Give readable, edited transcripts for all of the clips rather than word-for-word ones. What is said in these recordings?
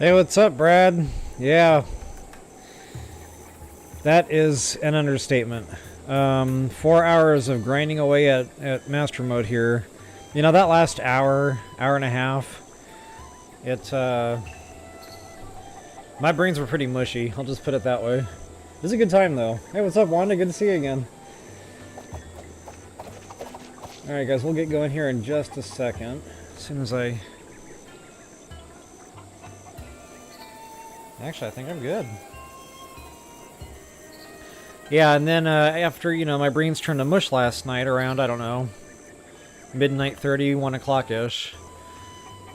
Hey, what's up, Brad? Yeah, that is an understatement. 4 hours of grinding away at Master Mode here. You know, that last hour, hour and a half, my brains were pretty mushy. I'll just put it that way. It was a good time, though. Hey, what's up, Wanda? Good to see you again. Alright, guys, we'll get going here in just a second. As soon as I... Actually, I think I'm good. Yeah, and then after, you know, my brains turned to mush last night around, I don't know, midnight 30, 1 o'clock-ish.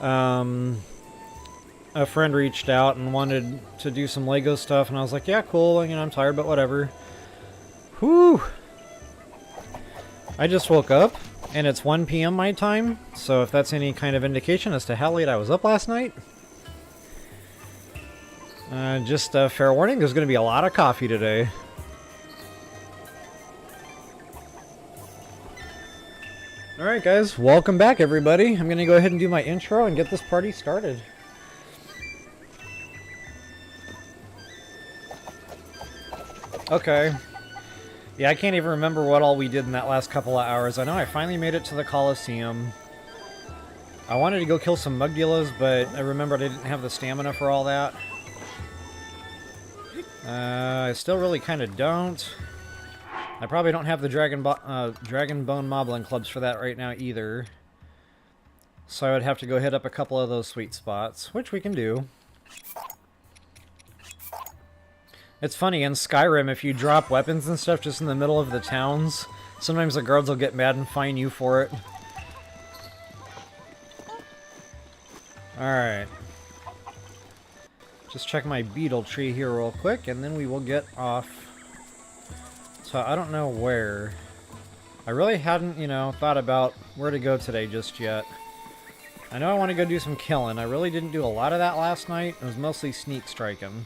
A friend reached out and wanted to do some Lego stuff, and I was like, yeah, cool, you know, I'm tired, but whatever. Whew! I just woke up, and it's 1 p.m. my time, so if that's any kind of indication as to how late I was up last night. Just fair warning, there's going to be a lot of coffee today. Alright guys, welcome back everybody. I'm going to go ahead and do my intro and get this party started. Okay. Yeah, I can't even remember what all we did in that last couple of hours. I know I finally made it to the Coliseum. I wanted to go kill some Mugdulas, but I remembered I didn't have the stamina for all that. I still really kind of don't. I probably don't have the Dragonbone Moblin Clubs for that right now either. So I would have to go hit up a couple of those sweet spots, which we can do. It's funny, in Skyrim, if you drop weapons and stuff just in the middle of the towns, sometimes the guards will get mad and fine you for it. Alright. Just check my beetle tree here real quick, and then we will get off. So I don't know where. I really hadn't, you know, thought about where to go today just yet. I know I want to go do some killing. I really didn't do a lot of that last night. It was mostly sneak striking.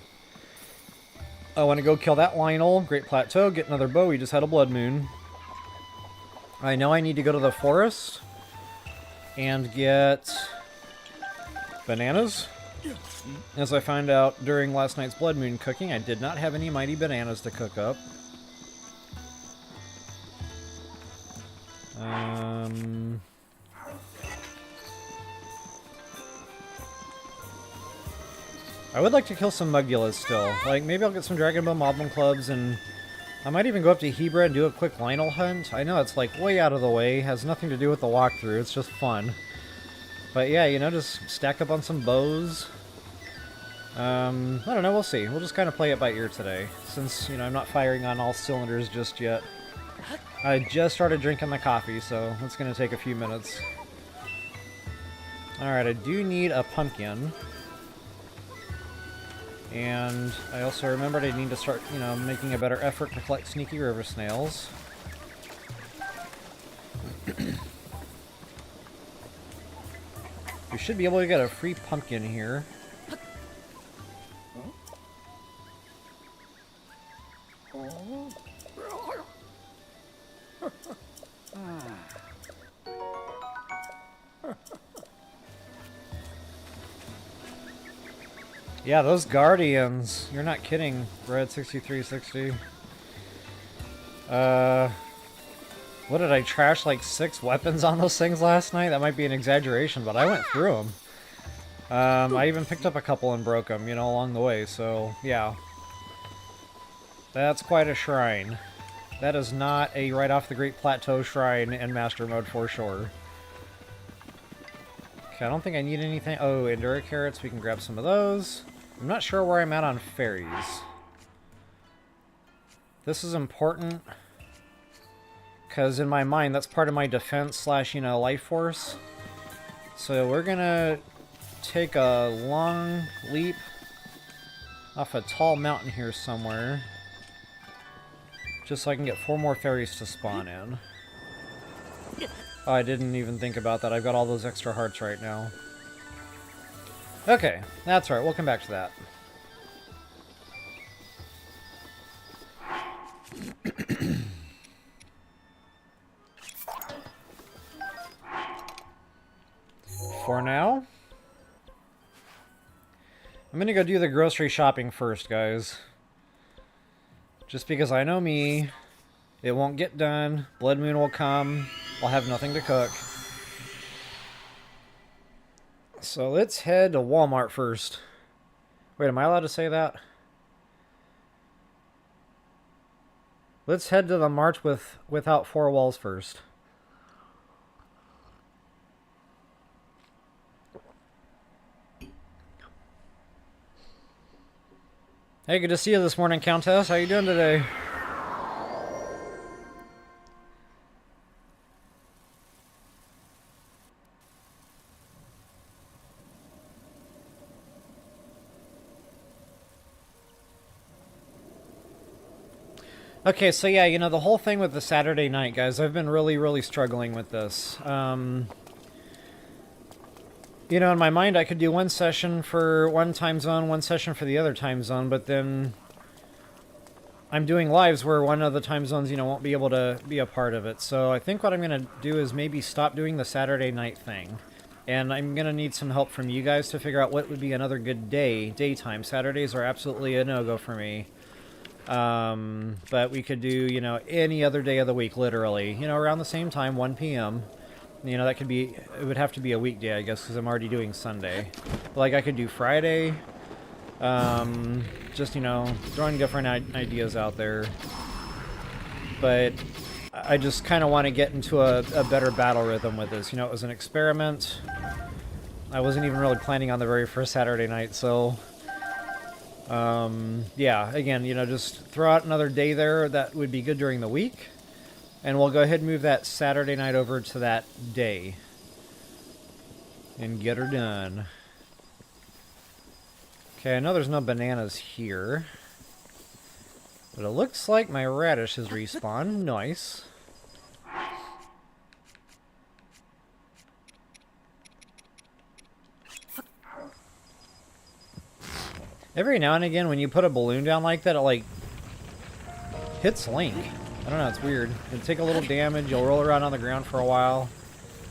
I want to go kill that Lynel, Great Plateau, get another bow. We just had a blood moon. I know I need to go to the forest and get bananas. As I found out during last night's blood moon cooking, I did not have any mighty bananas to cook up. I would like to kill some Mugdulas still. Like, maybe I'll get some Dragonbone Moblin Clubs, and I might even go up to Hebra and do a quick Lynel hunt. I know it's like way out of the way, has nothing to do with the walkthrough, it's just fun. But yeah, you know, just stack up on some bows. I don't know, we'll see. We'll just kind of play it by ear today, since, you know, I'm not firing on all cylinders just yet. I just started drinking the coffee, so it's going to take a few minutes. Alright, I do need a pumpkin. And I also remembered I need to start, you know, making a better effort to collect sneaky river snails. We should be able to get a free pumpkin here. Yeah, those Guardians. You're not kidding, Red6360. What did I trash, like 6 weapons on those things last night? That might be an exaggeration, but I went through them. I even picked up a couple and broke them, you know, along the way, so yeah. That's quite a shrine. That is not a right off the Great Plateau shrine in Master Mode for sure. Okay, I don't think I need anything. Oh, Endura Carrots, we can grab some of those. I'm not sure where I'm at on fairies. This is important, because in my mind, that's part of my defense slash, you know, life force. So we're gonna take a long leap off a tall mountain here somewhere, just so I can get 4 more fairies to spawn in. Oh, I didn't even think about that. I've got all those extra hearts right now. Okay, that's right. We'll come back to that. For now, I'm gonna go do the grocery shopping first, guys. Just because I know me, it won't get done. Blood Moon will come. I'll have nothing to cook. So let's head to Walmart first. Wait, am I allowed to say that? Let's head to the March without four walls first. Hey, good to see you this morning, Countess. How you doing today? Okay, so yeah, you know, the whole thing with the Saturday night, guys, I've been really struggling with this. You know, in my mind, I could do one session for one time zone, one session for the other time zone, but then I'm doing lives where one of the time zones, you know, won't be able to be a part of it. So I think what I'm going to do is maybe stop doing the Saturday night thing. And I'm going to need some help from you guys to figure out what would be another good daytime. Saturdays are absolutely a no-go for me. But we could do, you know, any other day of the week, literally. You know, around the same time, 1 p.m., you know, that could be, it would have to be a weekday, I guess, because I'm already doing Sunday. But, like, I could do Friday. Just, you know, throwing different ideas out there. But I just kind of want to get into a better battle rhythm with this. You know, it was an experiment. I wasn't even really planning on the very first Saturday night, so... yeah, again, you know, just throw out another day there that would be good during the week. And we'll go ahead and move that Saturday night over to that day. And get her done. Okay, I know there's no bananas here. But it looks like my radish has respawned. Nice. Every now and again, when you put a balloon down like that, it, like, hits Link. I don't know, it's weird. It'll take a little damage, you'll roll around on the ground for a while.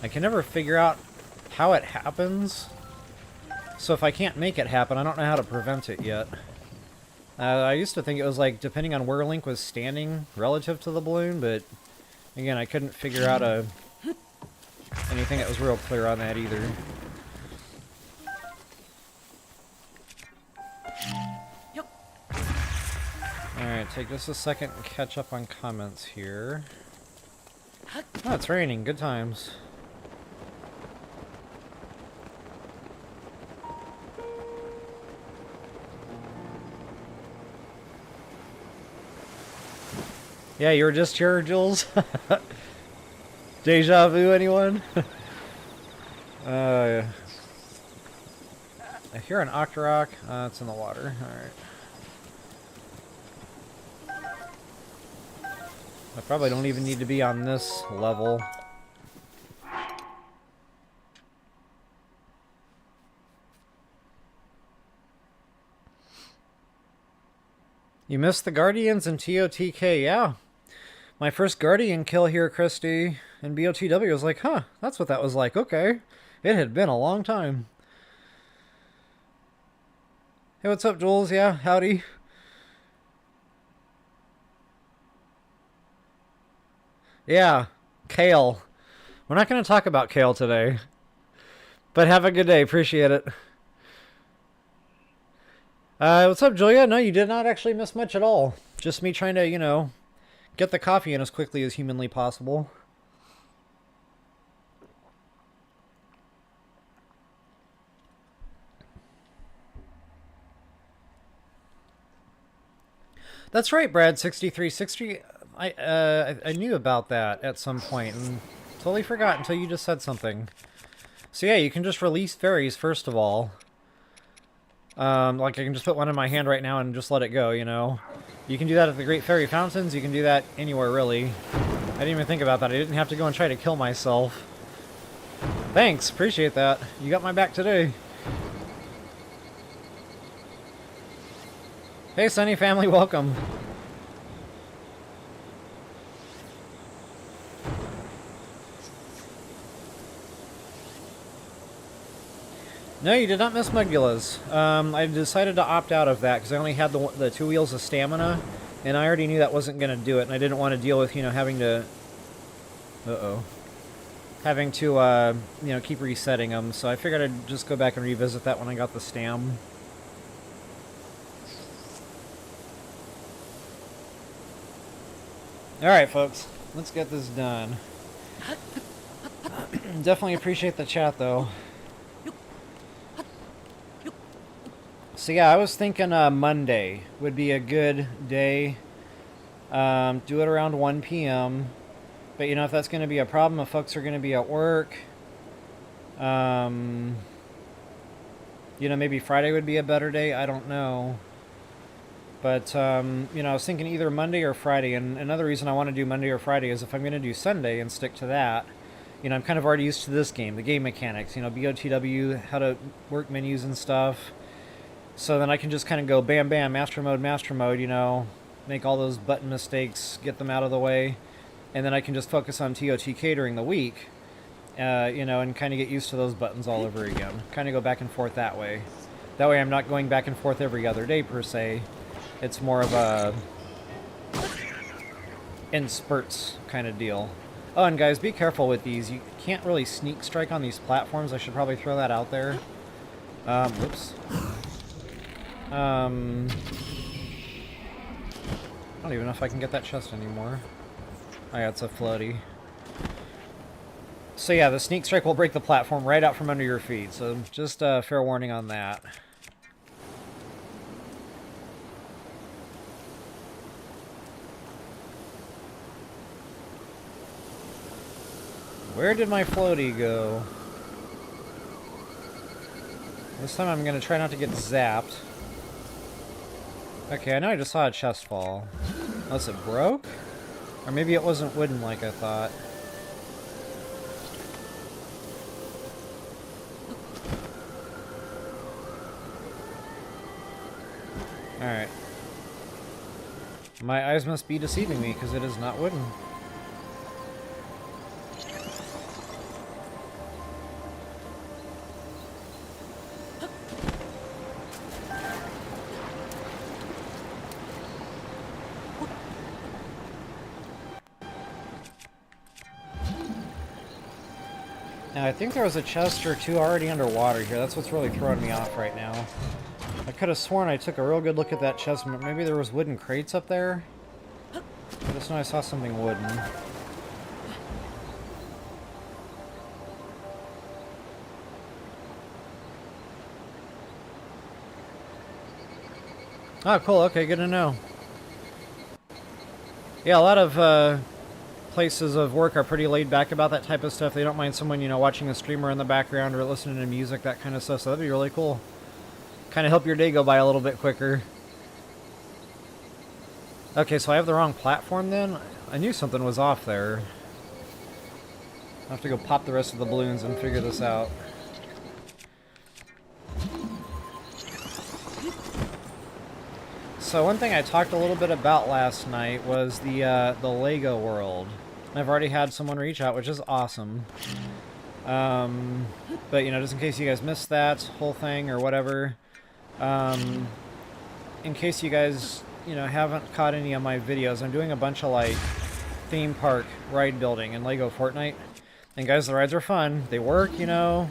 I can never figure out how it happens. So if I can't make it happen, I don't know how to prevent it yet. I used to think it was, like, depending on where Link was standing relative to the balloon, but, again, I couldn't figure out anything that was real clear on that either. Alright, take just a second and catch up on comments here. Oh, it's raining. Good times. Yeah, you were just here, Jules? Deja vu, anyone? I hear an Octorok. It's in the water. Alright. I probably don't even need to be on this level. You missed the Guardians and TOTK, yeah. My first Guardian kill here, Christy, and BOTW was like, huh, that's what that was like, okay. It had been a long time. Hey, what's up, Jules? Yeah, howdy. Yeah, Kale. We're not going to talk about Kale today. But have a good day. Appreciate it. What's up, Julia? No, you did not actually miss much at all. Just me trying to, you know, get the coffee in as quickly as humanly possible. That's right, Brad. 6360. I knew about that at some point and totally forgot until you just said something. So yeah, you can just release fairies first of all. Like I can just put one in my hand right now and just let it go, you know. You can do that at the Great Fairy Fountains. You can do that anywhere, really. I didn't even think about that. I didn't have to go and try to kill myself. Thanks, appreciate that. You got my back today. Hey, Sunny family, welcome. No, you did not miss Mugula's. I decided to opt out of that because I only had the 2 wheels of stamina, and I already knew that wasn't going to do it, and I didn't want to deal with, you know, having to... Uh-oh. Having to, you know, keep resetting them, so I figured I'd just go back and revisit that when I got the stam. Alright, folks. Let's get this done. Definitely appreciate the chat, though. So yeah, I was thinking Monday would be a good day. Do it around 1 p.m. But you know, if that's going to be a problem, if folks are going to be at work, you know, maybe Friday would be a better day. I don't know. But, you know, I was thinking either Monday or Friday. And another reason I want to do Monday or Friday is if I'm going to do Sunday and stick to that, you know, I'm kind of already used to this game, the game mechanics, you know, BOTW, how to work menus and stuff. So then I can just kind of go bam, bam, master mode, you know, make all those button mistakes, get them out of the way. And then I can just focus on TOTK during the week, you know, and kind of get used to those buttons all over again. Kind of go back and forth that way. That way I'm not going back and forth every other day, per se. It's more of a in spurts kind of deal. Oh, and guys, be careful with these. You can't really sneak strike on these platforms. I should probably throw that out there. Whoops. I don't even know if I can get that chest anymore. Oh yeah, it's a floaty. So yeah, the sneak strike will break the platform right out from under your feet. So just fair warning on that. Where did my floaty go? This time I'm going to try not to get zapped. Okay, I know I just saw a chest fall. Unless it broke? Or maybe it wasn't wooden like I thought. Alright. My eyes must be deceiving me because it is not wooden. Now, I think there was a chest or two already underwater here. That's what's really throwing me off right now. I could have sworn I took a real good look at that chest, but maybe there was wooden crates up there? I just know I saw something wooden. Oh, cool. Okay, good to know. Yeah, a lot of places of work are pretty laid back about that type of stuff. They don't mind someone, you know, watching a streamer in the background or listening to music, that kind of stuff. So that'd be really cool. Kind of help your day go by a little bit quicker. Okay, so I have the wrong platform then? I knew something was off there. I'll have to go pop the rest of the balloons and figure this out. So one thing I talked a little bit about last night was the Lego world. I've already had someone reach out, which is awesome. But, you know, just in case you guys missed that whole thing or whatever, in case you guys, you know, haven't caught any of my videos, I'm doing a bunch of, like, theme park ride building in Lego Fortnite. And guys, the rides are fun. They work, you know.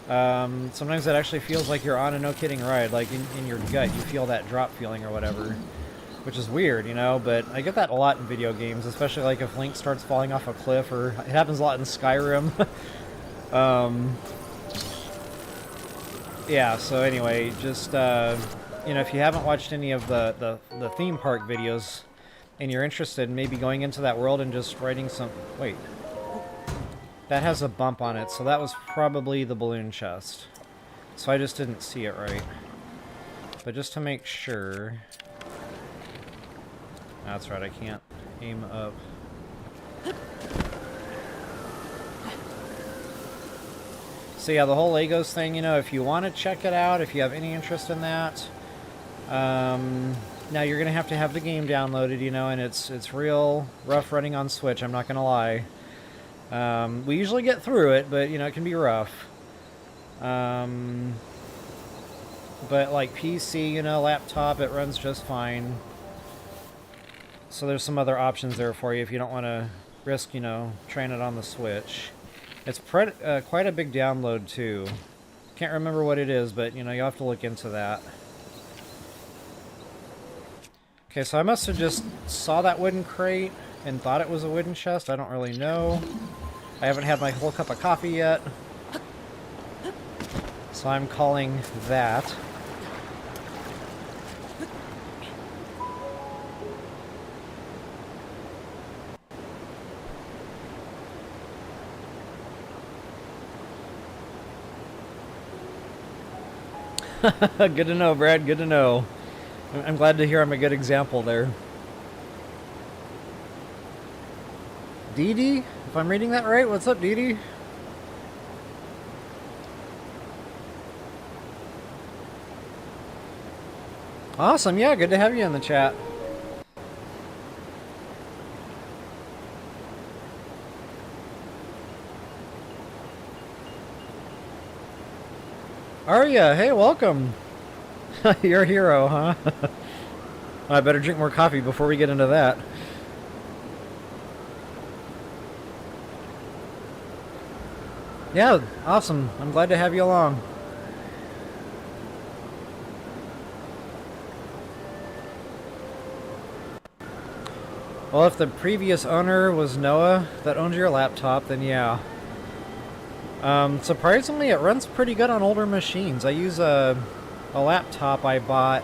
Sometimes it actually feels like you're on a no-kidding ride, like in your gut, you feel that drop feeling or whatever. Which is weird, you know, but I get that a lot in video games, especially like if Link starts falling off a cliff, or it happens a lot in Skyrim. Yeah, so anyway, just, you know, if you haven't watched any of the theme park videos, and you're interested in maybe going into that world and just riding some... Wait. That has a bump on it, so that was probably the balloon chest. So I just didn't see it right. But just to make sure... That's right, I can't aim up. So yeah, the whole Legos thing, you know, if you want to check it out, if you have any interest in that, now you're going to have the game downloaded, you know, and it's real rough running on Switch, I'm not going to lie. We usually get through it, but, you know, it can be rough. But like PC, you know, laptop, it runs just fine. So there's some other options there for you if you don't want to risk, you know, trying it on the Switch. It's quite a big download too. Can't remember what it is, but you know, you'll have to look into that. Okay, so I must have just saw that wooden crate and thought it was a wooden chest. I don't really know. I haven't had my whole cup of coffee yet. So I'm calling that. Good to know, Brad. Good to know. I'm glad to hear I'm a good example there. Dee Dee? If I'm reading that right, what's up, Dee Dee? Awesome, yeah, good to have you in the chat. Arya, hey, welcome. You're a hero, huh? I better drink more coffee before we get into that. Yeah, awesome. I'm glad to have you along. Well, if the previous owner was Noah that owned your laptop, then yeah. Surprisingly, it runs pretty good on older machines. I use a laptop I bought,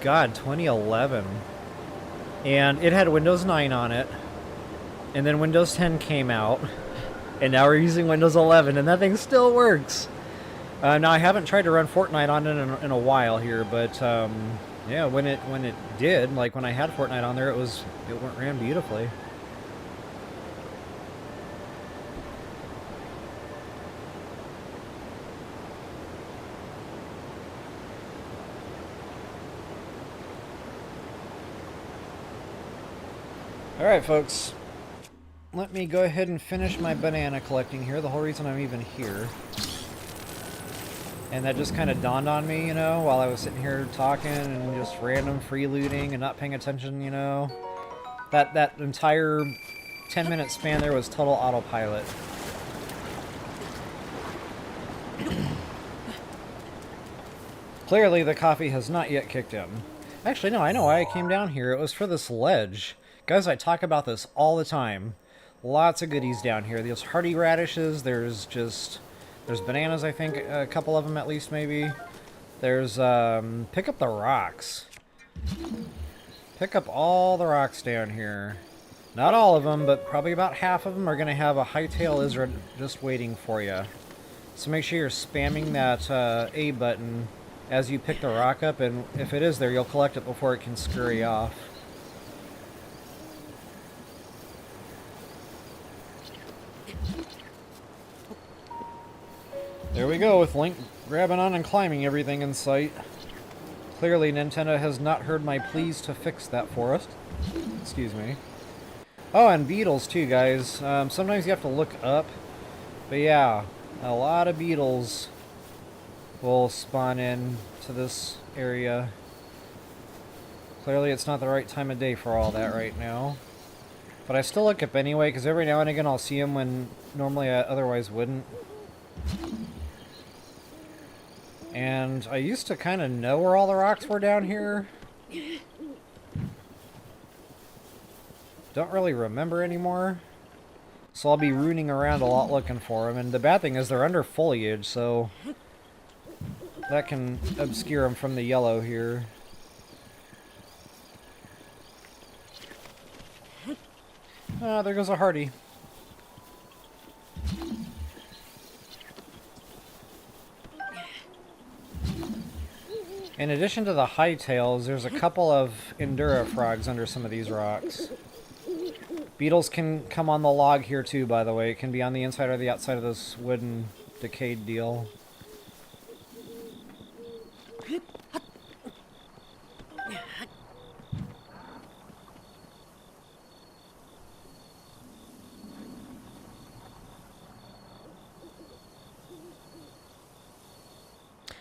God, 2011. And it had Windows 9 on it. And then Windows 10 came out. And now we're using Windows 11, and that thing still works. Now, I haven't tried to run Fortnite on it in a while here, but yeah, when it did, like when I had Fortnite on there, it ran beautifully. Alright, folks. Let me go ahead and finish my banana collecting here, the whole reason I'm even here. And that just kind of dawned on me, you know, while I was sitting here talking and just random freelooting and not paying attention, you know. That entire 10-minute span there was total autopilot. Clearly the coffee has not yet kicked in. Actually, no, I know why I came down here. It was for this ledge. Guys, I talk about this all the time. Lots of goodies down here. There's Hearty Radishes, there's bananas, I think, a couple of them at least, maybe. There's, pick up the rocks. Pick up all the rocks down here. Not all of them, but probably about half of them are going to have a Hightail Lizard just waiting for you. So make sure you're spamming that A button as you pick the rock up, and if it is there, you'll collect it before it can scurry off. There we go, with Link grabbing on and climbing everything in sight. Clearly, Nintendo has not heard my pleas to fix that for us. Excuse me. Oh, and beetles too, guys. Sometimes you have to look up. But yeah, a lot of beetles will spawn in to this area. Clearly, it's not the right time of day for all that right now. But I still look up anyway, because every now and again I'll see them when normally I otherwise wouldn't. And I used to kind of know where all the rocks were down here. Don't really remember anymore. So I'll be rooting around a lot looking for them. And the bad thing is they're under foliage, so that can obscure them from the yellow here. Ah, there goes a Hearty. In addition to the Hightails, there's a couple of Endura frogs under some of these rocks. Beetles can come on the log here too, by the way. It can be on the inside or the outside of this wooden decayed deal.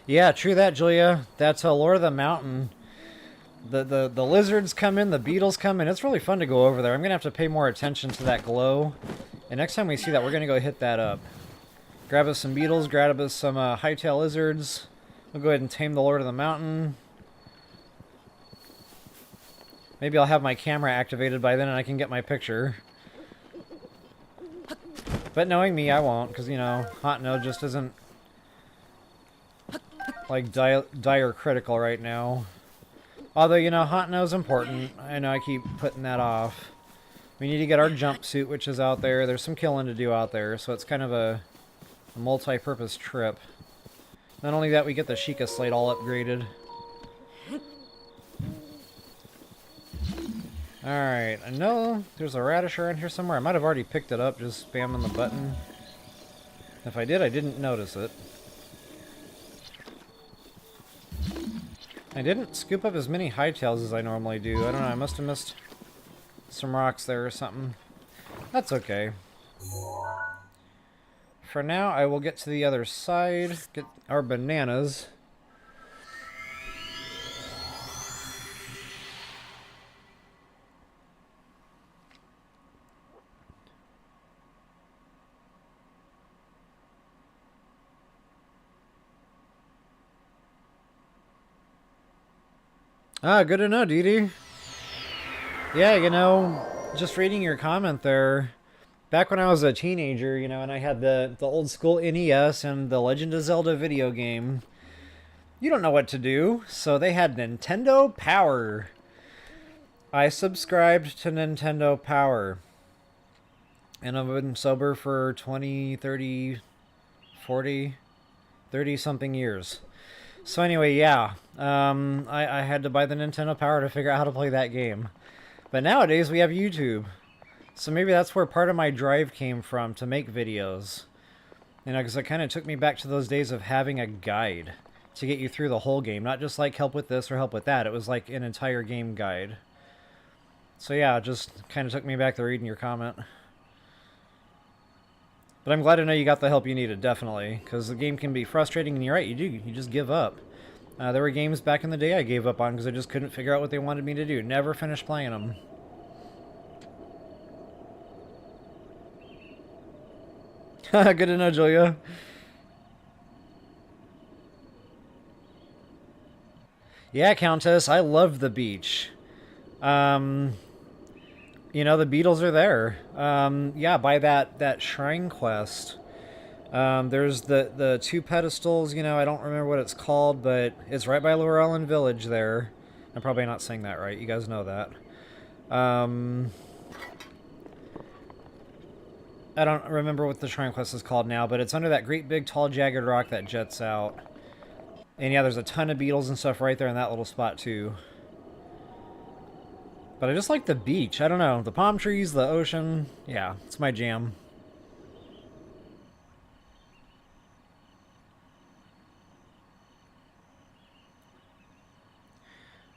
Yeah, true that, Julia. That's Lord of the Mountain. The lizards come in, the beetles come in. It's really fun to go over there. I'm going to have to pay more attention to that glow. And next time we see that, we're going to go hit that up. Grab us some beetles, grab us some Hightail Lizards. We'll go ahead and tame the Lord of the Mountain. Maybe I'll have my camera activated by then and I can get my picture. But knowing me, I won't, because, you know, Hateno just isn't, like, dire critical right now. Although, you know, Hateno's important. I know I keep putting that off. We need to get our jumpsuit, which is out there. There's some killing to do out there, so it's kind of a multi-purpose trip. Not only that, we get the Sheikah Slate all upgraded. Alright, I know there's a radish around here somewhere. I might have already picked it up, just spamming the button. If I did, I didn't notice it. I didn't scoop up as many Hightails as I normally do. I don't know, I must have missed some rocks there or something. That's okay. For now, I will get to the other side, get our bananas. Ah, good to know, Dee Dee. Yeah, you know, just reading your comment there. Back when I was a teenager, you know, and I had the old school NES and the Legend of Zelda video game, you don't know what to do, so they had Nintendo Power. I subscribed to Nintendo Power. And I've been sober for 20, 30, 40, 30-something years. So anyway, yeah, I had to buy the Nintendo Power to figure out how to play that game. But nowadays we have YouTube. So maybe that's where part of my drive came from to make videos. You know, because it kind of took me back to those days of having a guide to get you through the whole game. Not just like help with this or help with that. It was like an entire game guide. So yeah, it just kind of took me back to reading your comment. But I'm glad to know you got the help you needed, definitely. Because the game can be frustrating, and you're right, you do. You just give up. There were games back in the day I gave up on because I just couldn't figure out what they wanted me to do. Never finished playing them. Good to know, Julia. Yeah, Countess, I love the beach. You know, the beetles are there. Yeah, by that shrine quest. There's the two pedestals, you know, I don't remember what it's called, but it's right by Lynel Village there. I'm probably not saying that right, you guys know that. I don't remember what the shrine quest is called now, but it's under that great big tall jagged rock that jets out. And yeah, there's a ton of beetles and stuff right there in that little spot too. But I just like the beach. I don't know. The palm trees, the ocean. Yeah, it's my jam.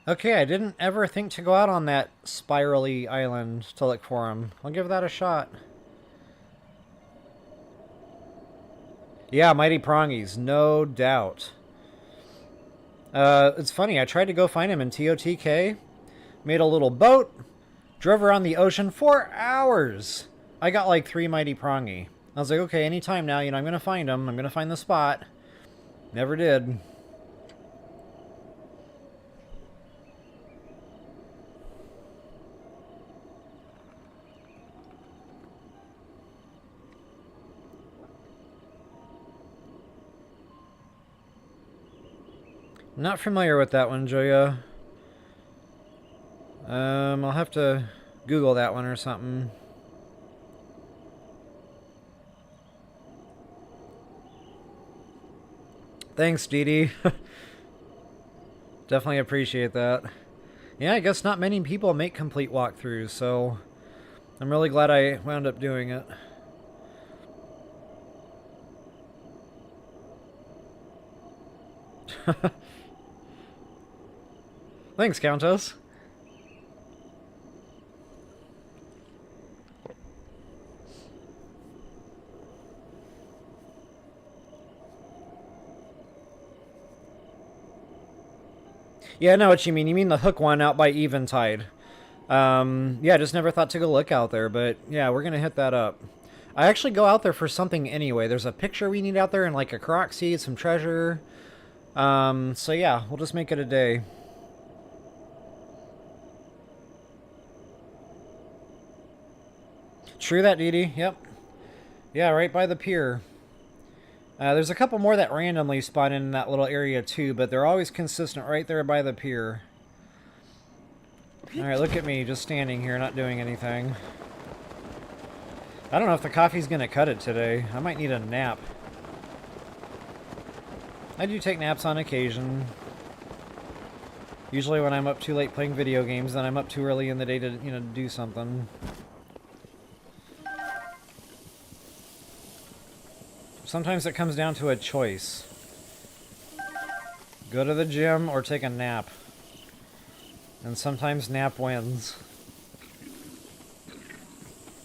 Okay, I didn't ever think to go out on that spirally island to look for him. I'll give that a shot. Yeah, mighty prongies, no doubt. It's funny, I tried to go find him in TOTK. Made a little boat, drove around the ocean for hours. I got like 3 mighty prongy. I was like, okay, anytime now, you know, I'm going to find him. I'm going to find the spot. Never did. Not familiar with that one, Julia. I'll have to Google that one or something. Thanks, Dee Dee. Definitely appreciate that. Yeah, I guess not many people make complete walkthroughs, so I'm really glad I wound up doing it. Thanks, Countess. Yeah, I know what you mean. You mean the hook one out by Eventide. Yeah, I just never thought to go look out there, but yeah, we're gonna hit that up. I actually go out there for something anyway. There's a picture we need out there and like a Korok seed, some treasure. So yeah, we'll just make it a day. True that, Dee Dee. Yep. Yeah, right by the pier. There's a couple more that randomly spawn in that little area too, but they're always consistent right there by the pier. Alright, look at me, just standing here, not doing anything. I don't know if the coffee's gonna cut it today. I might need a nap. I do take naps on occasion. Usually when I'm up too late playing video games, then I'm up too early in the day to, you know, do something. Sometimes it comes down to a choice. Go to the gym or take a nap. And sometimes nap wins.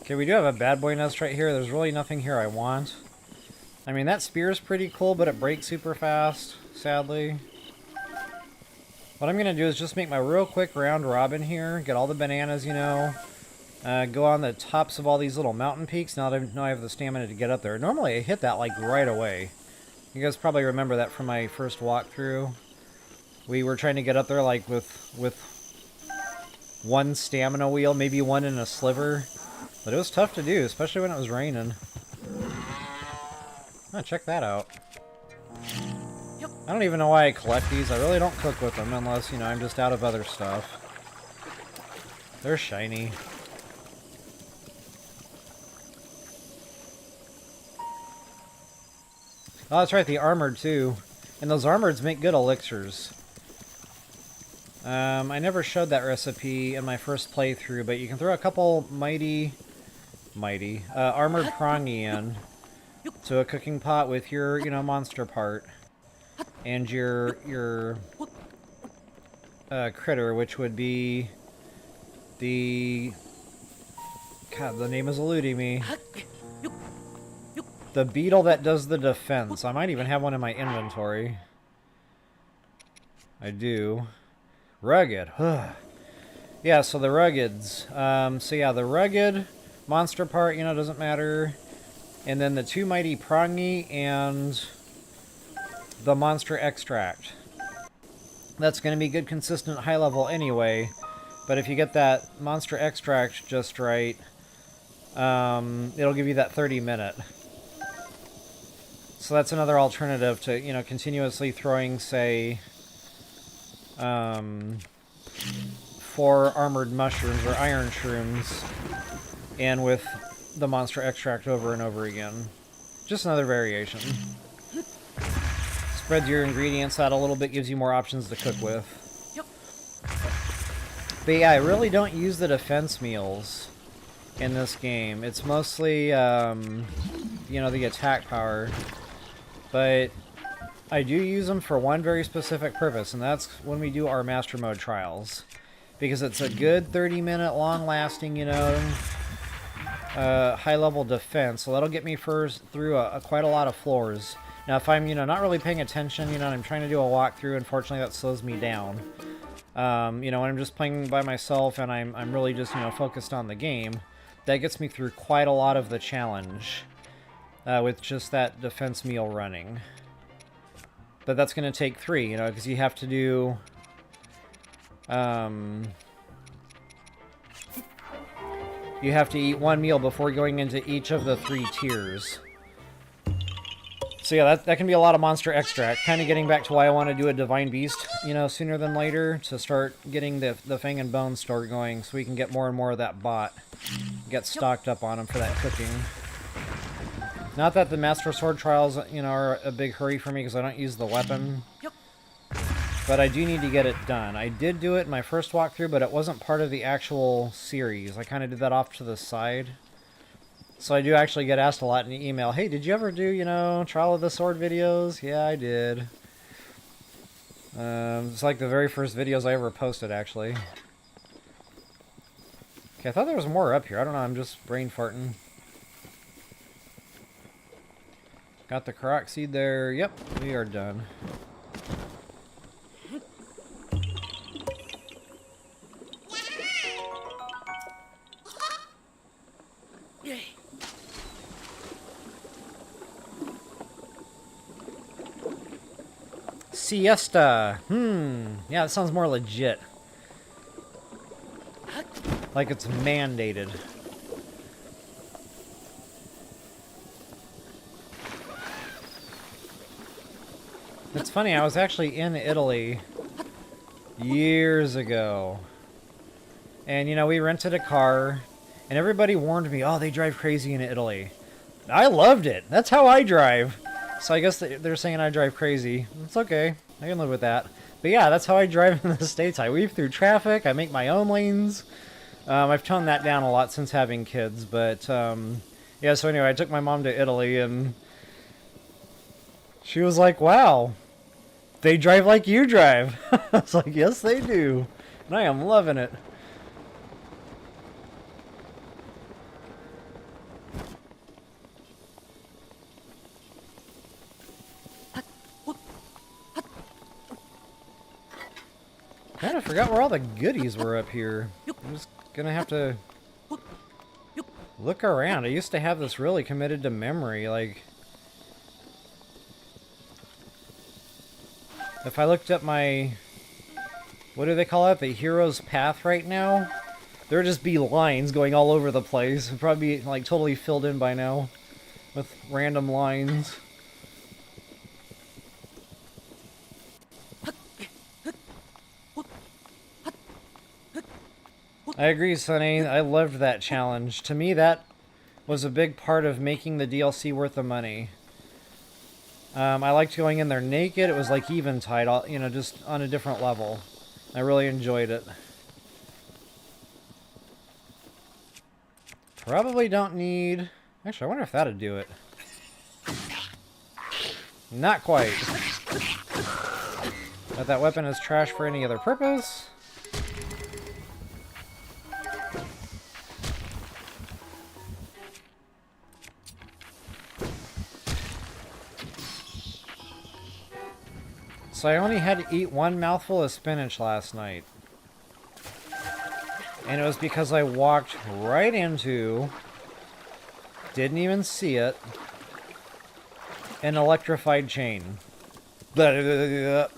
Okay, we do have a bad boy nest right here. There's really nothing here I want. I mean, that spear is pretty cool, but it breaks super fast, sadly. What I'm going to do is just make my real quick round robin here. Get all the bananas, you know. Go on the tops of all these little mountain peaks. Now that I know I have the stamina to get up there. Normally I hit that like right away. You guys probably remember that from my first walkthrough. We were trying to get up there like with one stamina wheel, maybe one in a sliver. But it was tough to do, especially when it was raining. Oh, check that out. I don't even know why I collect these. I really don't cook with them unless, you know, I'm just out of other stuff. They're shiny. Oh, that's right, the armored too. And those armoreds make good elixirs. I never showed that recipe in my first playthrough, but you can throw a couple armored prongy in to a cooking pot with your, you know, monster part. And your critter, which would be the... God, the name is eluding me. The beetle that does the defense. I might even have one in my inventory. I do. Rugged. Yeah, so the ruggeds. So yeah, the rugged monster part, you know, doesn't matter. And then the two mighty prongy and the monster extract. That's going to be good, consistent, high level anyway. But if you get that monster extract just right, it'll give you that 30-minute. So that's another alternative to, you know, continuously throwing, say, 4 armored mushrooms or iron shrooms, and with the monster extract over and over again. Just another variation. Spreads your ingredients out a little bit, gives you more options to cook with. But yeah, I really don't use the defense meals in this game. It's mostly, you know, the attack power. But I do use them for one very specific purpose, and that's when we do our Master Mode trials. Because it's a good 30-minute, long-lasting, you know, high-level defense. So that'll get me first through quite a lot of floors. Now, if I'm, you know, not really paying attention, you know, and I'm trying to do a walkthrough, unfortunately that slows me down. You know, when I'm just playing by myself and I'm really just, you know, focused on the game, that gets me through quite a lot of the challenge with just that defense meal running. But that's going to take 3, you know, because you have to do... you have to eat 1 meal before going into each of the 3 tiers. So yeah, that can be a lot of monster extract. Kind of getting back to why I want to do a Divine Beast, you know, sooner than later, to start getting the Fang and Bone store going, so we can get more and more of that bot. Get stocked up on them for that cooking. Not that the Master Sword trials, you know, are a big hurry for me, because I don't use the weapon. But I do need to get it done. I did do it in my first walkthrough, but it wasn't part of the actual series. I kind of did that off to the side. So I do actually get asked a lot in the email, hey, did you ever do, you know, Trial of the Sword videos? Yeah, I did. It's like the very first videos I ever posted, actually. Okay, I thought there was more up here. I don't know, I'm just brain farting. Got the Korok seed there. Yep, we are done. siesta. Yeah, that sounds more legit. Like it's mandated. It's funny, I was actually in Italy years ago. And, you know, we rented a car, and everybody warned me, oh, they drive crazy in Italy. I loved it. That's how I drive. So I guess they're saying I drive crazy. It's okay. I can live with that. But yeah, that's how I drive in the States. I weave through traffic. I make my own lanes. I've toned that down a lot since having kids. But, yeah, so anyway, I took my mom to Italy, and she was like, wow, they drive like you drive. I was like, yes, they do. And I am loving it. Man, I forgot where all the goodies were up here. I'm just gonna have to look around. I used to have this really committed to memory. Like, if I looked up my, what do they call it? The hero's path right now? There would just be lines going all over the place. It'd probably be like totally filled in by now with random lines. I agree, Sonny. I loved that challenge. To me, that was a big part of making the DLC worth the money. I liked going in there naked. It was like Eventide, you know, just on a different level. I really enjoyed it. Probably don't need... Actually, I wonder if that'd do it. Not quite. But that weapon is trash for any other purpose. So I only had to eat one mouthful of spinach last night. And it was because I walked right into, didn't even see it, an electrified chain. And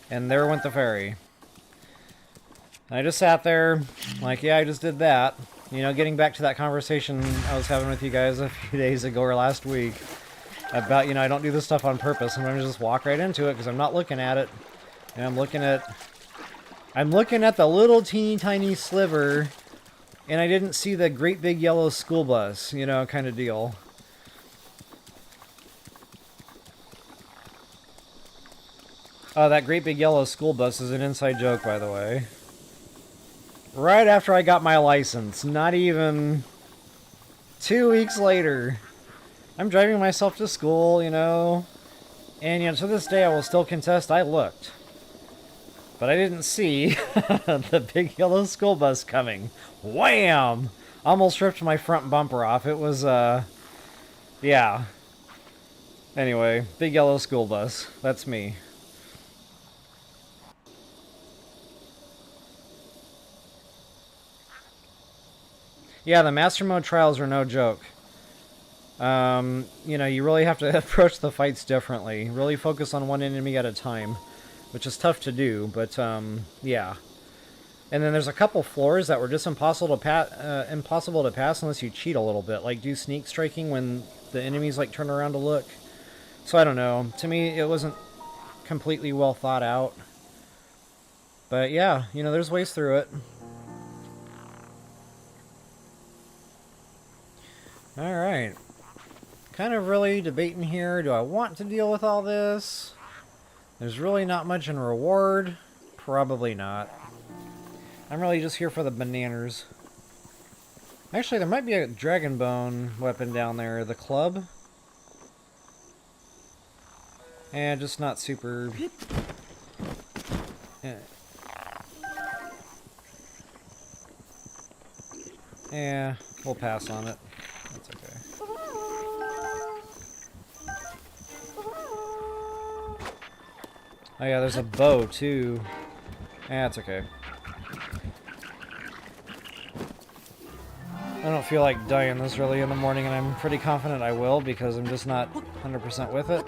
there went the fairy. I just sat there, like, yeah, I just did that. You know, getting back to that conversation I was having with you guys a few days ago or last week. About, you know, I don't do this stuff on purpose. I'm gonna just walk right into it because I'm not looking at it. And I'm looking at the little teeny tiny sliver, and I didn't see the great big yellow school bus, you know, kind of deal. Oh, that great big yellow school bus is an inside joke, by the way. Right after I got my license, not even 2 weeks later. I'm driving myself to school, you know, and, you know, to this day I will still contest I looked. But I didn't see the big yellow school bus coming. Wham! Almost ripped my front bumper off. It was, yeah. Anyway, big yellow school bus. That's me. Yeah, the Master Mode trials are no joke. You know, you really have to approach the fights differently. Really focus on one enemy at a time, which is tough to do, but, yeah. And then there's a couple floors that were just impossible to pass unless you cheat a little bit. Like, do sneak striking when the enemies, like, turn around to look. So, I don't know. To me, it wasn't completely well thought out. But, yeah, you know, there's ways through it. Alright. Kind of really debating here. Do I want to deal with all this? There's really not much in reward. Probably not. I'm really just here for the bananas. Actually, there might be a Dragonbone weapon down there. The club. And just not super... Yeah, we'll pass on it. That's okay. Oh yeah, there's a bow too. Yeah, it's okay. I don't feel like dying this early in the morning, and I'm pretty confident I will because I'm just not 100% with it.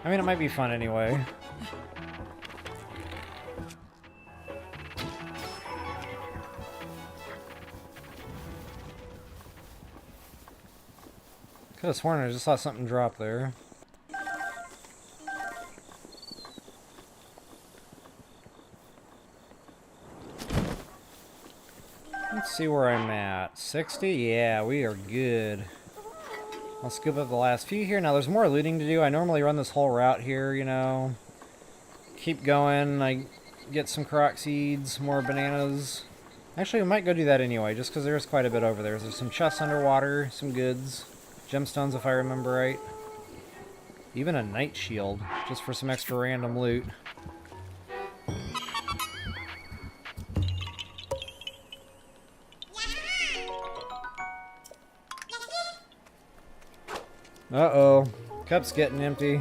I mean, it might be fun anyway. Could have sworn I just saw something drop there. Let's see where I'm at. 60? Yeah, we are good. I'll scoop up the last few here. Now, there's more looting to do. I normally run this whole route here, you know. Keep going. I get some Korok seeds, more bananas. Actually, we might go do that anyway, just because there's quite a bit over there. There's some chests underwater, some goods. Gemstones, if I remember right. Even a night shield, just for some extra random loot. Uh-oh. Cup's getting empty.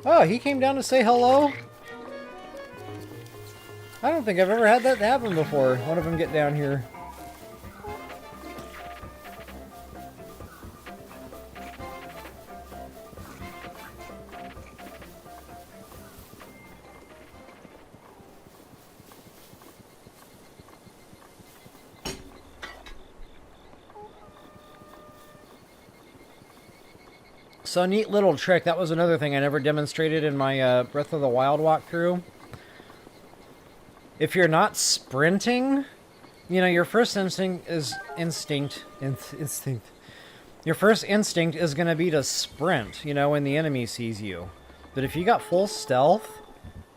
Oh, he came down to say hello? I don't think I've ever had that happen before. One of them get down here. So, neat little trick. That was another thing I never demonstrated in my Breath of the Wild walkthrough. If you're not sprinting, you know, your first instinct is instinct. Your first instinct is going to be to sprint, you know, when the enemy sees you. But if you got full stealth,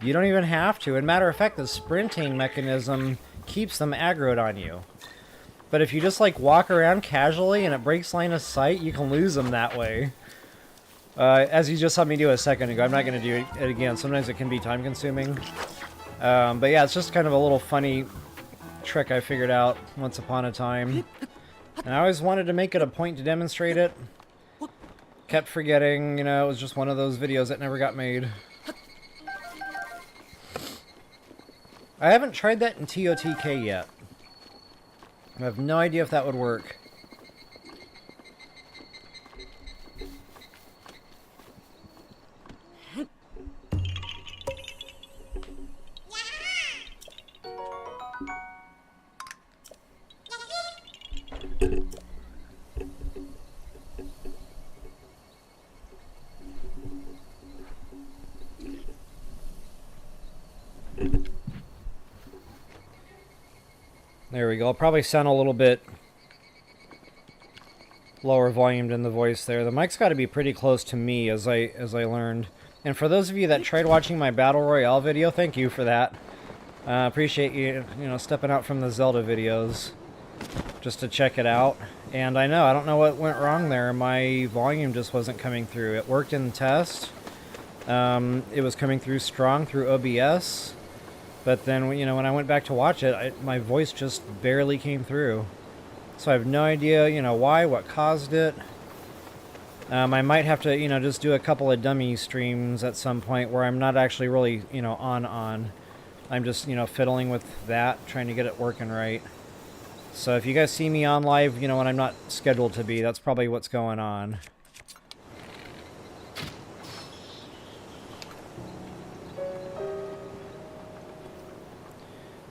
you don't even have to. And matter of fact, the sprinting mechanism keeps them aggroed on you. But if you just, like, walk around casually and it breaks line of sight, you can lose them that way. As you just saw me do a second ago, I'm not going to do it again. Sometimes it can be time-consuming. But yeah, it's just kind of a little funny trick I figured out once upon a time. And I always wanted to make it a point to demonstrate it. Kept forgetting, you know, it was just one of those videos that never got made. I haven't tried that in TOTK yet. I have no idea if that would work. There we go. I'll probably sound a little bit lower volumed in the voice there. The mic's got to be pretty close to me, as I learned. And for those of you that tried watching my Battle Royale video, thank you for that. Appreciate you know, stepping out from the Zelda videos just to check it out. And I don't know what went wrong there. My volume just wasn't coming through. It worked in the test. It was coming through strong through OBS. But then, you know, when I went back to watch it, my voice just barely came through. So I have no idea, you know, why, what caused it. I might have to, you know, just do a couple of dummy streams at some point where I'm not actually really, you know, on. I'm just, you know, fiddling with that, trying to get it working right. So if you guys see me on live, you know, when I'm not scheduled to be, that's probably what's going on.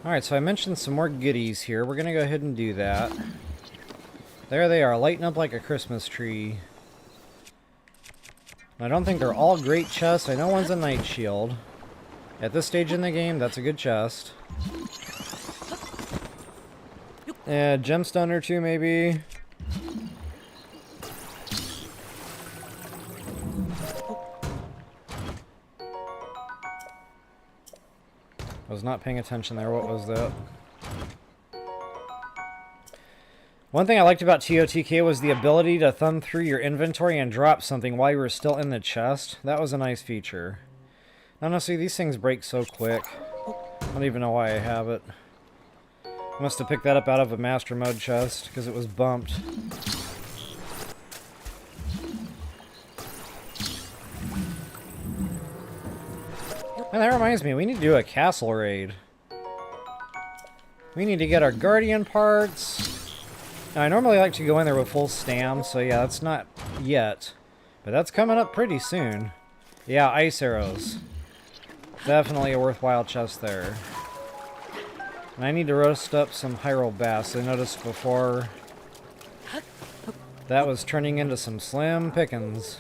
Alright, so I mentioned some more goodies here. We're going to go ahead and do that. There they are, lighting up like a Christmas tree. I don't think they're all great chests. I know one's a night shield. At this stage in the game, that's a good chest. Yeah, gemstone or two maybe. I was not paying attention there. What was that? One thing I liked about TOTK was the ability to thumb through your inventory and drop something while you were still in the chest. That was a nice feature. Honestly, these things break so quick. I don't even know why I have it. I must have picked that up out of a master mode chest because it was bumped. And that reminds me, we need to do a castle raid. We need to get our guardian parts. Now, I normally like to go in there with full stam, so yeah, that's not yet. But that's coming up pretty soon. Yeah, ice arrows. Definitely a worthwhile chest there. And I need to roast up some Hyrule Bass. I noticed before that was turning into some slim pickings.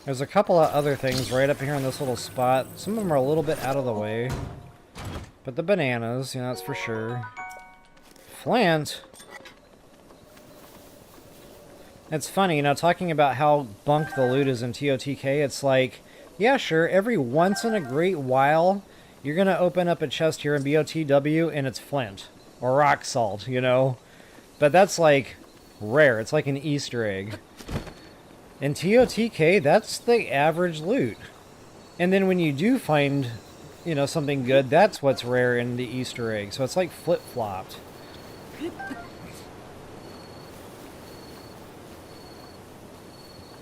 There's a couple of other things right up here in this little spot. Some of them are a little bit out of the way. But the bananas, you know, that's for sure. Flint! It's funny, you know, talking about how bunk the loot is in TOTK, it's like, yeah, sure, every once in a great while, you're gonna open up a chest here in BOTW and it's flint. Or rock salt, you know? But that's like rare. It's like an Easter egg. In TOTK, that's the average loot. And then when you do find, you know, something good, that's what's rare in the Easter egg. So it's like flip-flopped.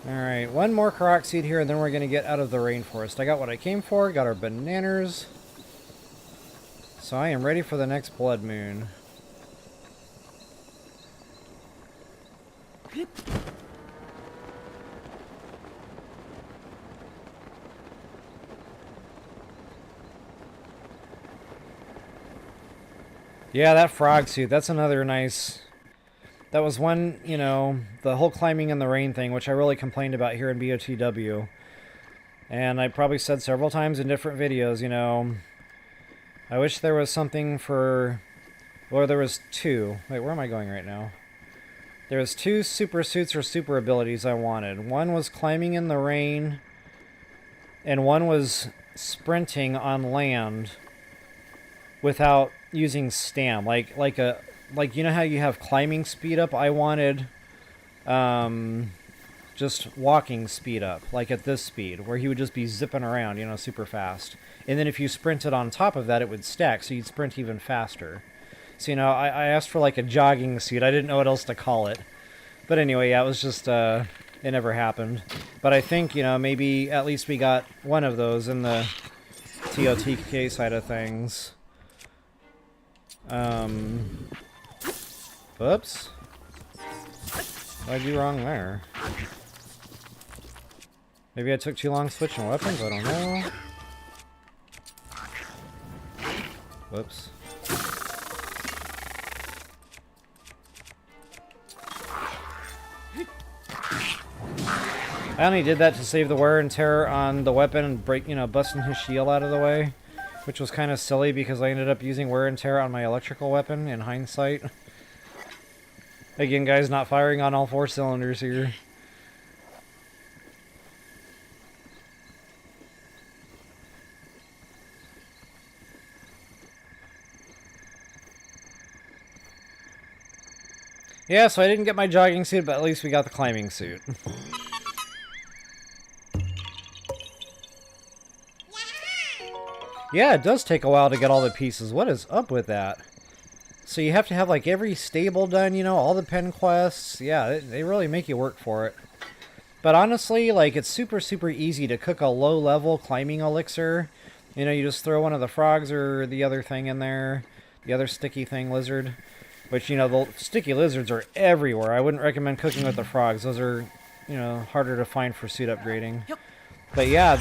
Alright, one more Korok seed here, and then we're going to get out of the rainforest. I got what I came for, got our bananas. So I am ready for the next blood moon. Yeah, that frog suit, that's another nice... That was one, you know, the whole climbing in the rain thing, which I really complained about here in BOTW. And I probably said several times in different videos, you know, I wish there was something for... Well, there was two. Wait, where am I going right now? There was two super suits or super abilities I wanted. One was climbing in the rain, and one was sprinting on land without using stam. Like you know how you have climbing speed up? I wanted just walking speed up, like at this speed, where he would just be zipping around, you know, super fast. And then if you sprinted on top of that, it would stack, so you'd sprint even faster. So, you know, I asked for like a jogging suit. I didn't know what else to call it. But anyway, yeah, it was just, it never happened. But I think, you know, maybe at least we got one of those in the TOTK side of things. Whoops. What did I do wrong there? Maybe I took too long switching weapons? I don't know. Whoops. I only did that to save the wear and tear on the weapon and break, you know, busting his shield out of the way. Which was kind of silly because I ended up using wear and tear on my electrical weapon in hindsight. Again, guys, not firing on all 4 cylinders here. Yeah, so I didn't get my jogging suit, but at least we got the climbing suit. Yeah, it does take a while to get all the pieces. What is up with that? So you have to have like every stable done, you know, all the pen quests. Yeah, they really make you work for it. But honestly, like, it's super, super easy to cook a low-level climbing elixir. You know, you just throw one of the frogs or the other thing in there. The other sticky thing, lizard. Which, you know, the sticky lizards are everywhere. I wouldn't recommend cooking with the frogs. Those are, you know, harder to find for suit upgrading. But yeah,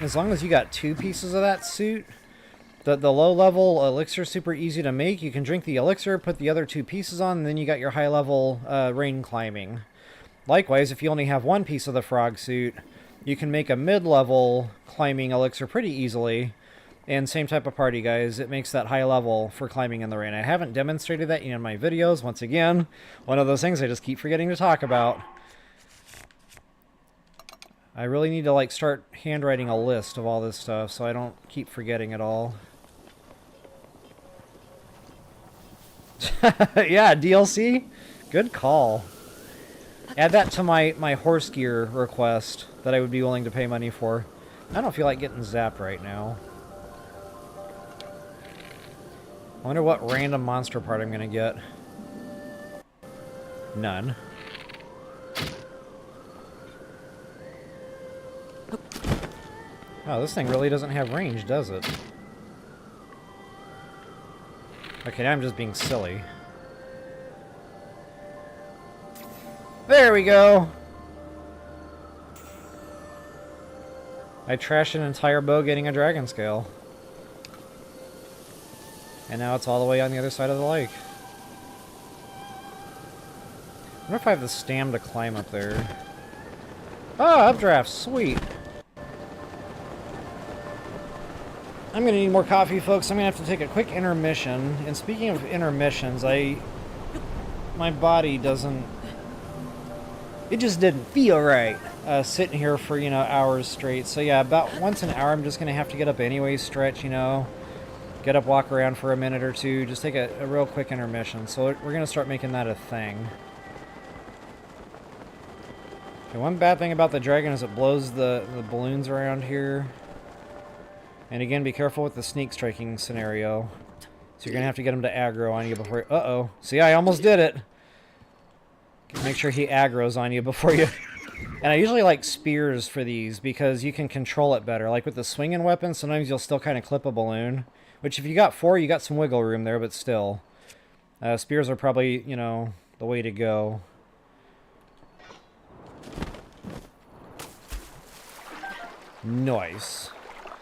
as long as you got 2 pieces of that suit, the low-level elixir is super easy to make. You can drink the elixir, put the other 2 pieces on, and then you got your high-level rain climbing. Likewise, if you only have 1 piece of the frog suit, you can make a mid-level climbing elixir pretty easily. And same type of party, guys. It makes that high level for climbing in the rain. I haven't demonstrated that in my videos. Once again, one of those things I just keep forgetting to talk about. I really need to, like, start handwriting a list of all this stuff so I don't keep forgetting it all. Yeah, DLC? Good call. Add that to my horse gear request that I would be willing to pay money for. I don't feel like getting zapped right now. I wonder what random monster part I'm gonna get. None. Oh, this thing really doesn't have range, does it? Okay, now I'm just being silly. There we go! I trashed an entire bow getting a dragon scale. And now it's all the way on the other side of the lake. I wonder if I have the stam to climb up there. Oh, updraft, sweet. I'm gonna need more coffee, folks. I'm gonna have to take a quick intermission. And speaking of intermissions, my body doesn't... It just didn't feel right sitting here for, you know, hours straight. So yeah, about once an hour I'm just gonna have to get up anyway, stretch, you know. Get up, walk around for a minute or two. Just take a real quick intermission. So we're gonna start making that a thing. Okay, one bad thing about the dragon is it blows the balloons around here. And again, be careful with the sneak striking scenario. So you're going to have to get him to aggro on you before... Uh-oh. See, I almost did it. Make sure he aggroes on you before you... And I usually like spears for these because you can control it better. Like with the swinging weapon, sometimes you'll still kind of clip a balloon. Which if you got 4, you got some wiggle room there, but still. Spears are probably, you know, the way to go. Nice.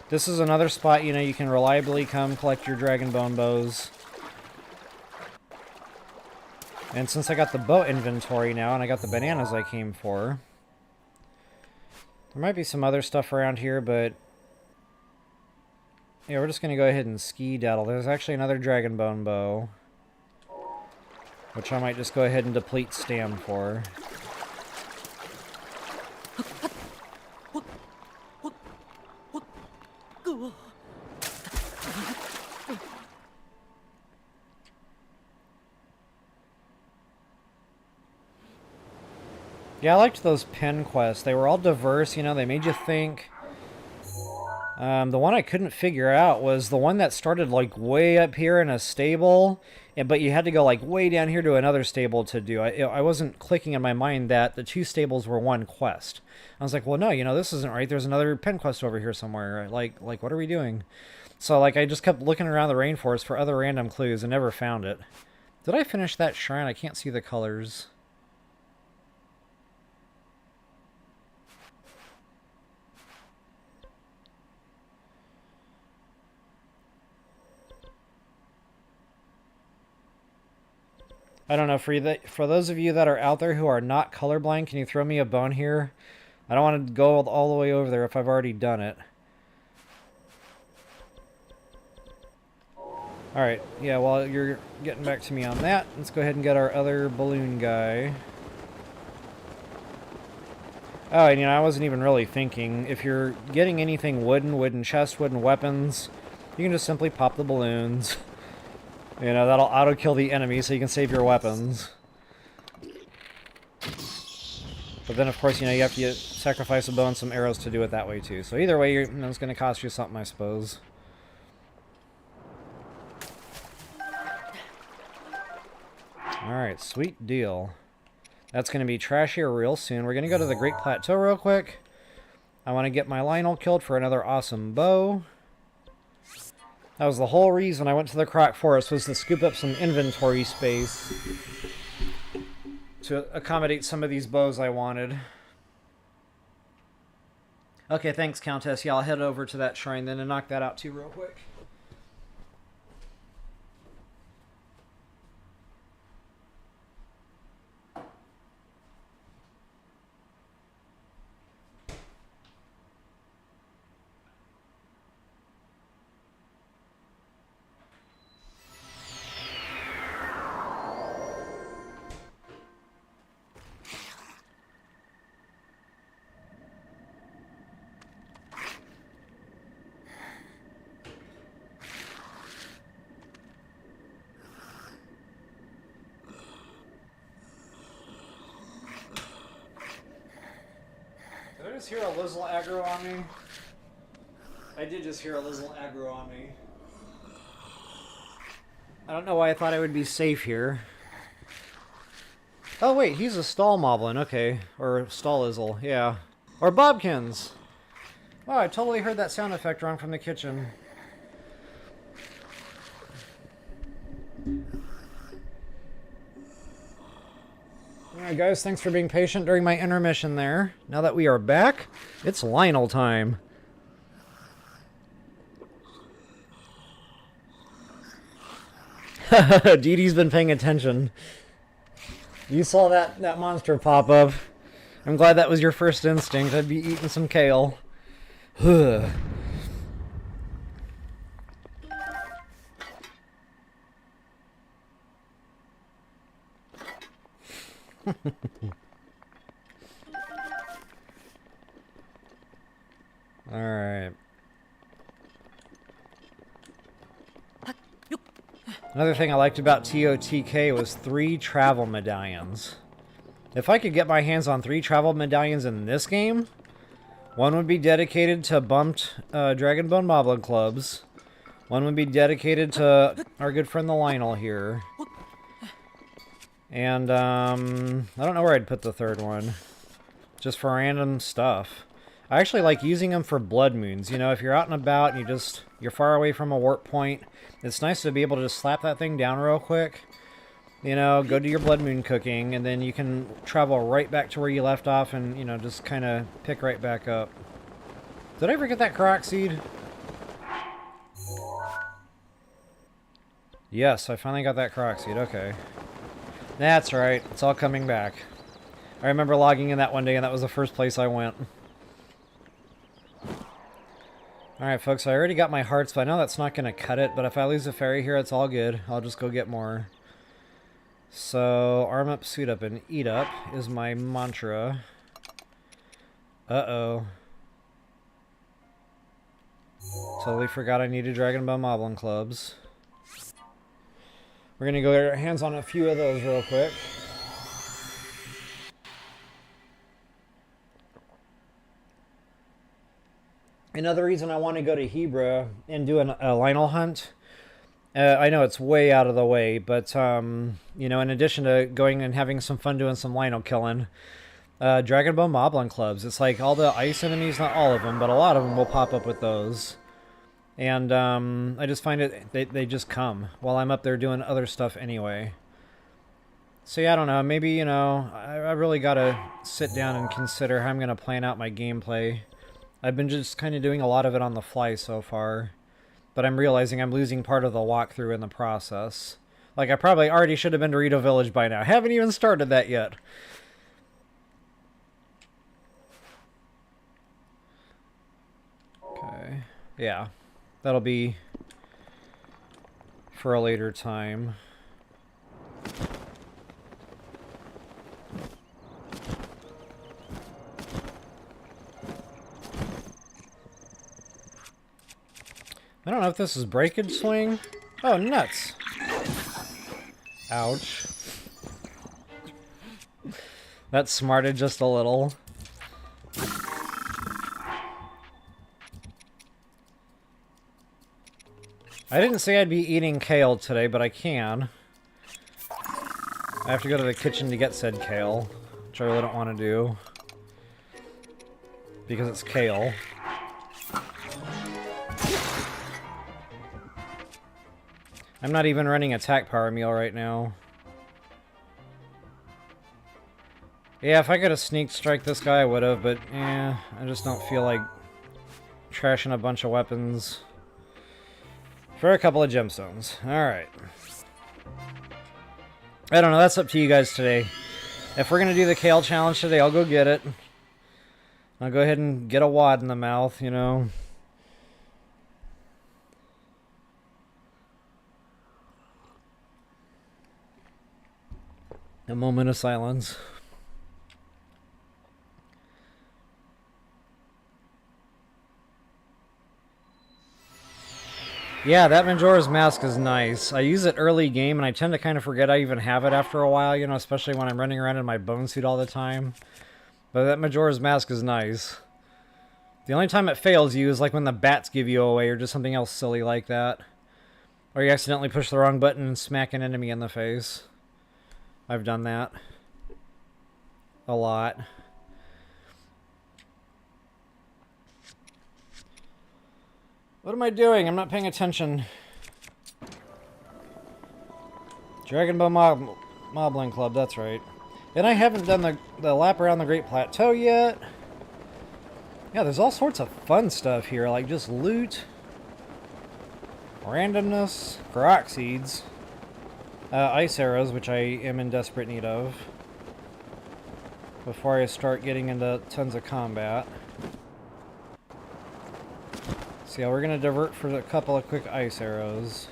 This is another spot, you know, you can reliably come collect your Dragonbone bows. And since I got the bow inventory now, and I got the bananas I came for, there might be some other stuff around here, but... Yeah, we're just going to go ahead and ski-daddle. There's actually another Dragonbone bow, which I might just go ahead and deplete stam for. Yeah, I liked those pen quests. They were all diverse, you know, they made you think. The one I couldn't figure out was the one that started, like, way up here in a stable, but you had to go, like, way down here to another stable to do. I wasn't clicking in my mind that the 2 stables were one quest. I was like, well, no, you know, this isn't right. There's another pen quest over here somewhere. Like, what are we doing? So, like, I just kept looking around the rainforest for other random clues and never found it. Did I finish that shrine? I can't see the colors. I don't know, for those of you that are out there who are not colorblind, can you throw me a bone here? I don't want to go all the way over there if I've already done it. Alright, yeah, while you're getting back to me on that, let's go ahead and get our other balloon guy. Oh, and you know, I wasn't even really thinking. If you're getting anything wooden chest, wooden weapons, you can just simply pop the balloons. You know, that'll auto-kill the enemy so you can save your weapons. But then, of course, you know, you have to sacrifice a bow and some arrows to do it that way, too. So either way, you know, it's going to cost you something, I suppose. Alright, sweet deal. That's going to be trashier real soon. We're going to go to the Great Plateau real quick. I want to get my Lynel killed for another awesome bow. That was the whole reason I went to the Croc Forest, was to scoop up some inventory space to accommodate some of these bows I wanted. Okay, thanks, Countess. Yeah, I'll head over to that shrine then and knock that out too real quick. Did I just hear a Lizzle aggro on me? I did just hear a Lizzle aggro on me. I don't know why I thought I would be safe here. Oh wait, he's a stall moblin, okay. Or stall Lizzle, yeah. Or Bobkins! Wow, I totally heard that sound effect wrong from the kitchen. Alright guys, thanks for being patient during my intermission there. Now that we are back, it's Lynel time. Dee Dee's been paying attention. You saw that monster pop up. I'm glad that was your first instinct. I'd be eating some kale. Alright. Another thing I liked about TOTK was 3 travel medallions. If I could get my hands on 3 travel medallions in this game, one would be dedicated to bumped Dragonbone Moblin Clubs. One would be dedicated to our good friend the Lynel here. And, I don't know where I'd put the third one. Just for random stuff. I actually like using them for blood moons. You know, if you're out and about and you're far away from a warp point, it's nice to be able to just slap that thing down real quick. You know, go do your blood moon cooking, and then you can travel right back to where you left off and, you know, just kind of pick right back up. Did I ever get that Korok seed? Yes, I finally got that Korok seed. Okay. That's right. It's all coming back. I remember logging in that one day, and that was the first place I went. Alright, folks, I already got my hearts, but I know that's not going to cut it, but if I lose a fairy here, it's all good. I'll just go get more. So, arm up, suit up, and eat up is my mantra. Uh-oh. Totally forgot I needed Dragonbone Moblin Clubs. We're going to go get our hands on a few of those real quick. Another reason I want to go to Hebra and do a Lynel hunt, I know it's way out of the way, but, you know, in addition to going and having some fun doing some Lynel killing, Dragonbone Moblin Clubs, it's like all the ice enemies, not all of them, but a lot of them will pop up with those. And I just find it, they just come while I'm up there doing other stuff anyway. So yeah, I don't know, maybe, you know, I really got to sit down and consider how I'm going to plan out my gameplay. I've been just kind of doing a lot of it on the fly so far, but I'm realizing I'm losing part of the walkthrough in the process. Like, I probably already should have been to Hateno Village by now. I haven't even started that yet. Okay, yeah, that'll be for a later time. I don't know if this is breakage swing. Oh, nuts. Ouch. That smarted just a little. I didn't say I'd be eating kale today, but I can. I have to go to the kitchen to get said kale, which I really don't want to do. Because it's kale. I'm not even running attack power meal right now. Yeah, if I could have sneak strike this guy, I would have, but yeah, I just don't feel like trashing a bunch of weapons for a couple of gemstones. Alright. I don't know, that's up to you guys today. If we're going to do the kale challenge today, I'll go get it. I'll go ahead and get a wad in the mouth, you know. A moment of silence. Yeah, that Majora's Mask is nice. I use it early game, and I tend to kind of forget I even have it after a while, you know, especially when I'm running around in my bone suit all the time. But that Majora's Mask is nice. The only time it fails you is like when the bats give you away, or just something else silly like that. Or you accidentally push the wrong button and smack an enemy in the face. I've done that a lot. What am I doing? I'm not paying attention. Dragonbone Moblin Club, that's right. And I haven't done the lap around the Great Plateau yet. Yeah, there's all sorts of fun stuff here, like just loot, randomness, Grok seeds, ice arrows, which I am in desperate need of before I start getting into tons of combat. So yeah, we're going to divert for a couple of quick ice arrows.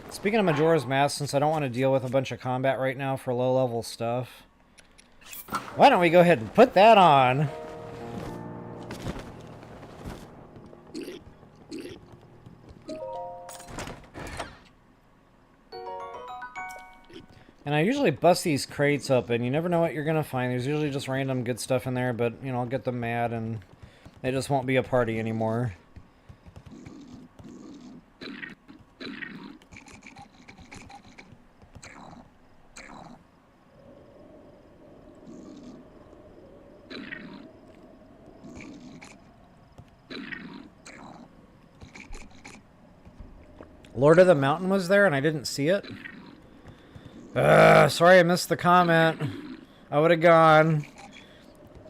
Speaking of Majora's Mask, since I don't want to deal with a bunch of combat right now for low-level stuff, why don't we go ahead and put that on? And I usually bust these crates open. You never know what you're going to find. There's usually just random good stuff in there, but, you know, I'll get them mad and it just won't be a party anymore. Lord of the Mountain was there and I didn't see it. Sorry I missed the comment. I would have gone.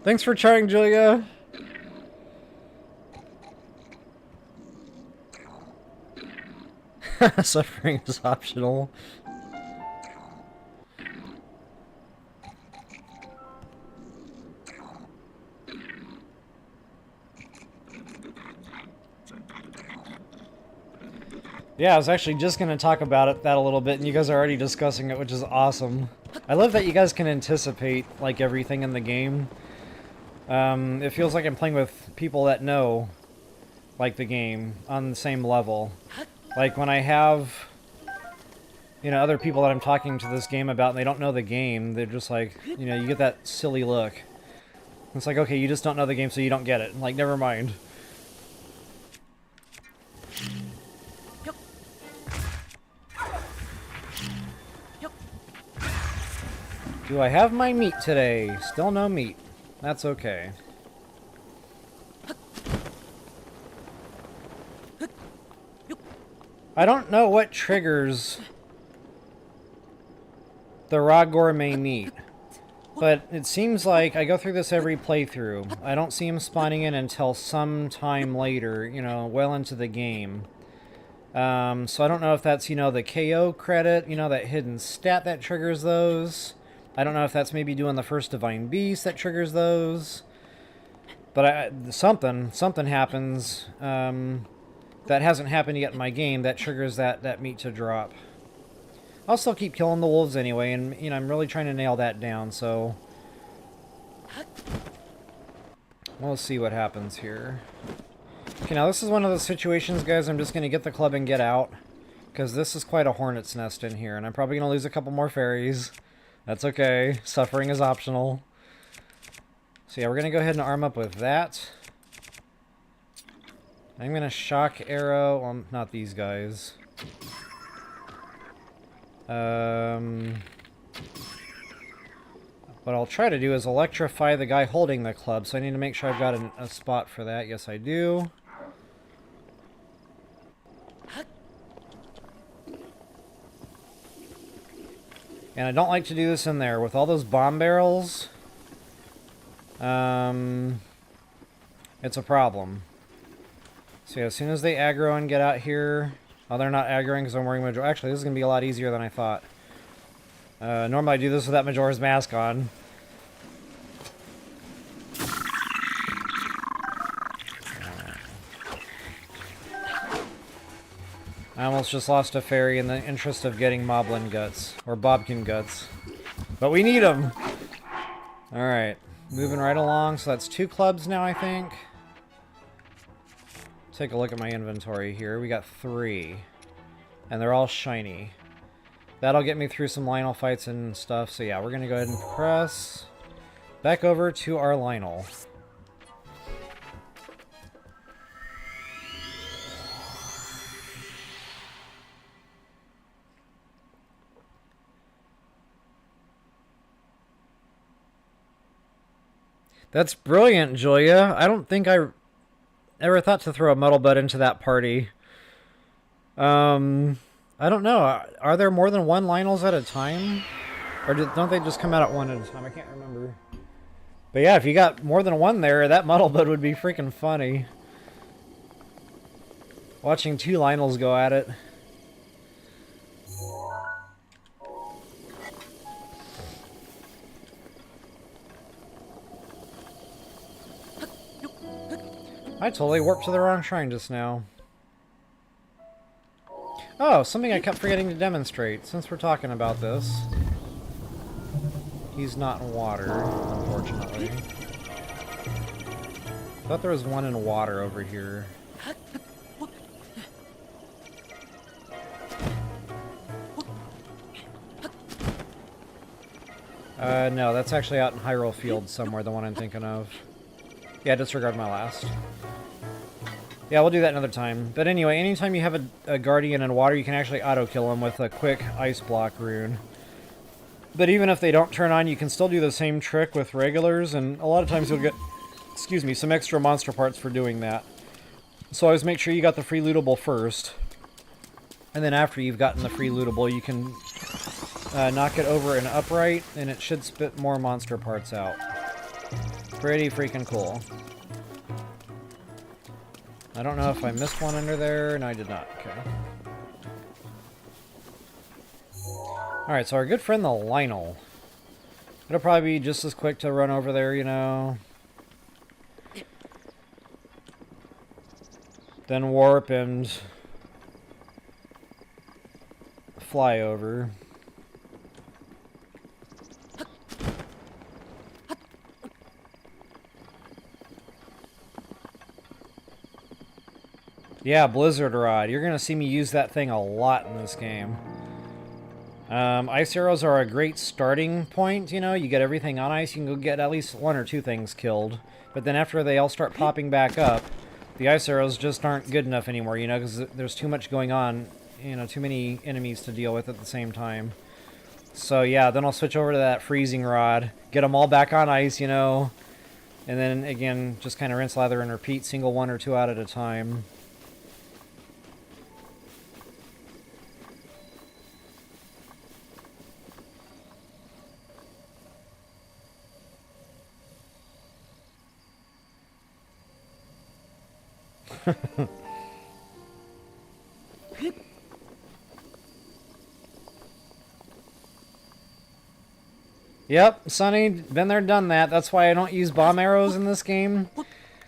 Thanks for trying, Julia. Suffering is optional. Yeah, I was actually just going to talk about that a little bit, and you guys are already discussing it, which is awesome. I love that you guys can anticipate, like, everything in the game. It feels like I'm playing with people that know, like, the game on the same level. Like, when I have, you know, other people that I'm talking to this game about and they don't know the game, they're just like, you know, you get that silly look. It's like, okay, you just don't know the game, so you don't get it. Like, never mind. Do I have my meat today? Still no meat. That's okay. I don't know what triggers the raw gourmet meat, but it seems like I go through this every playthrough. I don't see him spawning in until some time later, you know, well into the game. So I don't know if that's, you know, the KO credit, you know, that hidden stat that triggers those. I don't know if that's maybe doing the first Divine Beast that triggers those. But something happens that hasn't happened yet in my game that triggers that meat to drop. I'll still keep killing the wolves anyway, and you know I'm really trying to nail that down, so we'll see what happens here. Okay, now this is one of those situations, guys, I'm just going to get the club and get out, because this is quite a hornet's nest in here, and I'm probably going to lose a couple more fairies. That's okay. Suffering is optional. So yeah, we're going to go ahead and arm up with that. I'm going to shock arrow... Well, not these guys. What I'll try to do is electrify the guy holding the club, so I need to make sure I've got a spot for that. Yes, I do. And I don't like to do this in there. With all those bomb barrels, it's a problem. So yeah, as soon as they aggro and get out here... Oh, they're not aggroing because I'm wearing Majora. Actually, this is going to be a lot easier than I thought. Normally I do this without Majora's Mask on. I almost just lost a fairy in the interest of getting Moblin guts. Or Bobkin guts. But we need them! Alright. Moving right along. So that's 2 clubs now, I think. Take a look at my inventory here. We got 3. And they're all shiny. That'll get me through some Lynel fights and stuff. So yeah, we're going to go ahead and press back over to our Lynel. That's brilliant, Julia. I don't think I ever thought to throw a Muddle Bud into that party. I don't know. Are there more than 1 Lynels at a time? Or don't they just come out at one at a time? I can't remember. But yeah, if you got more than one there, that muddle bud would be freaking funny. Watching two Lynels go at it. I totally warped to the wrong shrine just now. Oh, something I kept forgetting to demonstrate, since we're talking about this. He's not in water, unfortunately. Thought there was one in water over here. No, that's actually out in Hyrule Field somewhere, the one I'm thinking of. Yeah, disregard my last. Yeah, we'll do that another time. But anyway, anytime you have a Guardian in water, you can actually auto-kill him with a quick Ice Block rune. But even if they don't turn on, you can still do the same trick with regulars, and a lot of times you'll get, excuse me, some extra monster parts for doing that. So always make sure you got the free lootable first. And then after you've gotten the free lootable, you can knock it over an upright, and it should spit more monster parts out. Pretty freaking cool. I don't know if I missed one under there. No, I did not. Okay. Alright, so our good friend the Lynel. It'll probably be just as quick to run over there, you know. Then warp and fly over. Yeah, Blizzard Rod. You're going to see me use that thing a lot in this game. Ice arrows are a great starting point, you know. You get everything on ice, you can go get at least one or two things killed. But then after they all start popping back up, the ice arrows just aren't good enough anymore, you know, because there's too much going on, you know, too many enemies to deal with at the same time. So yeah, then I'll switch over to that freezing rod, get them all back on ice, you know, and then again, just kind of rinse, lather, and repeat, single one or two out at a time. Yep, Sonny, been there, done that. That's why I don't use bomb arrows in this game,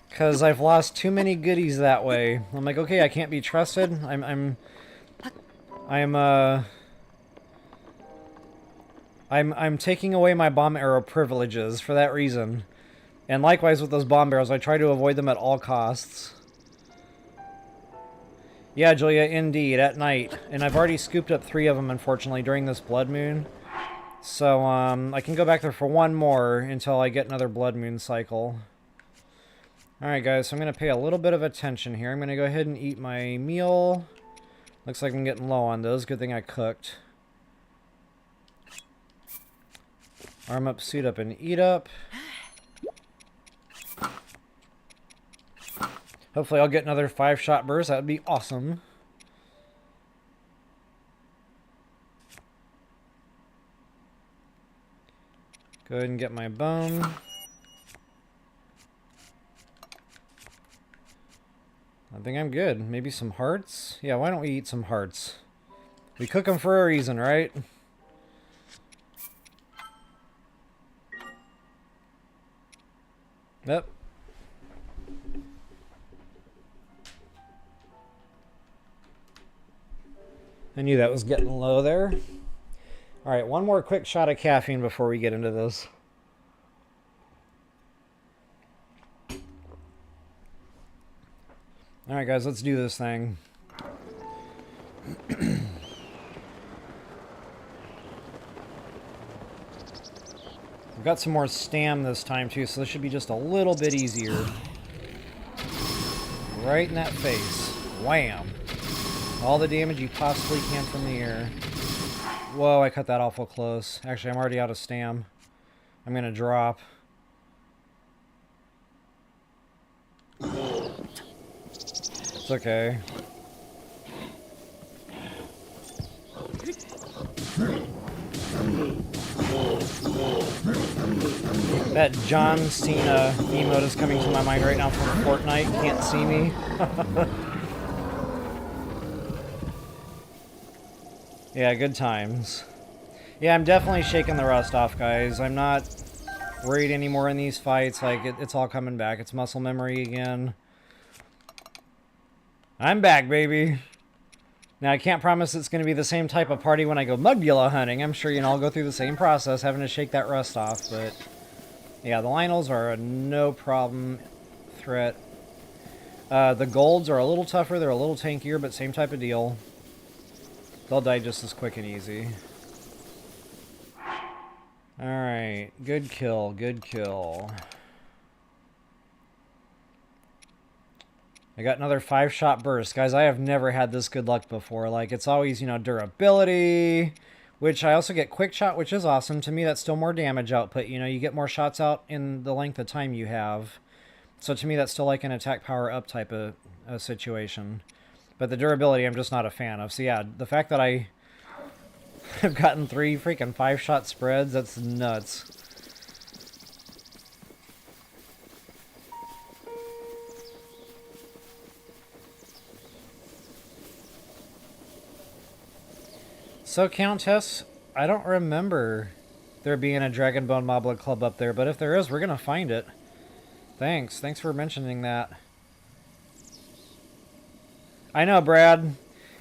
because I've lost too many goodies that way. I'm like, okay, I can't be trusted. I'm taking away my bomb arrow privileges for that reason. And likewise with those bomb barrels, I try to avoid them at all costs. Yeah, Julia, indeed, at night. And I've already scooped up 3 of them, unfortunately, during this blood moon. So, I can go back there for one more until I get another blood moon cycle. Alright, guys, so I'm going to pay a little bit of attention here. I'm going to go ahead and eat my meal. Looks like I'm getting low on those. Good thing I cooked. Arm up, suit up, and eat up. Hopefully I'll get another 5-shot burst. That would be awesome. Go ahead and get my bone. I think I'm good. Maybe some hearts? Yeah, why don't we eat some hearts? We cook them for a reason, right? Yep. I knew that was getting low there. Alright, one more quick shot of caffeine before we get into this. Alright guys, let's do this thing. I've got some more stam this time too, so this should be just a little bit easier. Right in that face. Wham! All the damage you possibly can from the air. Whoa, I cut that awful close. Actually, I'm already out of stam. I'm gonna drop. It's okay. That John Cena emote is coming to my mind right now from Fortnite. Can't see me. Yeah, good times. Yeah, I'm definitely shaking the rust off, guys. I'm not worried anymore in these fights. Like, it's all coming back. It's muscle memory again. I'm back, baby. Now, I can't promise it's going to be the same type of party when I go Mugula hunting. I'm sure, you know, I'll go through the same process, having to shake that rust off, but... Yeah, the Lynels are a no-problem threat. The Golds are a little tougher, they're a little tankier, but same type of deal. They'll die just as quick and easy. Alright, good kill, good kill. I got another 5-shot burst. Guys, I have never had this good luck before. Like, it's always, you know, durability... Which I also get quick shot, which is awesome. To me, that's still more damage output. You know, you get more shots out in the length of time you have. So to me, that's still like an attack power up type of situation. But the durability, I'm just not a fan of. So yeah, the fact that I have gotten 3 freaking 5-shot spreads, that's nuts. So, Countess, I don't remember there being a Dragonbone Moblin Club up there, but if there is, we're going to find it. Thanks. Thanks for mentioning that. I know, Brad,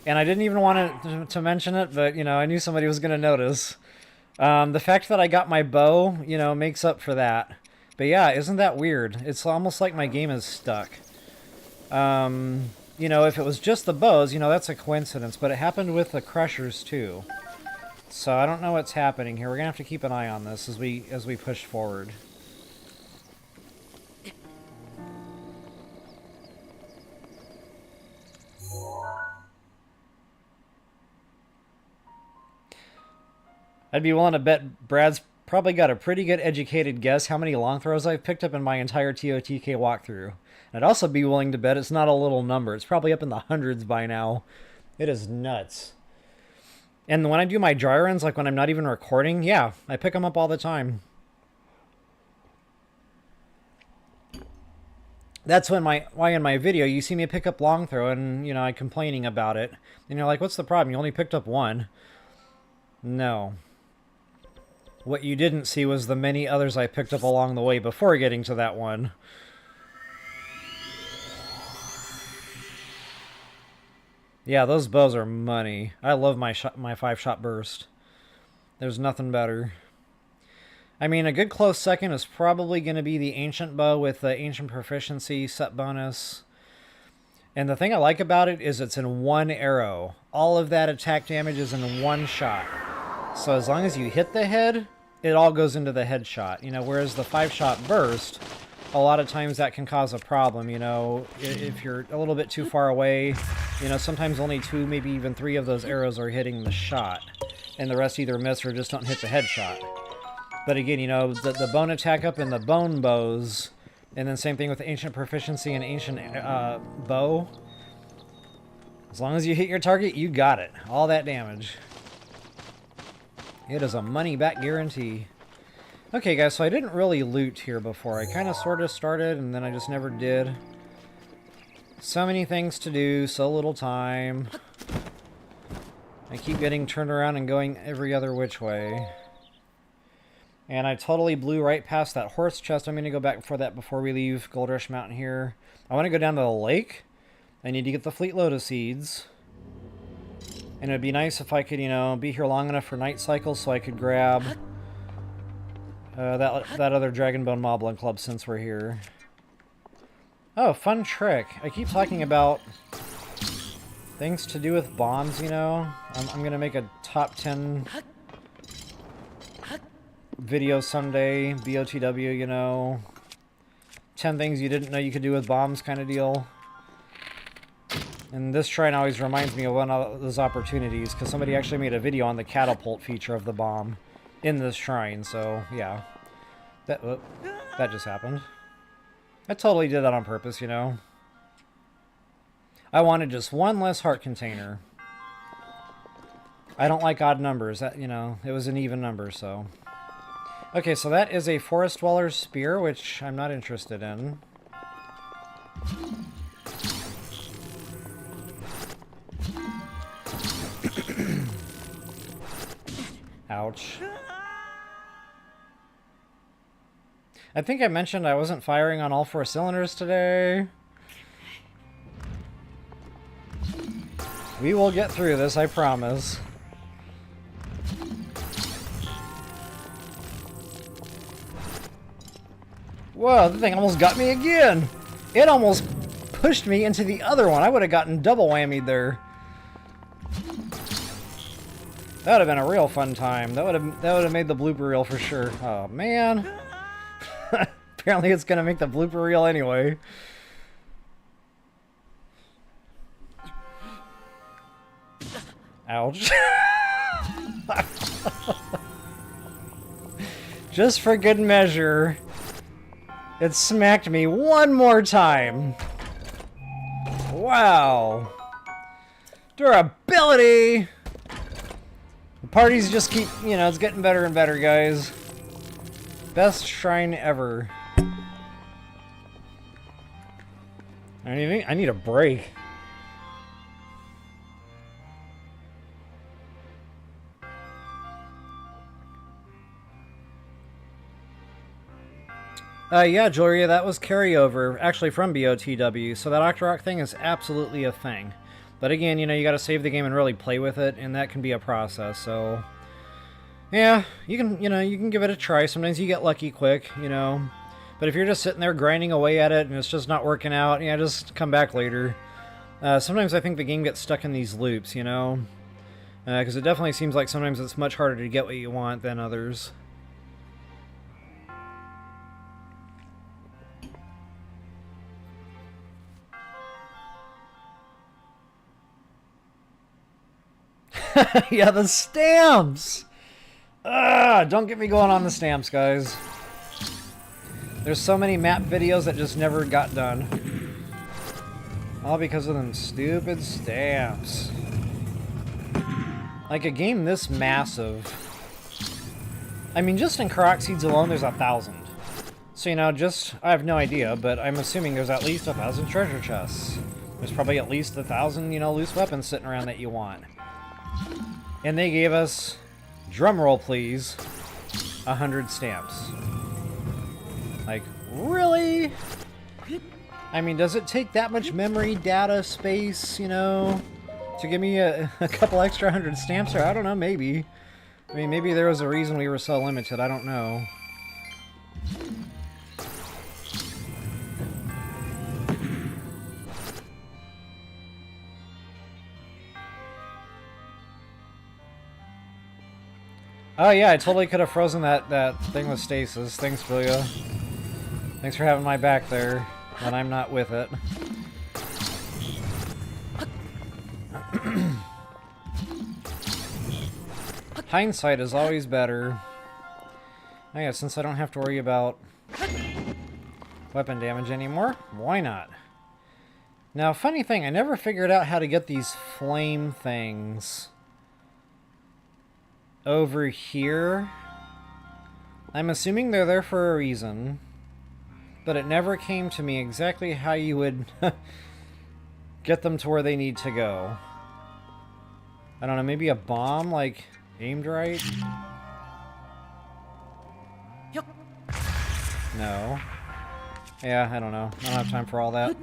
and I didn't even want to mention it, but, you know, I knew somebody was going to notice. The fact that I got my bow, you know, makes up for that. But yeah, isn't that weird? It's almost like my game is stuck. You know, if it was just the bows, you know, that's a coincidence. But it happened with the crushers, too. So I don't know what's happening here. We're going to have to keep an eye on this as we push forward. I'd be willing to bet Brad's probably got a pretty good educated guess how many long throws I've picked up in my entire TOTK walkthrough. I'd also be willing to bet it's not a little number. It's probably up in the hundreds by now. It is nuts. And when I do my dry runs, like when I'm not even recording, yeah, I pick them up all the time. That's when why in my video you see me pick up long throw and, you know, I'm complaining about it. And you're like, what's the problem? You only picked up 1. No. What you didn't see was the many others I picked up along the way before getting to that one. Yeah, those bows are money. I love my 5-shot burst. There's nothing better. I mean, a good close second is probably going to be the Ancient Bow with the Ancient Proficiency set bonus. And the thing I like about it is it's in 1 arrow. All of that attack damage is in 1 shot. So as long as you hit the head, it all goes into the headshot. You know, whereas the 5-shot burst, a lot of times that can cause a problem, you know, if you're a little bit too far away, you know, sometimes only 2, maybe even 3 of those arrows are hitting the shot, and the rest either miss or just don't hit the headshot. But again, you know, the bone attack up in the bone bows, and then same thing with Ancient Proficiency and Ancient Bow, as long as you hit your target, you got it. All that damage. It is a money-back guarantee. Okay, guys, so I didn't really loot here before. I kind of sort of started, and then I just never did. So many things to do, so little time. I keep getting turned around and going every other which way. And I totally blew right past that horse chest. I'm going to go back for that before we leave Gold Rush Mountain here. I want to go down to the lake. I need to get the Fleet Lotus Seeds. And it'd be nice if I could, you know, be here long enough for night cycles so I could grab that other Dragonbone Moblin Club since we're here. Oh, fun trick. I keep talking about things to do with bombs, you know. I'm going to make a top 10 video someday, BOTW, you know. 10 things you didn't know you could do with bombs kind of deal. And this shrine always reminds me of one of those opportunities, because somebody actually made a video on the catapult feature of the bomb in this shrine, so yeah. That just happened. I totally did that on purpose, you know. I wanted just 1 less heart container. I don't like odd numbers, that, you know, it was an even number, so. Okay, so that is a Forest Dweller's Spear, which I'm not interested in. Ouch. I think I mentioned I wasn't firing on all 4 cylinders today. We will get through this, I promise. Whoa, the thing almost got me again! It almost pushed me into the other one. I would have gotten double whammied there. That would have been a real fun time. That would have made the blooper reel for sure. Oh man. Apparently it's gonna make the blooper reel anyway. Ouch. Just for good measure, it smacked me one more time. Wow. Durability! The parties just keep, you know, it's getting better and better, guys. Best shrine ever. I need a break. Yeah, Joria, that was carryover, actually from BOTW, so that Octorok thing is absolutely a thing. But again, you know, you gotta save the game and really play with it, and that can be a process, so... Yeah, you can give it a try. Sometimes you get lucky quick, you know. But if you're just sitting there grinding away at it and it's just not working out, yeah, just come back later. Sometimes I think the game gets stuck in these loops, you know. Because it definitely seems like sometimes it's much harder to get what you want than others. Yeah, the stamps! Don't get me going on the stamps, guys. There's so many map videos that just never got done. All because of them stupid stamps. Like a game this massive. I mean, just in Korok Seeds alone, there's 1,000. So, you know, I have no idea, but I'm assuming there's at least 1,000 treasure chests. There's probably at least 1,000, you know, loose weapons sitting around that you want. And they gave us, drumroll please, 100 stamps. Like, really? I mean, does it take that much memory, data, space, you know, to give me a couple extra 100 stamps? Or I don't know, maybe. I mean, maybe there was a reason we were so limited, I don't know. Oh yeah, I totally could have frozen that thing with stasis. Thanks, Floria. Thanks for having my back there when I'm not with it. Hindsight is always better. Oh yeah, since I don't have to worry about weapon damage anymore, why not? Now, funny thing, I never figured out how to get these flame things over here. I'm assuming they're there for a reason, but it never came to me exactly how you would get them to where they need to go. I don't know, maybe a bomb, like, aimed right? No. Yeah, I don't know. I don't have time for all that.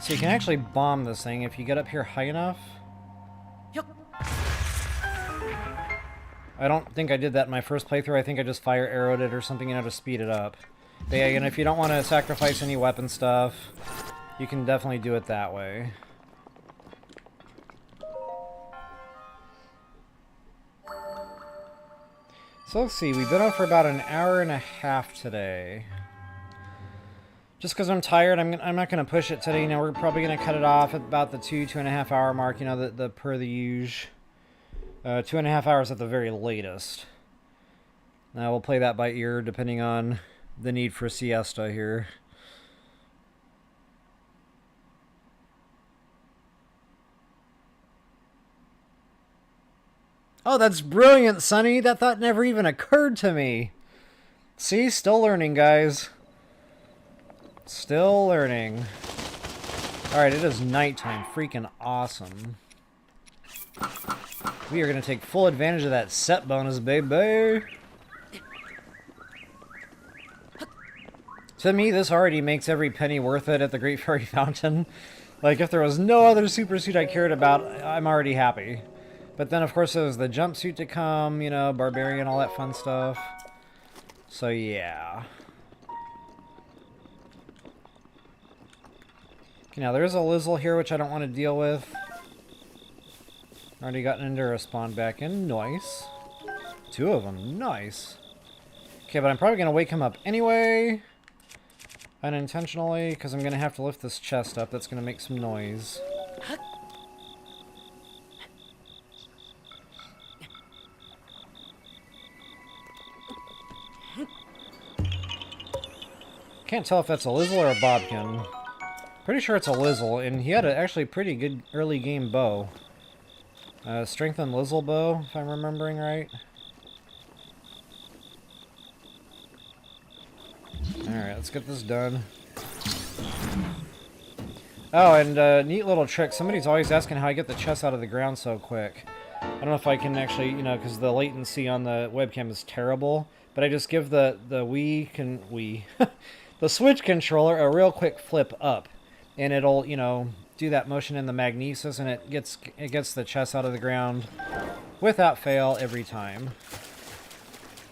So you can actually bomb this thing if you get up here high enough. I don't think I did that in my first playthrough. I think I just fire arrowed it or something, you know, to speed it up. But yeah, and if you don't want to sacrifice any weapon stuff, you can definitely do it that way. So let's see, we've been on for about an hour and a half today. Just because I'm tired, I'm not going to push it today. You know, we're probably going to cut it off at about the 2.5 hour mark, you know, the per the usual. 2.5 hours at the very latest. Now we'll play that by ear depending on the need for siesta here. Oh, that's brilliant, Sonny. That thought never even occurred to me. See? Still learning, guys. Still learning. Alright, it is nighttime. Freaking awesome. We are going to take full advantage of that set bonus, baby. To me, this already makes every penny worth it at the Great Fairy Fountain. Like, if there was no other super suit I cared about, I'm already happy. But then, of course, there's the jumpsuit to come, you know, Barbarian, all that fun stuff. So, yeah. Okay, now there's a Lizzle here, which I don't want to deal with. Already gotten into a spawn back in. Nice. 2 of them. Nice. Okay, but I'm probably going to wake him up anyway. Unintentionally, because I'm going to have to lift this chest up. That's going to make some noise. Can't tell if that's a Lizzle or a Bobkin. Pretty sure it's a Lizzle, and he had a actually pretty good early game bow. Strengthened Lizzle bow, if I'm remembering right. Alright, let's get this done. Oh, and neat little trick. Somebody's always asking how I get the chest out of the ground so quick. I don't know if I can actually, you know, because the latency on the webcam is terrible. But I just give the the Switch controller a real quick flip up. And it'll, you know, do that motion in the magnesis, and it gets the chest out of the ground without fail every time.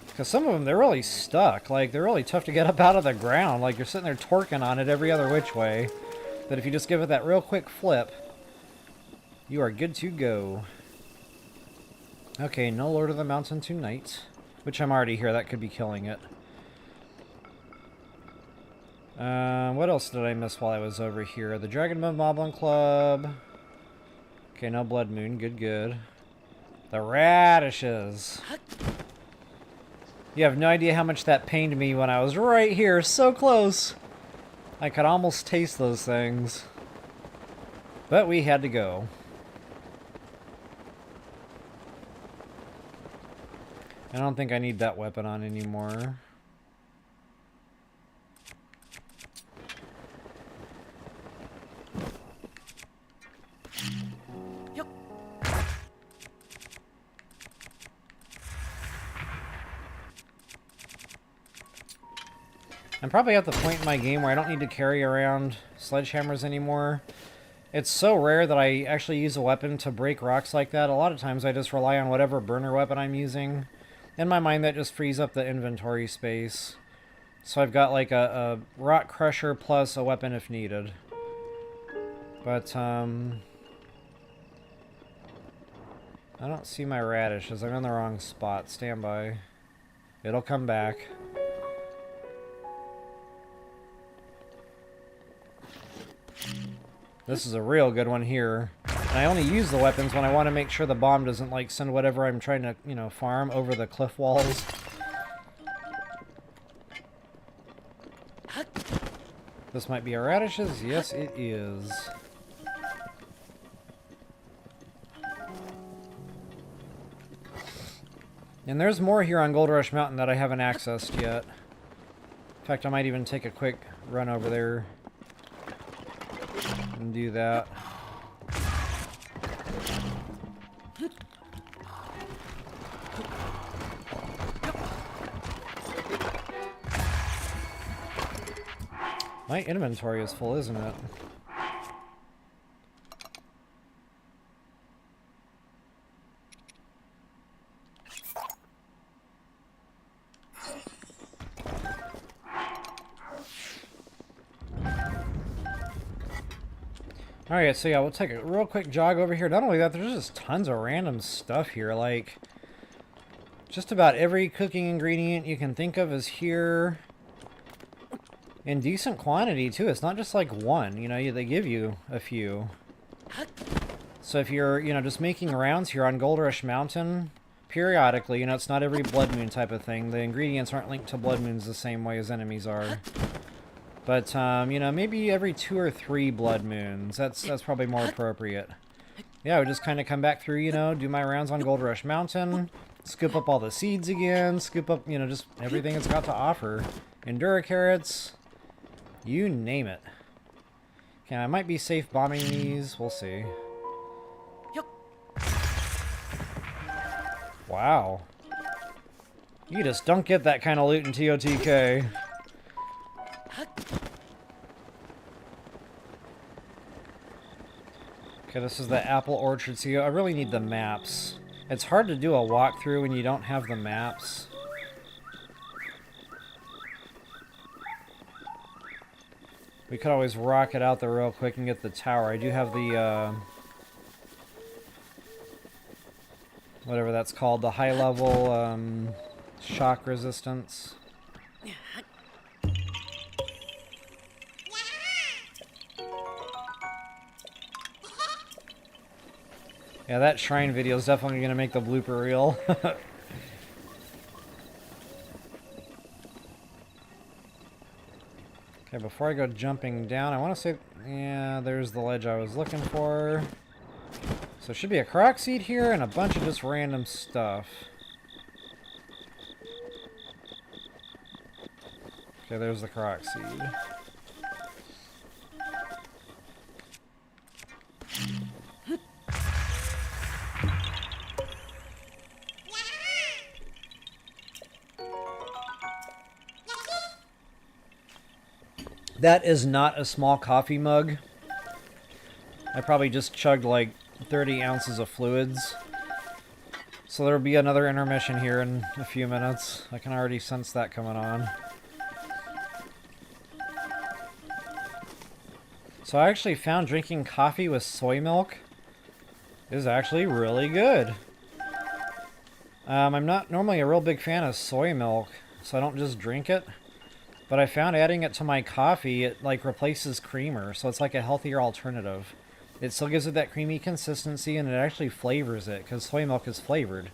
Because some of them, they're really stuck. Like, they're really tough to get up out of the ground. Like, you're sitting there torquing on it every other which way. But if you just give it that real quick flip, you are good to go. Okay, no Lord of the Mountain tonight. Which I'm already here. That could be killing it. What else did I miss while I was over here? The Dragonbone Moblin Club. Okay, no Blood Moon. Good, good. The Radishes. You have no idea how much that pained me when I was right here, so close. I could almost taste those things. But we had to go. I don't think I need that weapon on anymore. I'm probably at the point in my game where I don't need to carry around sledgehammers anymore. It's so rare that I actually use a weapon to break rocks like that. A lot of times I just rely on whatever burner weapon I'm using. In my mind, that just frees up the inventory space. So I've got like a rock crusher plus a weapon if needed. But, I don't see my radishes. I'm in the wrong spot. Stand by. It'll come back. This is a real good one here. And I only use the weapons when I want to make sure the bomb doesn't, like, send whatever I'm trying to, you know, farm over the cliff walls. This might be our radishes. Yes, it is. And there's more here on Gold Rush Mountain that I haven't accessed yet. In fact, I might even take a quick run over there and do that. My inventory is full, isn't it? Alright, so yeah, we'll take a real quick jog over here. Not only that, there's just tons of random stuff here. Like, just about every cooking ingredient you can think of is here. In decent quantity, too. It's not just like one, you know, they give you a few. So if you're, you know, just making rounds here on Gold Rush Mountain, periodically, you know, it's not every Blood Moon type of thing. The ingredients aren't linked to Blood Moons the same way as enemies are. But, you know, maybe every 2 or 3 Blood Moons. That's probably more appropriate. yeah, I would just kind of come back through, you know, do my rounds on Gold Rush Mountain, scoop up all the seeds again, scoop up, you know, just everything it's got to offer. Endura carrots, you name it. Okay, I might be safe bombing these. We'll see. Wow. You just don't get that kind of loot in TOTK. Okay, this is the apple orchard. See, I really need the maps. It's hard to do a walkthrough when you don't have the maps. We could always rocket out there real quick and get the tower. I do have the, whatever that's called, the high level, shock resistance. Yeah, that shrine video is definitely going to make the blooper reel. Okay, before I go jumping down, I want to say... Yeah, there's the ledge I was looking for. So there should be a croc seed here and a bunch of just random stuff. Okay, there's the croc seed. That is not a small coffee mug. I probably just chugged like 30 ounces of fluids. So there'll be another intermission here in a few minutes. I can already sense that coming on. So I actually found drinking coffee with soy milk is actually really good. I'm not normally a real big fan of soy milk, so I don't just drink it. But I found adding it to my coffee, it like replaces creamer, so it's like a healthier alternative. It still gives it that creamy consistency, and it actually flavors it, because soy milk is flavored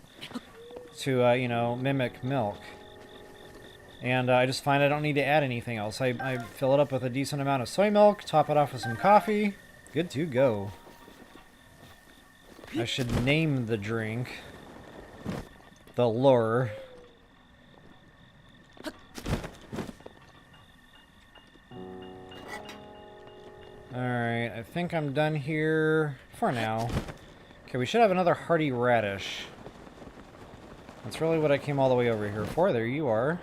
to, you know, mimic milk. And I just find I don't need to add anything else. I fill it up with a decent amount of soy milk, top it off with some coffee, good to go. I should name the drink the Lure. Alright, I think I'm done here for now. Okay, we should have another Hearty Radish. That's really what I came all the way over here for. There you are.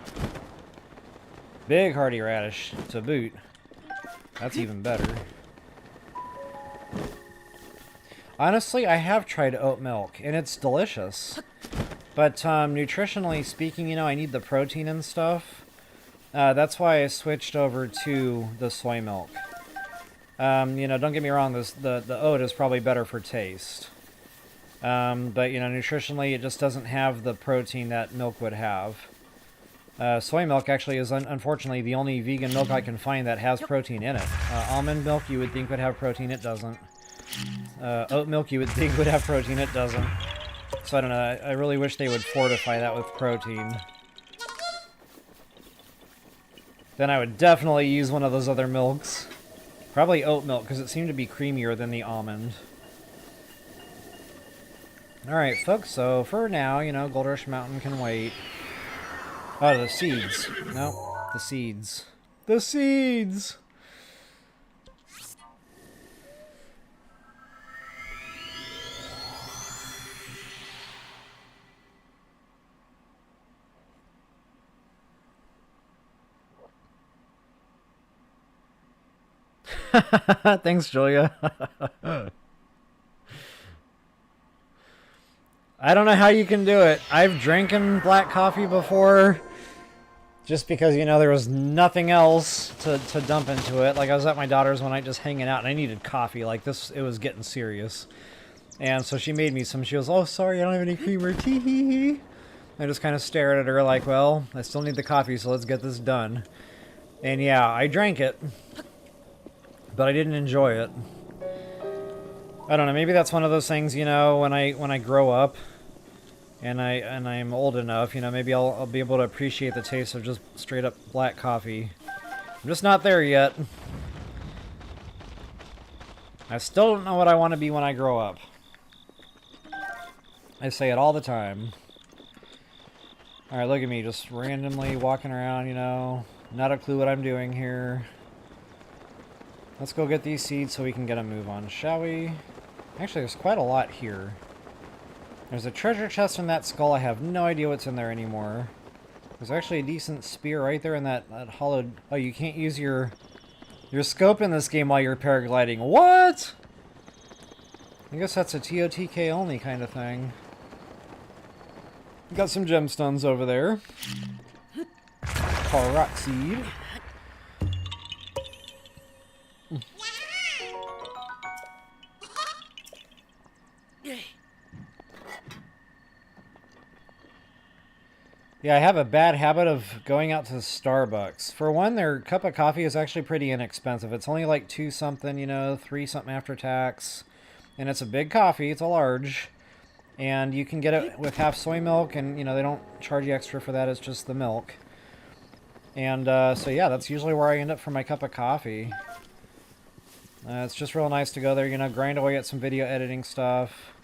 Big Hearty Radish to boot. That's even better. Honestly, I have tried oat milk, and it's delicious. But nutritionally speaking, you know, I need the protein and stuff. That's why I switched over to the soy milk. You know, don't get me wrong, the oat is probably better for taste. But, you know, nutritionally, it just doesn't have the protein that milk would have. Soy milk actually is, unfortunately, the only vegan milk I can find that has protein in it. Almond milk you would think would have protein, it doesn't. Oat milk you would think would have protein, it doesn't. So I don't know, I really wish they would fortify that with protein. Then I would definitely use one of those other milks. Probably oat milk, because it seemed to be creamier than the almond. Alright, folks, so for now, you know, Gold Rush Mountain can wait. Oh, the seeds. No, the seeds. The seeds! Thanks, Julia. I don't know how you can do it. I've drinking black coffee before, just because, you know, there was nothing else to dump into it. Like, I was at my daughter's one night just hanging out, and I needed coffee. Like, this, it was getting serious. And so she made me some. She goes, "Oh, sorry, I don't have any creamer." Tee-hee-hee. I just kind of stared at her like, well, I still need the coffee, so let's get this done. And yeah, I drank it. But I didn't enjoy it. I don't know, maybe that's one of those things, you know, when I grow up and I'm old enough, you know, maybe I'll be able to appreciate the taste of just straight up black coffee. I'm just not there yet. I still don't know what I want to be when I grow up. I say it all the time. Alright, look at me, just randomly walking around, you know. Not a clue what I'm doing here. Let's go get these seeds so we can get a move on, shall we? Actually, there's quite a lot here. There's a treasure chest in that skull. I have no idea what's in there anymore. There's actually a decent spear right there in that hollowed... Oh, you can't use your scope in this game while you're paragliding. What? I guess that's a TOTK only kind of thing. Got some gemstones over there. Rock seed. Yeah, I have a bad habit of going out to Starbucks. For one, their cup of coffee is actually pretty inexpensive. It's only like 2 something, you know, 3 something after tax. And it's a big coffee, it's a large. And you can get it with half soy milk, and, you know, they don't charge you extra for that, it's just the milk. And, so yeah, that's usually where I end up for my cup of coffee. It's just real nice to go there, you know, grind away at some video editing stuff.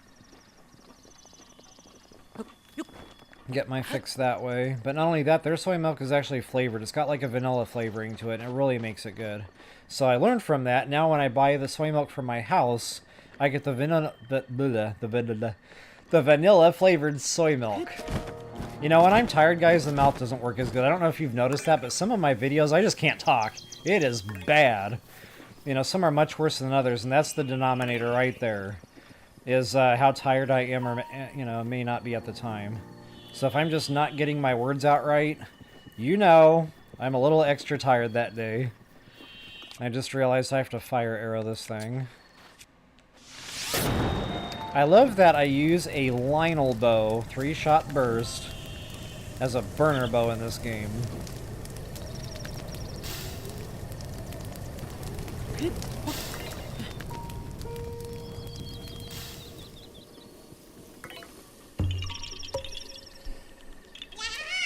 Get my fix that way. But not only that, their soy milk is actually flavored. It's got like a vanilla flavoring to it, and it really makes it good. So I learned from that. Now when I buy the soy milk from my house, I get the vanilla flavored soy milk. You know, when I'm tired, guys, the mouth doesn't work as good. I don't know if you've noticed that, but some of my videos, I just can't talk. It is bad. You know, some are much worse than others, and that's the denominator right there. Is how tired I am, or, you know, may not be at the time. So if I'm just not getting my words out right, you know, I'm a little extra tired that day. I just realized I have to fire arrow this thing. I love that I use a Lynel bow, 3-shot burst, as a burner bow in this game.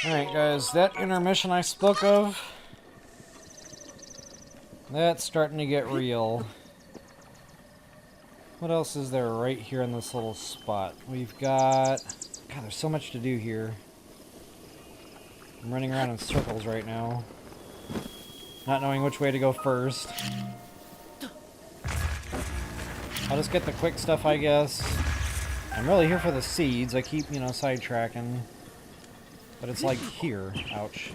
Alright guys, that intermission I spoke of, that's starting to get real. What else is there right here in this little spot? We've got... God, there's so much to do here. I'm running around in circles right now. Not knowing which way to go first. I'll just get the quick stuff, I guess. I'm really here for the seeds. I keep, you know, sidetracking. But it's like here. Ouch.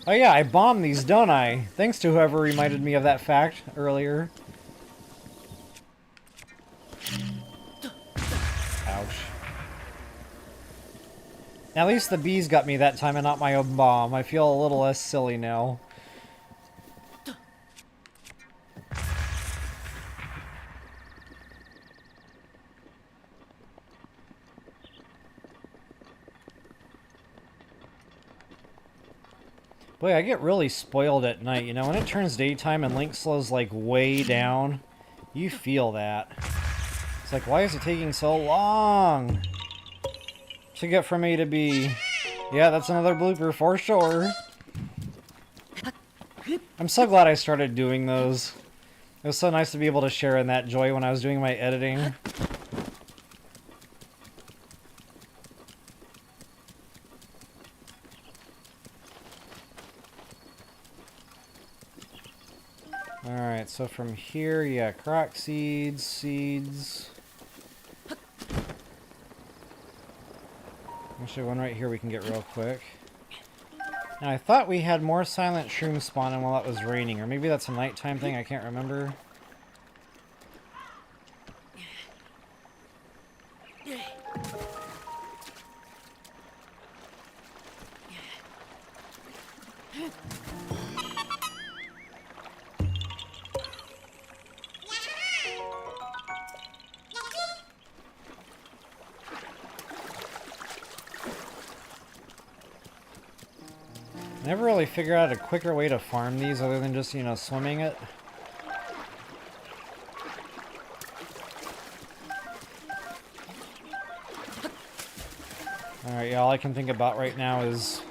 Oh yeah, I bomb these, don't I? Thanks to whoever reminded me of that fact earlier. Ouch. At least the bees got me that time and not my own bomb. I feel a little less silly now. Boy, I get really spoiled at night, you know, when it turns daytime and Link slows like way down, you feel that. It's like, why is it taking so long to get from A to B? Yeah, that's another blooper for sure. I'm so glad I started doing those. It was so nice to be able to share in that joy when I was doing my editing. Alright, so from here, yeah, croc seeds. Actually, one right here we can get real quick. Now, I thought we had more silent shrooms spawning while it was raining, or maybe that's a nighttime thing, I can't remember. Never really figured out a quicker way to farm these other than just, you know, swimming it. Alright, yeah, all I can think about right now is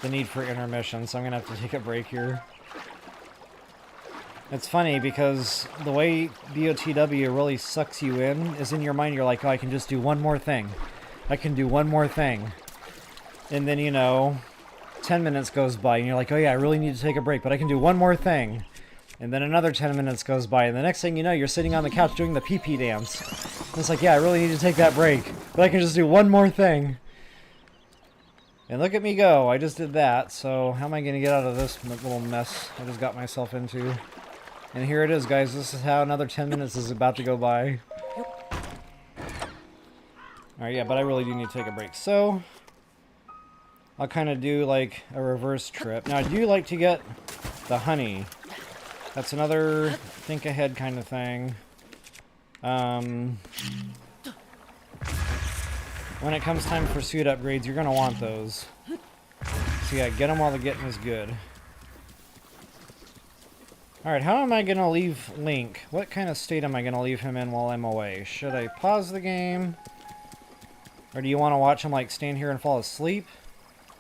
the need for intermission, so I'm gonna have to take a break here. It's funny because the way BOTW really sucks you in is in your mind you're like, oh, I can just do one more thing. I can do one more thing. And then, you know, 10 minutes goes by and you're like, oh yeah, I really need to take a break, but I can do one more thing. And then another 10 minutes goes by and the next thing you know, you're sitting on the couch doing the pee-pee dance. And it's like, yeah, I really need to take that break, but I can just do one more thing. And look at me go, I just did that, so how am I going to get out of this little mess I just got myself into? And here it is, guys. This is how another 10 minutes is about to go by. Alright, yeah, but I really do need to take a break. So, I'll kind of do like a reverse trip. Now, I do like to get the honey. That's another think ahead kind of thing. When it comes time for suit upgrades, you're going to want those. So yeah, get them while the getting is good. Alright, how am I going to leave Link? What kind of state am I going to leave him in while I'm away? Should I pause the game? Or do you want to watch him, like, stand here and fall asleep?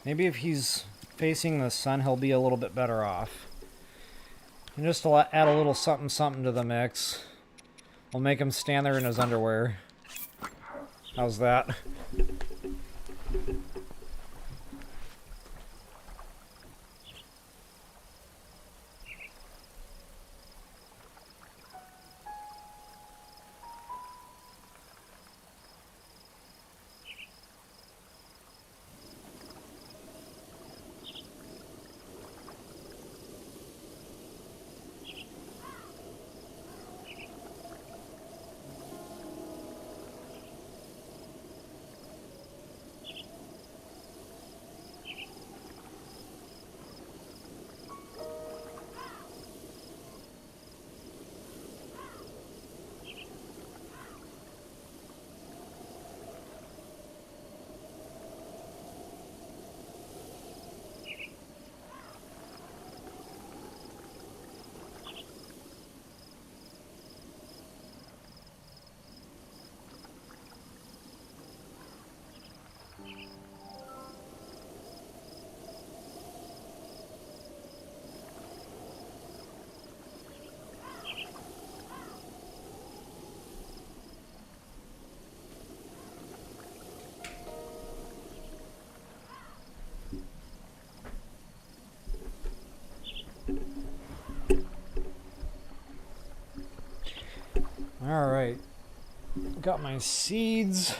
Maybe if he's facing the sun, he'll be a little bit better off. And just to add a little something something to the mix, we'll make him stand there in his underwear. How's that? Alright, got my seeds.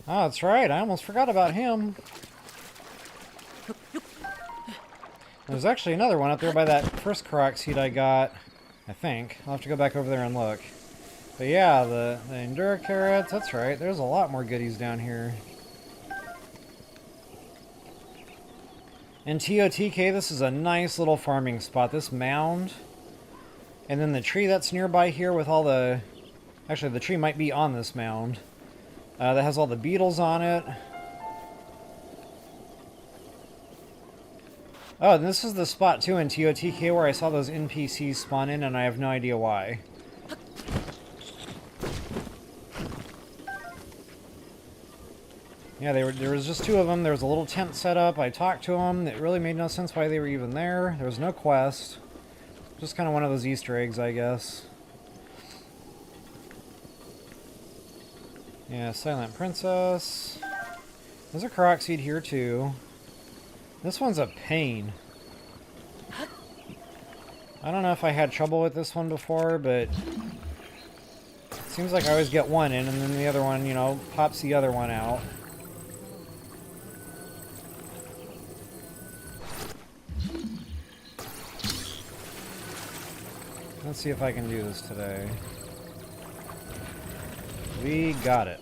Oh, that's right, I almost forgot about him. There's actually another one up there by that first Korok seed I got, I think. I'll have to go back over there and look. But yeah, the Endura carrots, that's right, there's a lot more goodies down here. In TOTK, this is a nice little farming spot. This mound, and then the tree that's nearby here with all the... Actually, the tree might be on this mound. That has all the beetles on it. Oh, and this is the spot, too, in TOTK where I saw those NPCs spawn in, and I have no idea why. Yeah, there was just two of them. There was a little tent set up. I talked to them. It really made no sense why they were even there. There was no quest. Just kind of one of those Easter eggs, I guess. Yeah, Silent Princess. There's a Korok seed here, too. This one's a pain. I don't know if I had trouble with this one before, but... It seems like I always get one in, and then the other one, you know, pops the other one out. Let's see if I can do this today. We got it.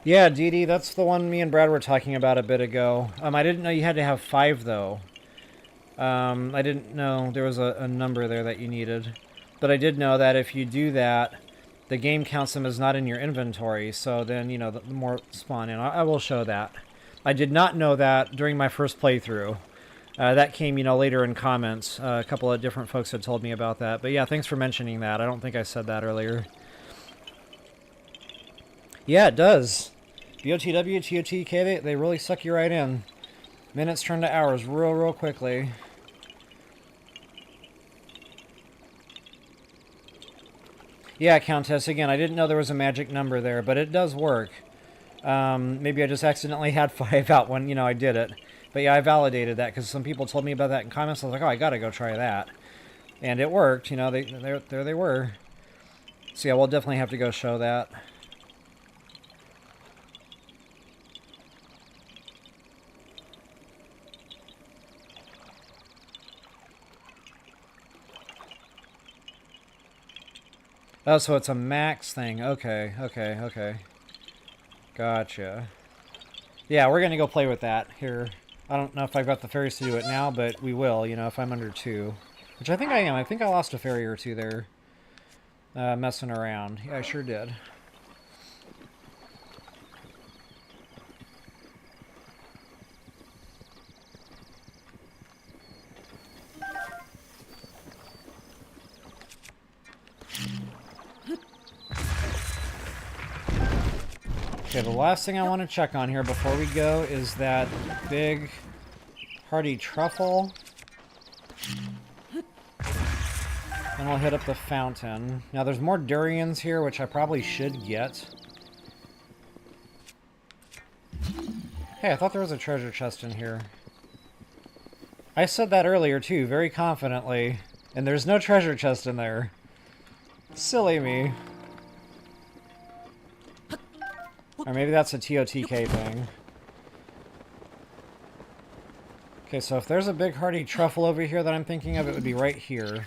Yeah, Dee, that's the one me and Brad were talking about a bit ago. I didn't know you had to have 5, though. I didn't know there was a number there that you needed. But I did know that if you do that, the game counts them as not in your inventory, so then, you know, the more spawn in. I will show that. I did not know that during my first playthrough. That came, you know, later in comments. A couple of different folks had told me about that. But yeah, thanks for mentioning that. I don't think I said that earlier. Yeah, it does. BOTW, TOTK, they really suck you right in. Minutes turn to hours real quickly. Yeah, Countess, again, I didn't know there was a magic number there, but it does work. Maybe I just accidentally had 5 out when, you know, I did it. But yeah, I validated that because some people told me about that in comments. I was like, oh, I gotta go try that. And it worked, you know, there they were. So yeah, we'll definitely have to go show that. Oh, so it's a max thing. Okay. Gotcha. Yeah, we're gonna go play with that here. I don't know if I've got the fairies to do it now, but we will, you know, if I'm under 2. Which I think I am. I think I lost a fairy or 2 there. Messing around. Yeah, I sure did. Okay, the last thing I want to check on here before we go is that big Hearty truffle. And we'll hit up the fountain. Now there's more durians here, which I probably should get. Hey, I thought there was a treasure chest in here. I said that earlier too, very confidently. And there's no treasure chest in there. Silly me. Or maybe that's a TOTK thing. Okay, so if there's a big Hearty truffle over here that I'm thinking of, it would be right here.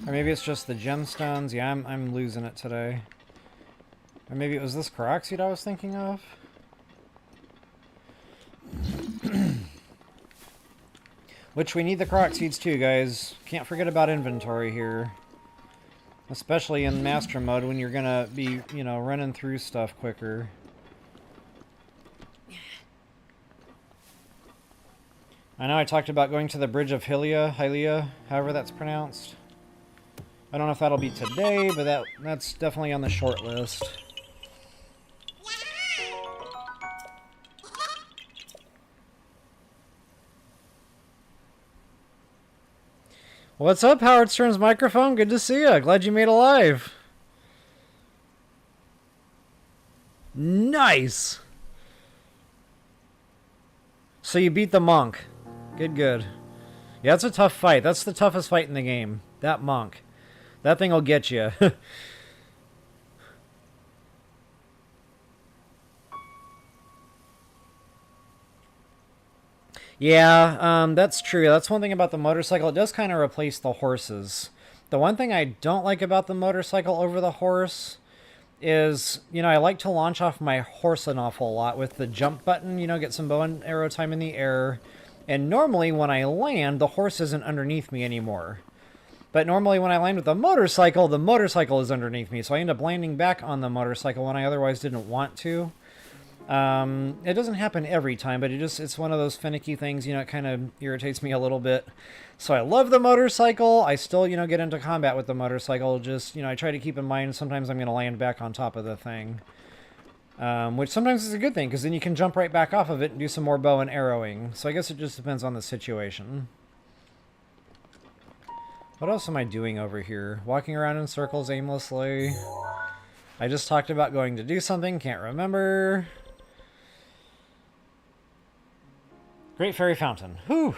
Or maybe it's just the gemstones. Yeah, I'm losing it today. Or maybe it was this Korok seed I was thinking of. Which we need the Korok seeds too, guys. Can't forget about inventory here. Especially in master mode when you're gonna be, you know, running through stuff quicker. I know I talked about going to the Bridge of Hylia, however that's pronounced. I don't know if that'll be today, but that's definitely on the short list. What's up, Howard Stern's microphone? Good to see you. Glad you made it live. Nice! So you beat the monk. Good. Yeah, it's a tough fight. That's the toughest fight in the game. That monk. That thing will get you. Yeah, that's true. That's one thing about the motorcycle. It does kind of replace the horses. The one thing I don't like about the motorcycle over the horse is, you know, I like to launch off my horse an awful lot with the jump button, you know, get some bow and arrow time in the air. And normally when I land, the horse isn't underneath me anymore. But normally when I land with the motorcycle is underneath me. So I end up landing back on the motorcycle when I otherwise didn't want to. It doesn't happen every time, but it's one of those finicky things, you know, it kind of irritates me a little bit. So I love the motorcycle. I still, you know, get into combat with the motorcycle. Just, you know, I try to keep in mind sometimes I'm going to land back on top of the thing. Which sometimes is a good thing, because then you can jump right back off of it and do some more bow and arrowing. So I guess it just depends on the situation. What else am I doing over here? Walking around in circles aimlessly. I just talked about going to do something, can't remember. Great Fairy Fountain. Whew!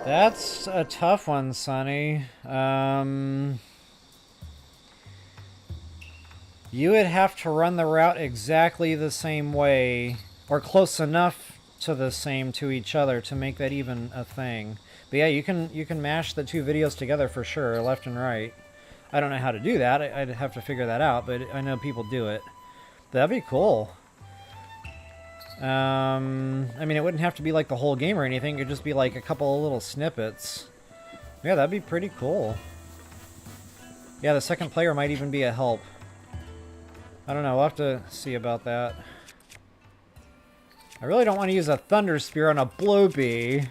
That's a tough one, Sonny. You would have to run the route exactly the same way, or close enough to the same to each other to make that even a thing. But yeah, you can mash the two videos together for sure, left and right. I don't know how to do that. I'd have to figure that out, but I know people do it. That'd be cool. I mean, it wouldn't have to be like the whole game or anything. It could just be like a couple of little snippets. Yeah, that'd be pretty cool. Yeah, the second player might even be a help. I don't know. We'll have to see about that. I really don't want to use a Thunder Spear on a Bloopy.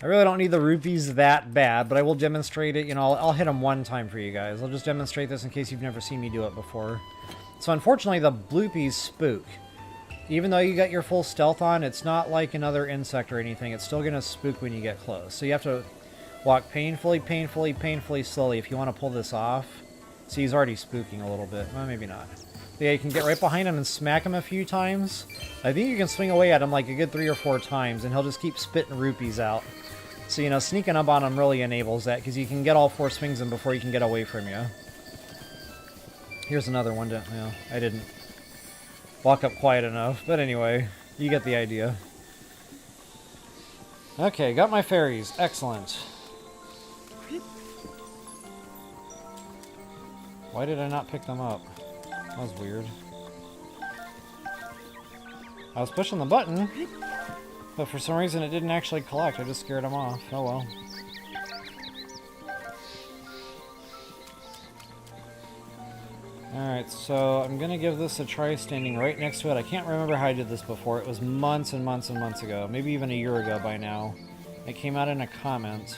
I really don't need the rupees that bad, but I will demonstrate it. You know, I'll hit them one time for you guys. I'll just demonstrate this in case you've never seen me do it before. So unfortunately, the Bloopies spook. Even though you got your full stealth on, it's not like another insect or anything. It's still going to spook when you get close. So you have to walk painfully, painfully, painfully slowly if you want to pull this off. See, he's already spooking a little bit. Well, maybe not. But yeah, you can get right behind him and smack him a few times. I think you can swing away at him like a good 3 or 4 times, and he'll just keep spitting rupees out. So, you know, sneaking up on him really enables that, because you can get all 4 swings in before he can get away from you. Here's another one. No, I didn't walk up quiet enough. But anyway, you get the idea. Okay, got my fairies. Excellent. Why did I not pick them up? That was weird. I was pushing the button, but for some reason it didn't actually collect. I just scared them off. Oh well. Alright, so I'm going to give this a try standing right next to it. I can't remember how I did this before. It was months and months and months ago. Maybe even a year ago by now. It came out in a comment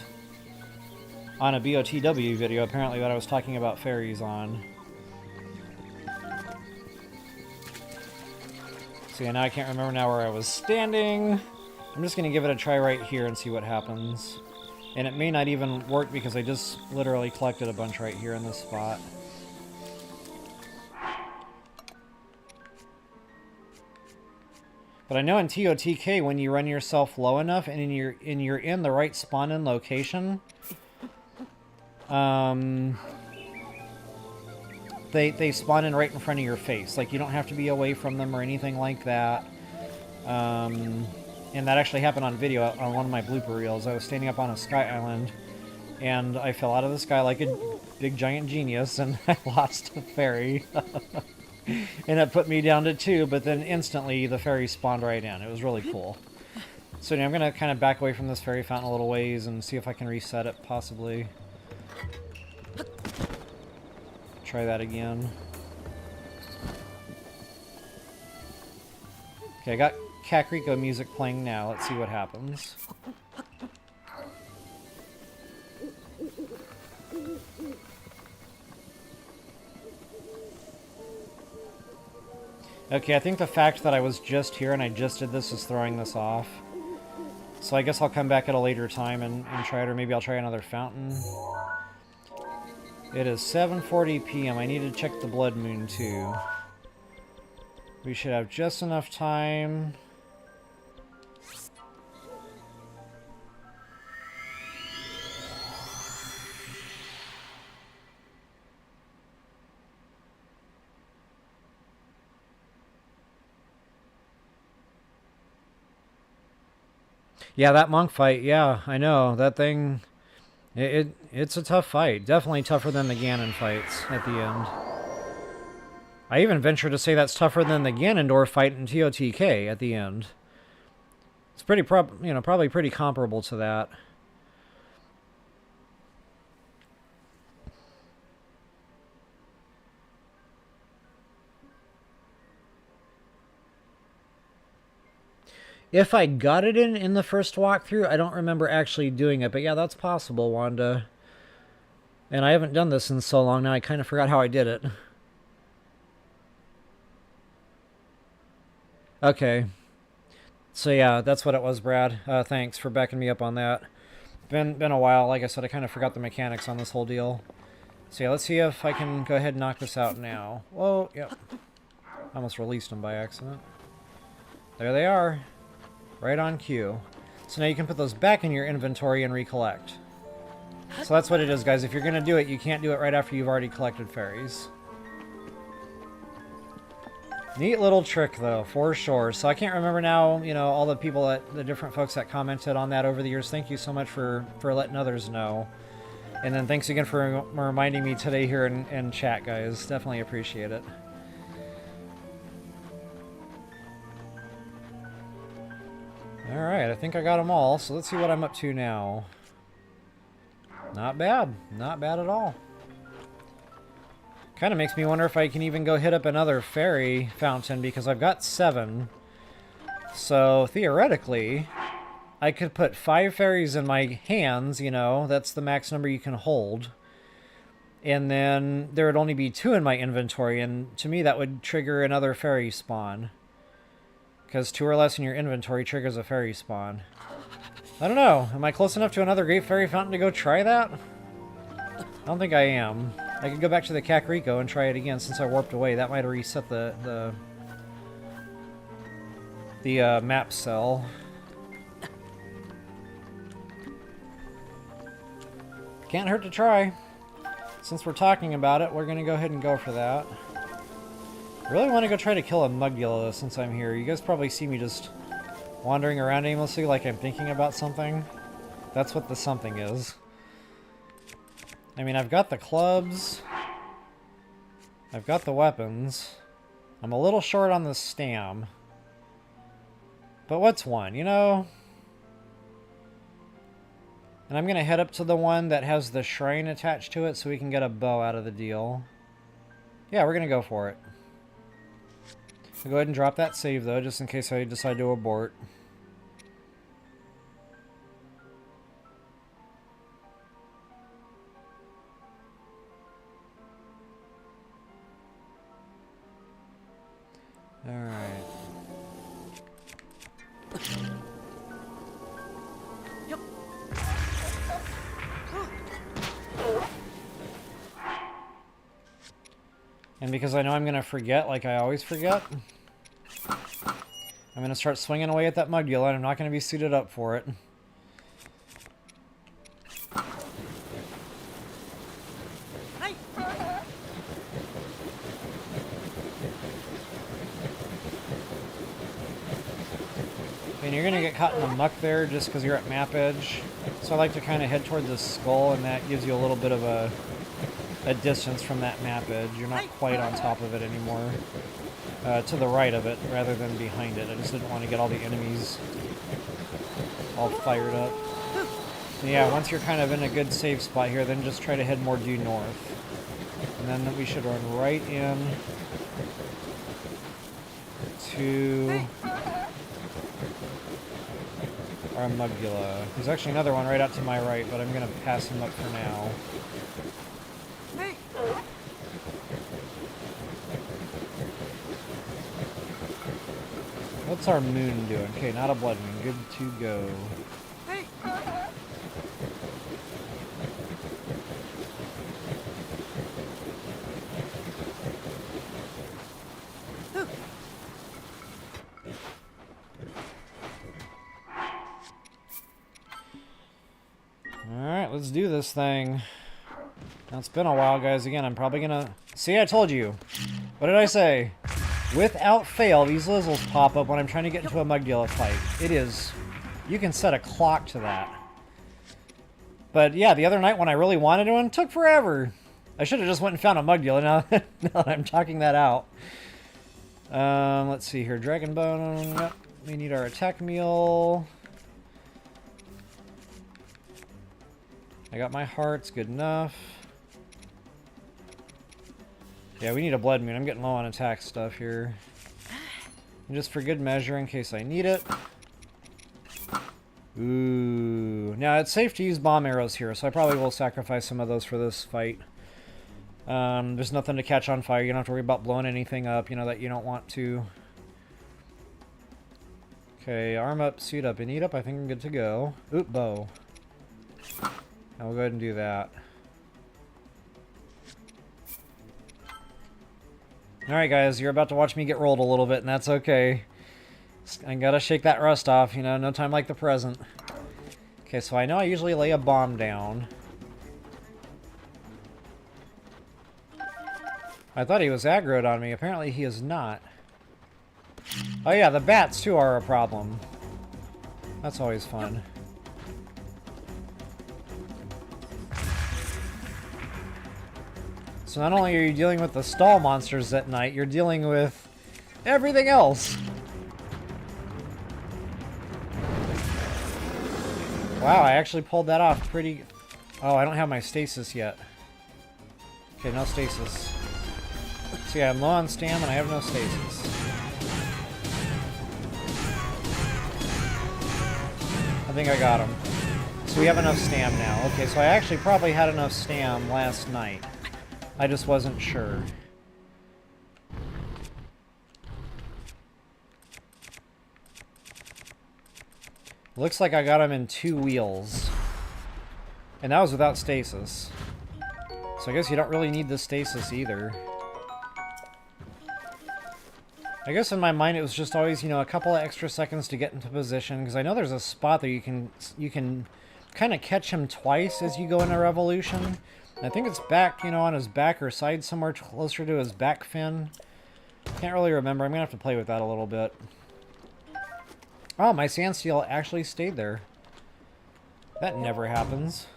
on a BOTW video, apparently, that I was talking about fairies on. So yeah, now I can't remember now where I was standing. I'm just going to give it a try right here and see what happens. And it may not even work because I just literally collected a bunch right here in this spot. But I know in TOTK, when you run yourself low enough and you're in the right spawn-in location, they spawn in right in front of your face. Like, you don't have to be away from them or anything like that. And that actually happened on video on one of my blooper reels. I was standing up on a sky island, and I fell out of the sky like a big giant genius, and I lost a fairy. And it put me down to 2, but then instantly the fairy spawned right in. It was really cool. So now I'm going to kind of back away from this fairy fountain a little ways and see if I can reset it, possibly. Try that again. Okay, I got Kakariko music playing now. Let's see what happens. Okay, I think the fact that I was just here and I just did this is throwing this off. So I guess I'll come back at a later time and try it, or maybe I'll try another fountain. It is 7:40 p.m. I need to check the blood moon too. We should have just enough time. Yeah, that monk fight, yeah, I know. That thing, it's a tough fight. Definitely tougher than the Ganon fights at the end. I even venture to say that's tougher than the Ganondorf fight in TOTK at the end. It's pretty probably pretty comparable to that. If I got it in the first walkthrough, I don't remember actually doing it. But yeah, that's possible, Wanda. And I haven't done this in so long now, I kind of forgot how I did it. Okay. So yeah, that's what it was, Brad. Thanks for backing me up on that. Been a while. Like I said, I kind of forgot the mechanics on this whole deal. So yeah, let's see if I can go ahead and knock this out now. Whoa, yep. Almost released them by accident. There they are. Right on cue. So now you can put those back in your inventory and recollect. So that's what it is, guys. If you're going to do it, you can't do it right after you've already collected fairies. Neat little trick, though, for sure. So I can't remember now, you know, all the people the different folks that commented on that over the years. Thank you so much for letting others know. And then thanks again for reminding me today here in chat, guys. Definitely appreciate it. Alright, I think I got them all. So let's see what I'm up to now. Not bad. Not bad at all. Kind of makes me wonder if I can even go hit up another fairy fountain, because I've got 7. So theoretically, I could put 5 fairies in my hands, you know, that's the max number you can hold. And then there would only be 2 in my inventory, and to me that would trigger another fairy spawn. Because 2 or less in your inventory triggers a fairy spawn. I don't know. Am I close enough to another Great Fairy Fountain to go try that? I don't think I am. I could go back to the Kakariko and try it again since I warped away. That might reset the map cell. Can't hurt to try. Since we're talking about it, we're going to go ahead and go for that. I really want to go try to kill a Muggula since I'm here. You guys probably see me just wandering around aimlessly like I'm thinking about something. That's what the something is. I mean, I've got the clubs. I've got the weapons. I'm a little short on the stam. But what's one, you know? And I'm going to head up to the one that has the shrine attached to it so we can get a bow out of the deal. Yeah, we're going to go for it. I'll go ahead and drop that save, though, just in case I decide to abort. Alright. And because I know I'm going to forget, like I always forget, I'm going to start swinging away at that Muggula, and I'm not going to be suited up for it. And you're going to get caught in the muck there just because you're at map edge. So I like to kind of head toward the skull, and that gives you a little bit of a distance from that map edge. You're not quite on top of it anymore. To the right of it, rather than behind it. I just didn't want to get all the enemies all fired up. And yeah, once you're kind of in a good safe spot here, then just try to head more due north. And then we should run right in to our Muggula. There's actually another one right out to my right, but I'm going to pass him up for now. What's our moon doing? Okay, not a blood moon. Good to go. Alright, let's do this thing. Now, it's been a while, guys. Again, I'm probably gonna... See, I told you. What did I say? Without fail, these Lizzles pop up when I'm trying to get into a Muggula fight. It is... You can set a clock to that. But yeah, the other night when I really wanted one, it took forever. I should have just went and found a Muggula now that I'm talking that out. Let's see here. Dragonbone. Yep. We need our attack meal. I got my hearts. Good enough. Yeah, we need a blood moon. I'm getting low on attack stuff here. And just for good measure in case I need it. Ooh. Now, it's safe to use bomb arrows here, so I probably will sacrifice some of those for this fight. There's nothing to catch on fire. You don't have to worry about blowing anything up, you know, that you don't want to. Okay, arm up, suit up, and eat up. I think I'm good to go. Oop, bow. Now we'll go ahead and do that. Alright guys, you're about to watch me get rolled a little bit, and that's okay. I gotta shake that rust off, you know, no time like the present. Okay, so I know I usually lay a bomb down. I thought he was aggroed on me. Apparently he is not. Oh yeah, the bats too are a problem. That's always fun. So not only are you dealing with the stall monsters at night, you're dealing with everything else. Wow, I actually pulled that off pretty... Oh, I don't have my stasis yet. Okay, no stasis. So yeah, I'm low on stam and I have no stasis. I think I got him. So we have enough stam now. Okay, so I actually probably had enough stam last night. I just wasn't sure. Looks like I got him in 2 wheels. And that was without stasis. So I guess you don't really need the stasis either. I guess in my mind it was just always, you know, a couple of extra seconds to get into position, because I know there's a spot that you can kind of catch him twice as you go into revolution. I think it's back, you know, on his back or side somewhere closer to his back fin. Can't really remember. I'm gonna have to play with that a little bit. Oh, my sand seal actually stayed there. That never happens.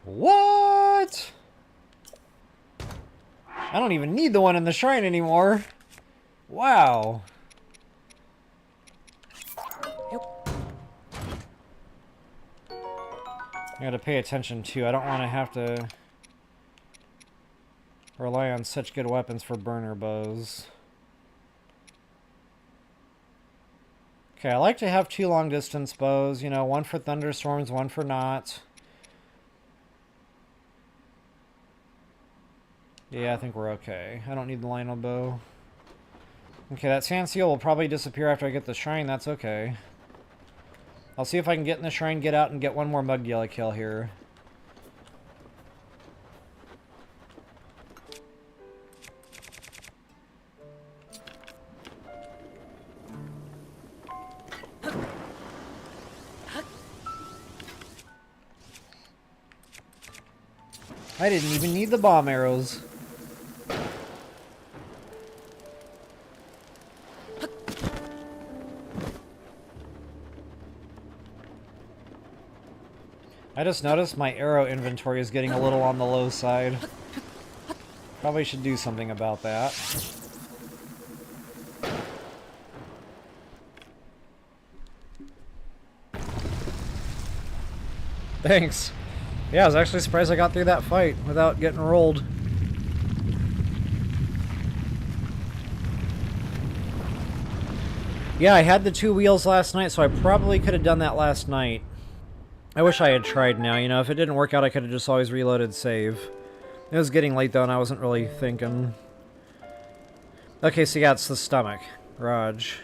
What? I don't even need the one in the shrine anymore. Wow. I gotta pay attention too. I don't want to have to rely on such good weapons for burner bows. Okay, I like to have 2 long distance bows, you know, one for thunderstorms, one for not. Yeah, I think we're okay. I don't need the Lynel bow. Okay, that sand seal will probably disappear after I get the shrine. That's okay. I'll see if I can get in the shrine, get out, and get one more Mogg kill here. I didn't even need the bomb arrows. I just noticed my arrow inventory is getting a little on the low side. Probably should do something about that. Thanks. Yeah, I was actually surprised I got through that fight without getting rolled. Yeah, I had the 2 wheels last night, so I probably could have done that last night. I wish I had tried now, you know, if it didn't work out I could have just always reloaded save. It was getting late though and I wasn't really thinking. Okay, so yeah, it's the stomach. Raj.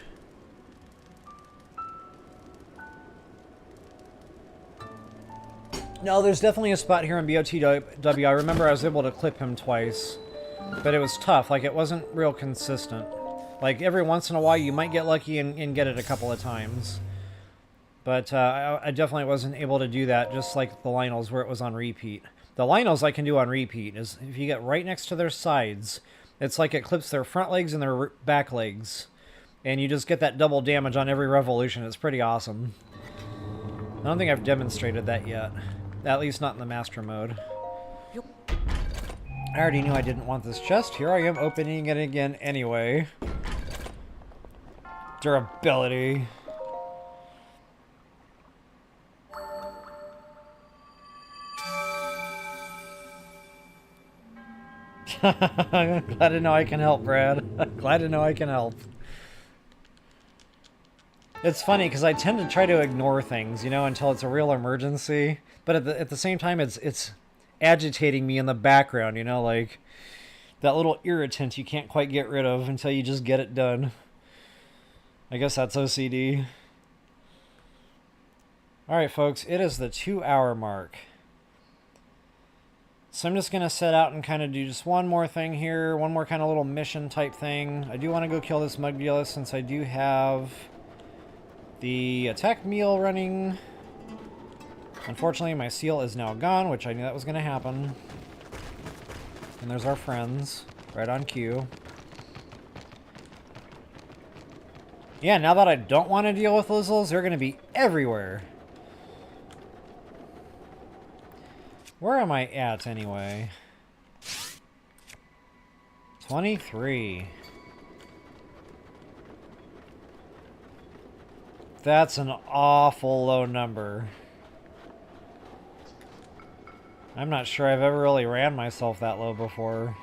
No, there's definitely a spot here in BOTW. I remember I was able to clip him twice. But it was tough, like it wasn't real consistent. Like every once in a while you might get lucky and get it a couple of times. But I definitely wasn't able to do that, just like the Lynels where it was on repeat. The Lynels I can do on repeat is if you get right next to their sides, it's like it clips their front legs and their back legs. And you just get that double damage on every revolution. It's pretty awesome. I don't think I've demonstrated that yet. At least not in the master mode. I already knew I didn't want this chest. Here I am opening it again anyway. Durability. Glad to know I can help, Brad. Glad to know I can help. It's funny because I tend to try to ignore things, you know, until it's a real emergency. But at the same time, it's agitating me in the background, you know, like that little irritant you can't quite get rid of until you just get it done. I guess that's OCD. Alright, folks, it is the 2-hour mark. So I'm just going to set out and kind of do just one more thing here. One more kind of little mission type thing. I do want to go kill this Mogg since I do have the attack meal running. Unfortunately, my seal is now gone, which I knew that was going to happen. And there's our friends, right on cue. Yeah, now that I don't want to deal with Lizzles, they're going to be everywhere. Where am I at, anyway? 23. That's an awful low number. I'm not sure I've ever really ran myself that low before.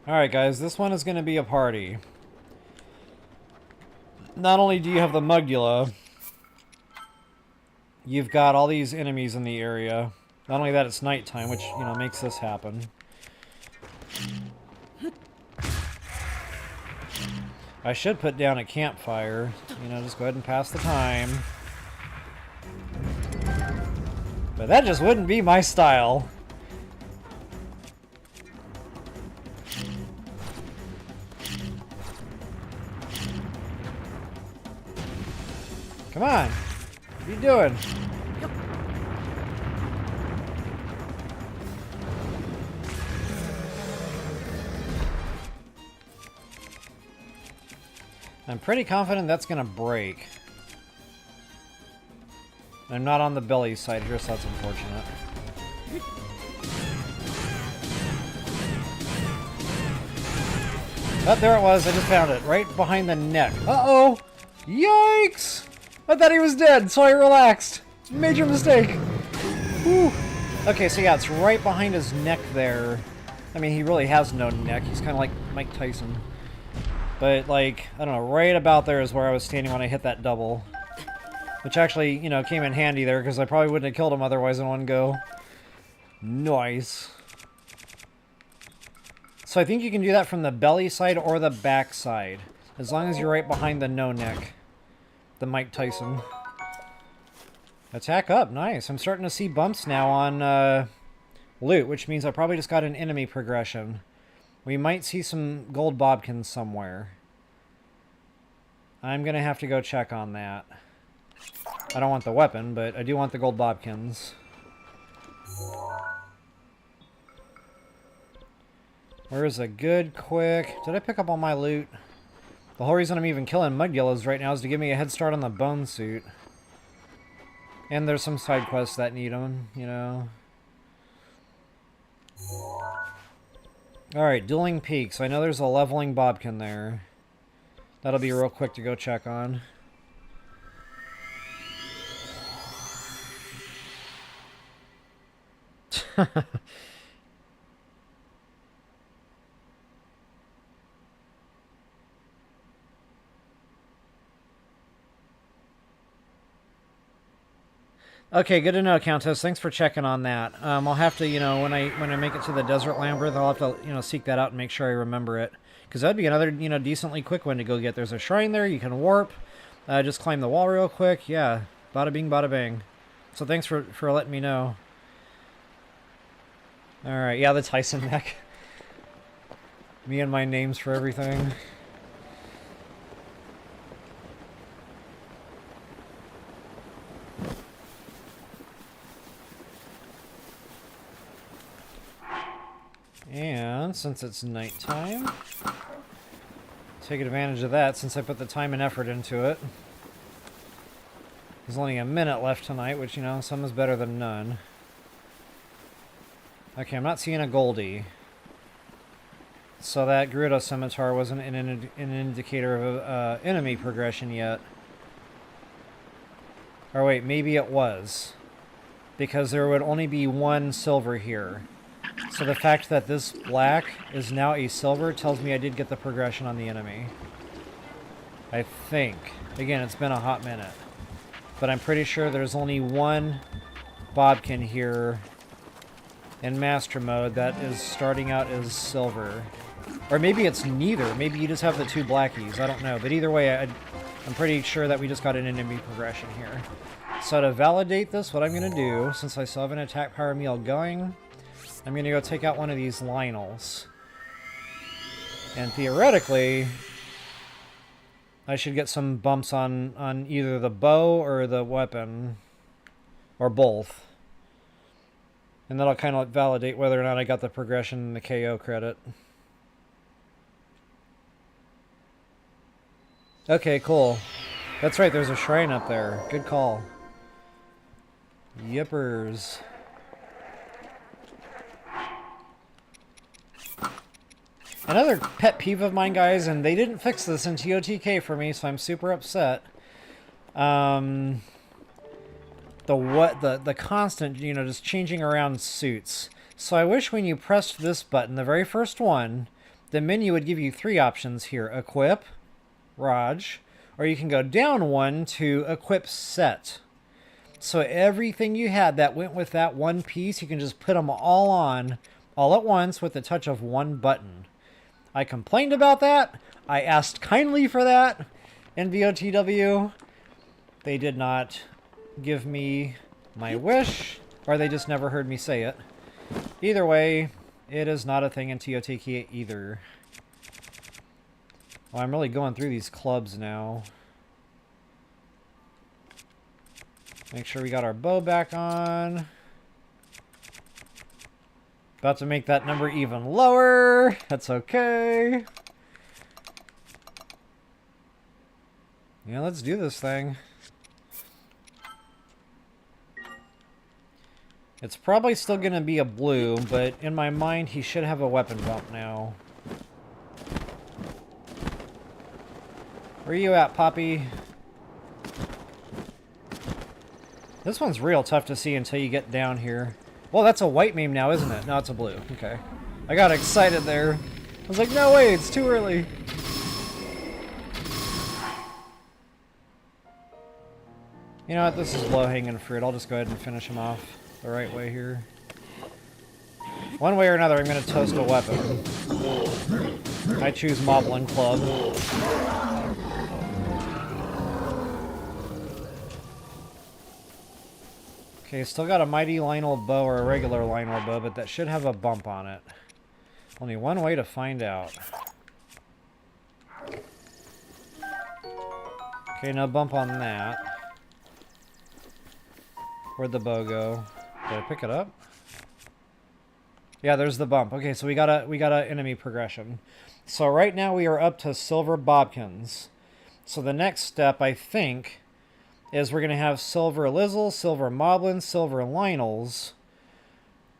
Alright guys, this one is going to be a party. Not only do you have the Mogg, you've got all these enemies in the area. Not only that, it's nighttime, which, you know, makes this happen. I should put down a campfire. You know, just go ahead and pass the time. But that just wouldn't be my style. Come on. What are you doing? I'm pretty confident that's going to break. I'm not on the belly side here, so that's unfortunate. Oh, there it was. I just found it. Right behind the neck. Uh-oh! Yikes! I thought he was dead, so I relaxed. Major mistake. Whew. Okay, so yeah, it's right behind his neck there. I mean, he really has no neck. He's kind of like Mike Tyson. But, like, I don't know, right about there is where I was standing when I hit that double. Which actually, you know, came in handy there, because I probably wouldn't have killed him otherwise in one go. Nice. So I think you can do that from the belly side or the back side. As long as you're right behind the no neck. The Mike Tyson. Attack up, nice. I'm starting to see bumps now on loot, which means I probably just got an enemy progression. We might see some gold bobkins somewhere. I'm going to have to go check on that. I don't want the weapon, but I do want the gold bobkins. Where's a good, quick... Did I pick up all my loot? The whole reason I'm even killing Mogg right now is to give me a head start on the bone suit. And there's some side quests that need them, you know. Alright, Dueling Peaks. I know there's a leveling bobkin there. That'll be real quick to go check on. Okay, good to know, Countess. Thanks for checking on that. I'll have to, you know, when I make it to the Desert Labyrinth, I'll have to, you know, seek that out and make sure I remember it. Because that'd be another, you know, decently quick one to go get. There's a shrine there. You can warp. Just climb the wall real quick. Yeah, bada bing, bada bang. So thanks for letting me know. Alright, yeah, the Tyson neck. Me and my names for everything. And since it's nighttime, take advantage of that since I put the time and effort into it. There's only a minute left tonight, which, you know, some is better than none. Okay, I'm not seeing a Goldie. So that Gerudo Scimitar wasn't an indicator of enemy progression yet. Or wait, maybe it was. Because there would only be one silver here. So the fact that this black is now a silver tells me I did get the progression on the enemy. I think. Again, it's been a hot minute. But I'm pretty sure there's only one Bobkin here in Master Mode that is starting out as silver. Or maybe it's neither. Maybe you just have the two blackies. I don't know. But either way, I'm pretty sure that we just got an enemy progression here. So to validate this, what I'm going to do, since I still have an attack power meal going, I'm going to go take out one of these Lynels. And theoretically, I should get some bumps on either the bow or the weapon, or both. And that'll kind of validate whether or not I got the progression and the KO credit. Okay, cool. That's right, there's a shrine up there. Good call. Yippers. Another pet peeve of mine, guys, and they didn't fix this in TOTK for me, so I'm super upset. The constant, you know, just changing around suits. So I wish when you pressed this button, the very first one, the menu would give you 3 options here. Equip, Raj, or you can go down one to equip set. So everything you had that went with that one piece, you can just put them all on, all at once with the touch of one button. I complained about that. I asked kindly for that in VOTW. They did not give me my wish, or they just never heard me say it. Either way, it is not a thing in TOTK either. Well, I'm really going through these clubs now. Make sure we got our bow back on. About to make that number even lower. That's okay. Yeah, let's do this thing. It's probably still going to be a blue, but in my mind, he should have a weapon bump now. Where are you at, Poppy? This one's real tough to see until you get down here. Well, that's a white meme now, isn't it? No, it's a blue. Okay. I got excited there. I was like, no way, it's too early. You know what? This is low-hanging fruit. I'll just go ahead and finish him off the right way here. One way or another, I'm going to toast a weapon. I choose Moblin Club. Okay, still got a mighty Lynel bow or a regular Lynel bow, but that should have a bump on it. Only one way to find out. Okay, no bump on that. Where'd the bow go? Did I pick it up? Yeah, there's the bump. Okay, so we got a enemy progression. So right now we are up to silver Bobkins. So the next step, I think, is we're going to have silver Lizzle, silver Moblin, silver Lynels.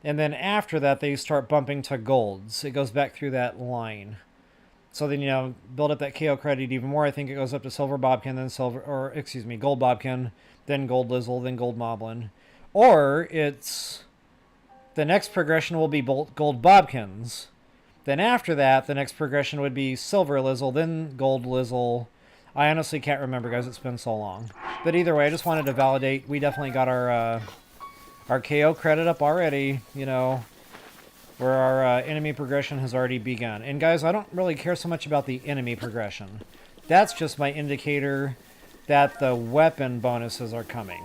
And then after that, they start bumping to golds. It goes back through that line. So then, you know, build up that KO credit even more. I think it goes up to silver Bobkin, then gold Bobkin, then gold Lizzle, then gold Moblin. Or it's the next progression will be gold Bobkins. Then after that, the next progression would be silver Lizzle, then gold Lizzle. I honestly can't remember, guys. It's been so long. But either way, I just wanted to validate. We definitely got our KO credit up already, you know, where our enemy progression has already begun. And guys, I don't really care so much about the enemy progression. That's just my indicator that the weapon bonuses are coming.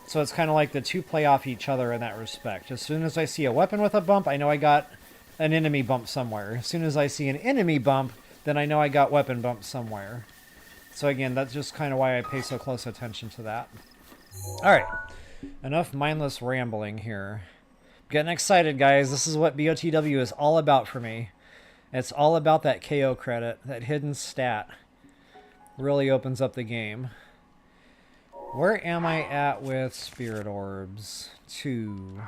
So it's kind of like the two play off each other in that respect. As soon as I see a weapon with a bump, I know I got an enemy bump somewhere. As soon as I see an enemy bump, then I know I got weapon bump somewhere. So again, that's just kind of why I pay so close attention to that. Alright, enough mindless rambling here. Getting excited, guys. This is what BOTW is all about for me. It's all about that KO credit, that hidden stat. Really opens up the game. Where am I at with Spirit Orbs? 2.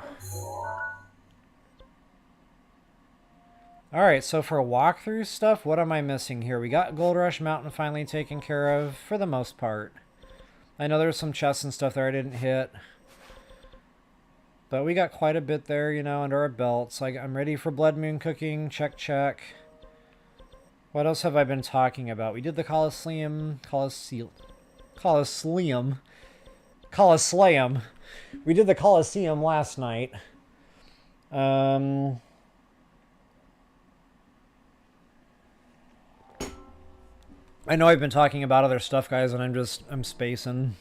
Alright, so for walkthrough stuff, what am I missing here? We got Gold Rush Mountain finally taken care of, for the most part. I know there's some chests and stuff there I didn't hit. But we got quite a bit there, you know, under our belts. I'm ready for Blood Moon cooking. Check, check. What else have I been talking about? We did the Coliseum. We did the Coliseum last night. I know I've been talking about other stuff, guys, and I'm spacing.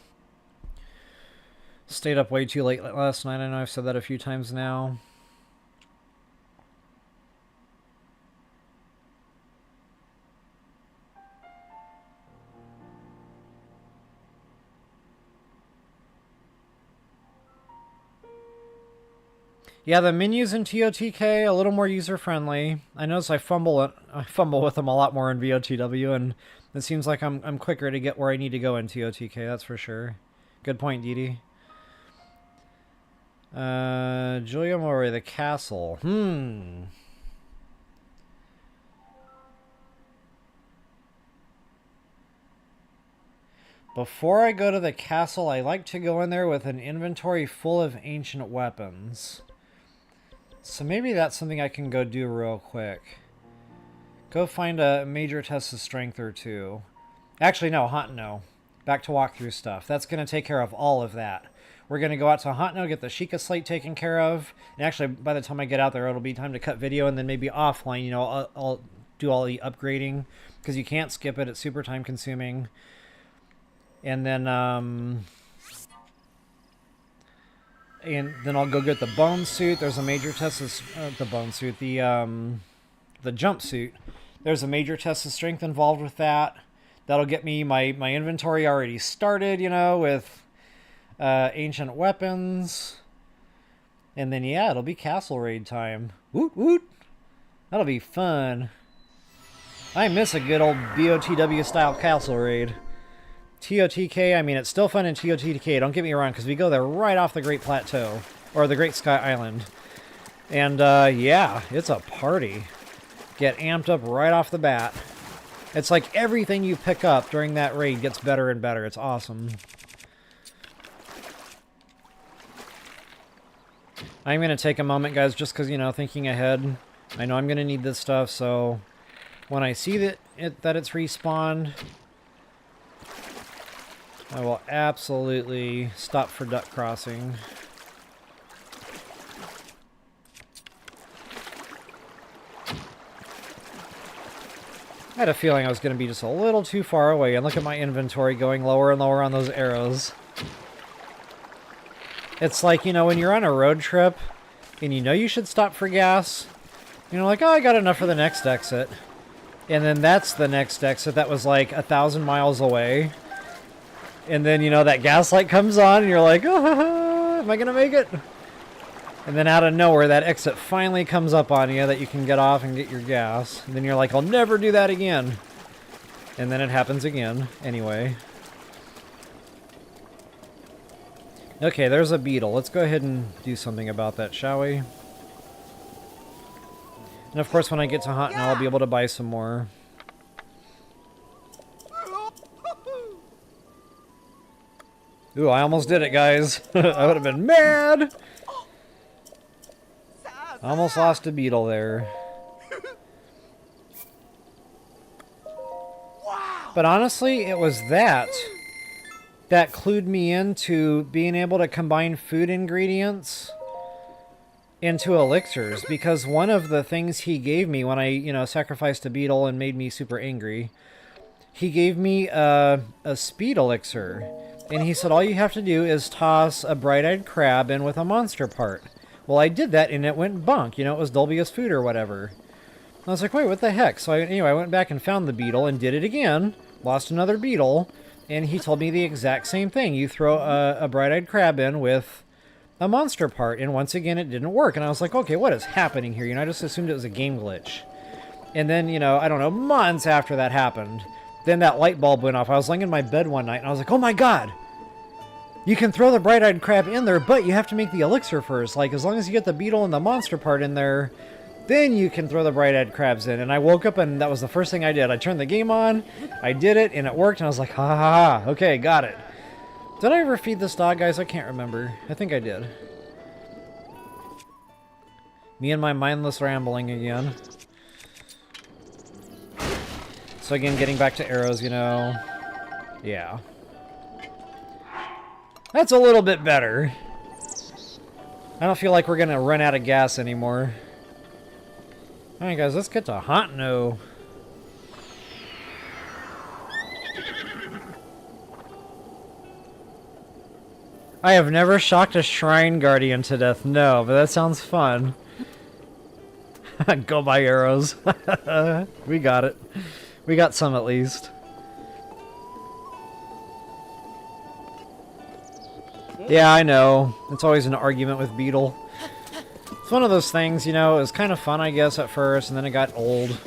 Stayed up way too late last night. I know I've said that a few times now. Yeah, the menus in TOTK a little more user-friendly. I notice I fumble with them a lot more in VOTW, and it seems like I'm quicker to get where I need to go in TOTK, that's for sure. Good point, Dee. Julia Mori, the castle. Before I go to the castle, I like to go in there with an inventory full of ancient weapons. So maybe that's something I can go do real quick. Go find a major test of strength or two. Actually, no, Hateno. Back to walkthrough stuff. That's going to take care of all of that. We're going to go out to Hateno, get the Sheikah Slate taken care of. And actually, by the time I get out there, it'll be time to cut video, and then maybe offline, you know, I'll do all the upgrading. Because you can't skip it. It's super time consuming. And then I'll go get the bone suit. There's a major test of the bone suit, the jumpsuit. There's a major test of strength involved with that. That'll get me my inventory already started, you know, with ancient weapons. And then yeah, it'll be castle raid time. Woot woot. That'll be fun. I miss a good old BOTW style castle raid. TOTK, I mean, it's still fun in TOTK, don't get me wrong, because we go there right off the Great Plateau, or the Great Sky Island. And, yeah, it's a party. Get amped up right off the bat. It's like everything you pick up during that raid gets better and better. It's awesome. I'm going to take a moment, guys, just because, you know, thinking ahead. I know I'm going to need this stuff, so when I see that it's respawned, I will absolutely stop for duck crossing. I had a feeling I was going to be just a little too far away, and look at my inventory going lower and lower on those arrows. It's like, you know, when you're on a road trip, and you know you should stop for gas, you know, like, oh, I got enough for the next exit. And then that's the next exit that was like 1,000 miles away. And then, you know, that gas light comes on, and you're like, oh, am I going to make it? And then out of nowhere, that exit finally comes up on you that you can get off and get your gas. And then you're like, I'll never do that again. And then it happens again, anyway. Okay, there's a beetle. Let's go ahead and do something about that, shall we? And of course, when I get to Hateno, I'll be able to buy some more. Ooh, I almost did it, guys. I would have been mad. I almost lost a beetle there. But honestly, it was that clued me into being able to combine food ingredients into elixirs, because one of the things he gave me when I, you know, sacrificed a beetle and made me super angry, he gave me a speed elixir. And he said, all you have to do is toss a bright-eyed crab in with a monster part. Well, I did that, and it went bunk. You know, it was Dolbious food or whatever. I was like, wait, what the heck? So anyway, I went back and found the beetle and did it again. Lost another beetle. And he told me the exact same thing. You throw a bright-eyed crab in with a monster part. And once again, it didn't work. And I was like, okay, what is happening here? You know, I just assumed it was a game glitch. And then, you know, I don't know, months after that happened, then that light bulb went off. I was laying in my bed one night, and I was like, oh my god! You can throw the bright-eyed crab in there, but you have to make the elixir first. Like, as long as you get the beetle and the monster part in there, then you can throw the bright-eyed crabs in. And I woke up, and that was the first thing I did. I turned the game on, I did it, and it worked, and I was like, ha ha ha, okay, got it. Did I ever feed this dog, guys? I can't remember. I think I did. Me and my mindless rambling again. So again, getting back to arrows, you know. Yeah. That's a little bit better. I don't feel like we're gonna run out of gas anymore. Alright guys, let's get to Hateno. I have never shocked a shrine guardian to death. No, but that sounds fun. Go buy arrows. We got it. We got some at least. Yeah, I know. It's always an argument with Beetle. It's one of those things, you know, it was kind of fun, I guess, at first, and then it got old.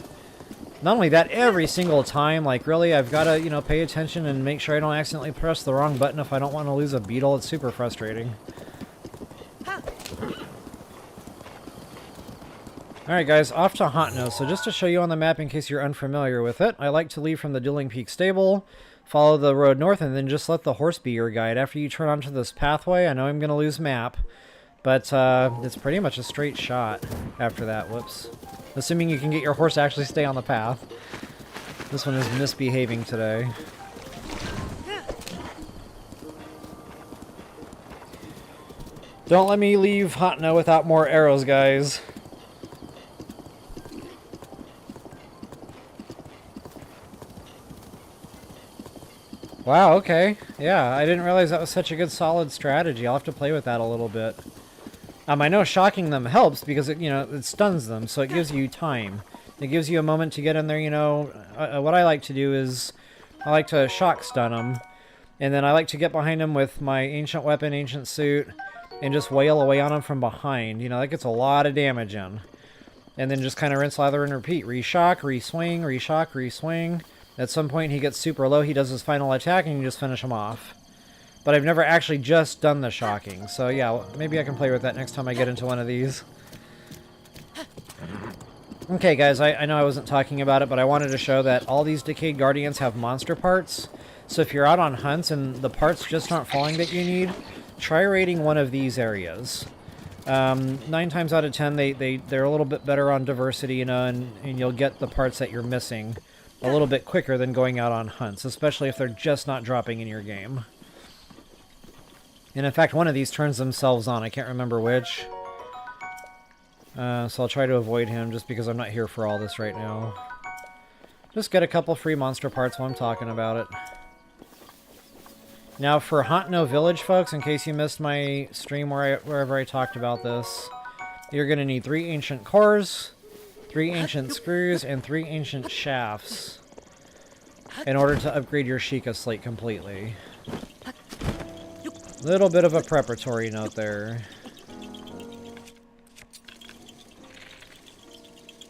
Not only that, every single time, like, really, I've got to, you know, pay attention and make sure I don't accidentally press the wrong button if I don't want to lose a Beetle. It's super frustrating. Alright guys, off to Hateno. So just to show you on the map in case you're unfamiliar with it, I like to leave from the Dueling Peak stable, follow the road north, and then just let the horse be your guide. After you turn onto this pathway, I know I'm going to lose map, but it's pretty much a straight shot after that. Whoops. Assuming you can get your horse to actually stay on the path. This one is misbehaving today. Don't let me leave Hateno without more arrows, guys. Wow, okay. Yeah, I didn't realize that was such a good solid strategy. I'll have to play with that a little bit. I know shocking them helps because it, you know, it stuns them, so it gives you time. It gives you a moment to get in there, you know. What I like to do is I like to shock stun them, and then I like to get behind them with my ancient weapon, ancient suit, and just wail away on them from behind. You know, that gets a lot of damage in. And then just kind of rinse, lather, and repeat. Reshock, re-swing, reshock, re-swing. At some point he gets super low, he does his final attack, and you just finish him off. But I've never actually just done the shocking, so yeah, maybe I can play with that next time I get into one of these. Okay guys, I know I wasn't talking about it, but I wanted to show that all these Decayed Guardians have monster parts. So if you're out on hunts and the parts just aren't falling that you need, try raiding one of these areas. 9 times out of 10, they're a little bit better on diversity, you know, and you'll get the parts that you're missing a little bit quicker than going out on hunts, especially if they're just not dropping in your game. And in fact, one of these turns themselves on. I can't remember which. So I'll try to avoid him just because I'm not here for all this right now. Just get a couple free monster parts while I'm talking about it. Now for Hateno Village, folks, in case you missed my stream wherever I talked about this, you're going to need 3 ancient cores, 3 ancient screws, and 3 ancient shafts in order to upgrade your Sheikah slate completely. Little bit of a preparatory note there.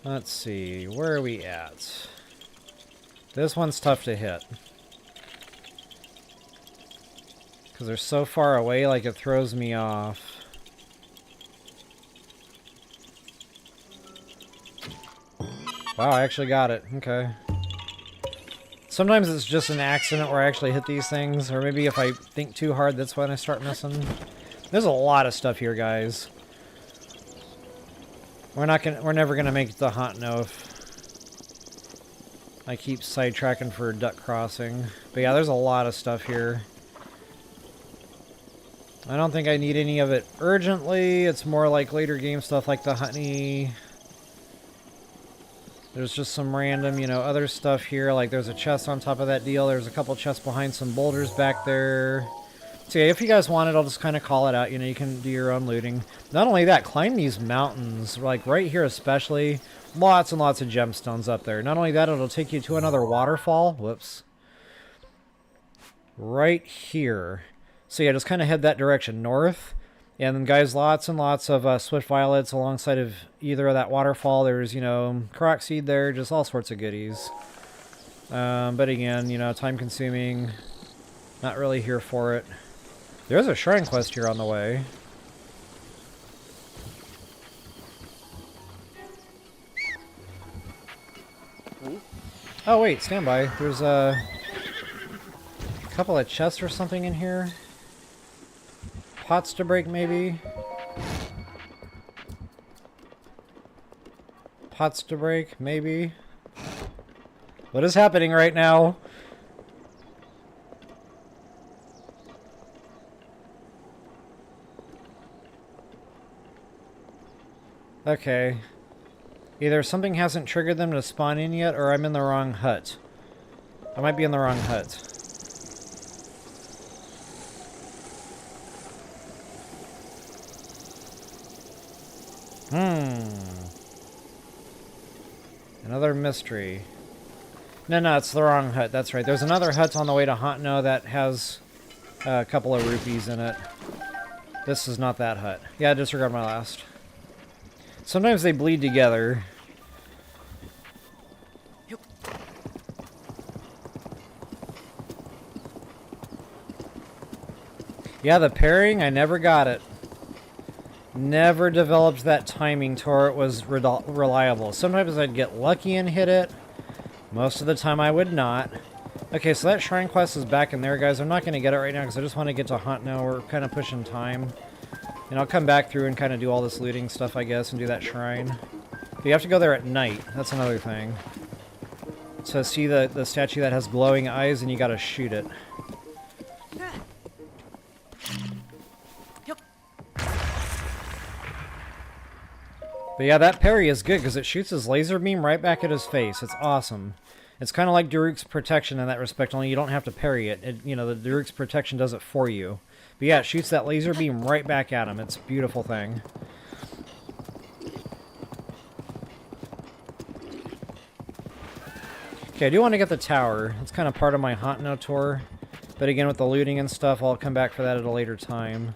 Let's see, where are we at? This one's tough to hit. Because they're so far away, like it throws me off. Wow, I actually got it. Okay. Sometimes it's just an accident where I actually hit these things, or maybe if I think too hard, that's when I start missing. There's a lot of stuff here, guys. We're never gonna make the Hateno if I keep sidetracking for duck crossing. But yeah, there's a lot of stuff here. I don't think I need any of it urgently. It's more like later game stuff like the honey. There's just some random, you know, other stuff here. Like there's a chest on top of that deal. There's a couple chests behind some boulders back there. So yeah, if you guys want it, I'll just kind of call it out. You know, you can do your own looting. Not only that, climb these mountains. Like right here especially. Lots and lots of gemstones up there. Not only that, it'll take you to another waterfall. Whoops. Right here. So yeah, just kind of head that direction north. And then guys, lots and lots of swift violets alongside of either of that waterfall. There's, you know, Korok seed there, just all sorts of goodies. But again, you know, time consuming. Not really here for it. There's a shrine quest here on the way. Oh wait, stand by. There's a couple of chests or something in here. Pots to break, maybe? Pots to break, maybe? What is happening right now? Okay. Either something hasn't triggered them to spawn in yet, or I'm in the wrong hut. I might be in the wrong hut. Another mystery. No, it's the wrong hut. That's right. There's another hut on the way to Hateno that has a couple of rupees in it. This is not that hut. Yeah, disregard my last. Sometimes they bleed together. Yeah, the parrying, I never got it. Never developed that timing to where it was reliable. Sometimes I'd get lucky and hit it. Most of the time I would not. Okay, so that shrine quest is back in there, guys. I'm not going to get it right now because I just want to get to Hateno. We're kind of pushing time. And I'll come back through and kind of do all this looting stuff, I guess, and do that shrine. But you have to go there at night. That's another thing. So see the statue that has glowing eyes, and you got to shoot it. But yeah, that parry is good because it shoots his laser beam right back at his face. It's awesome. It's kind of like Daruk's protection in that respect, only you don't have to parry it. You know, the Daruk's protection does it for you. But yeah, it shoots that laser beam right back at him. It's a beautiful thing. Okay, I do want to get the tower. It's kind of part of my Hateno tour. But again, with the looting and stuff, I'll come back for that at a later time.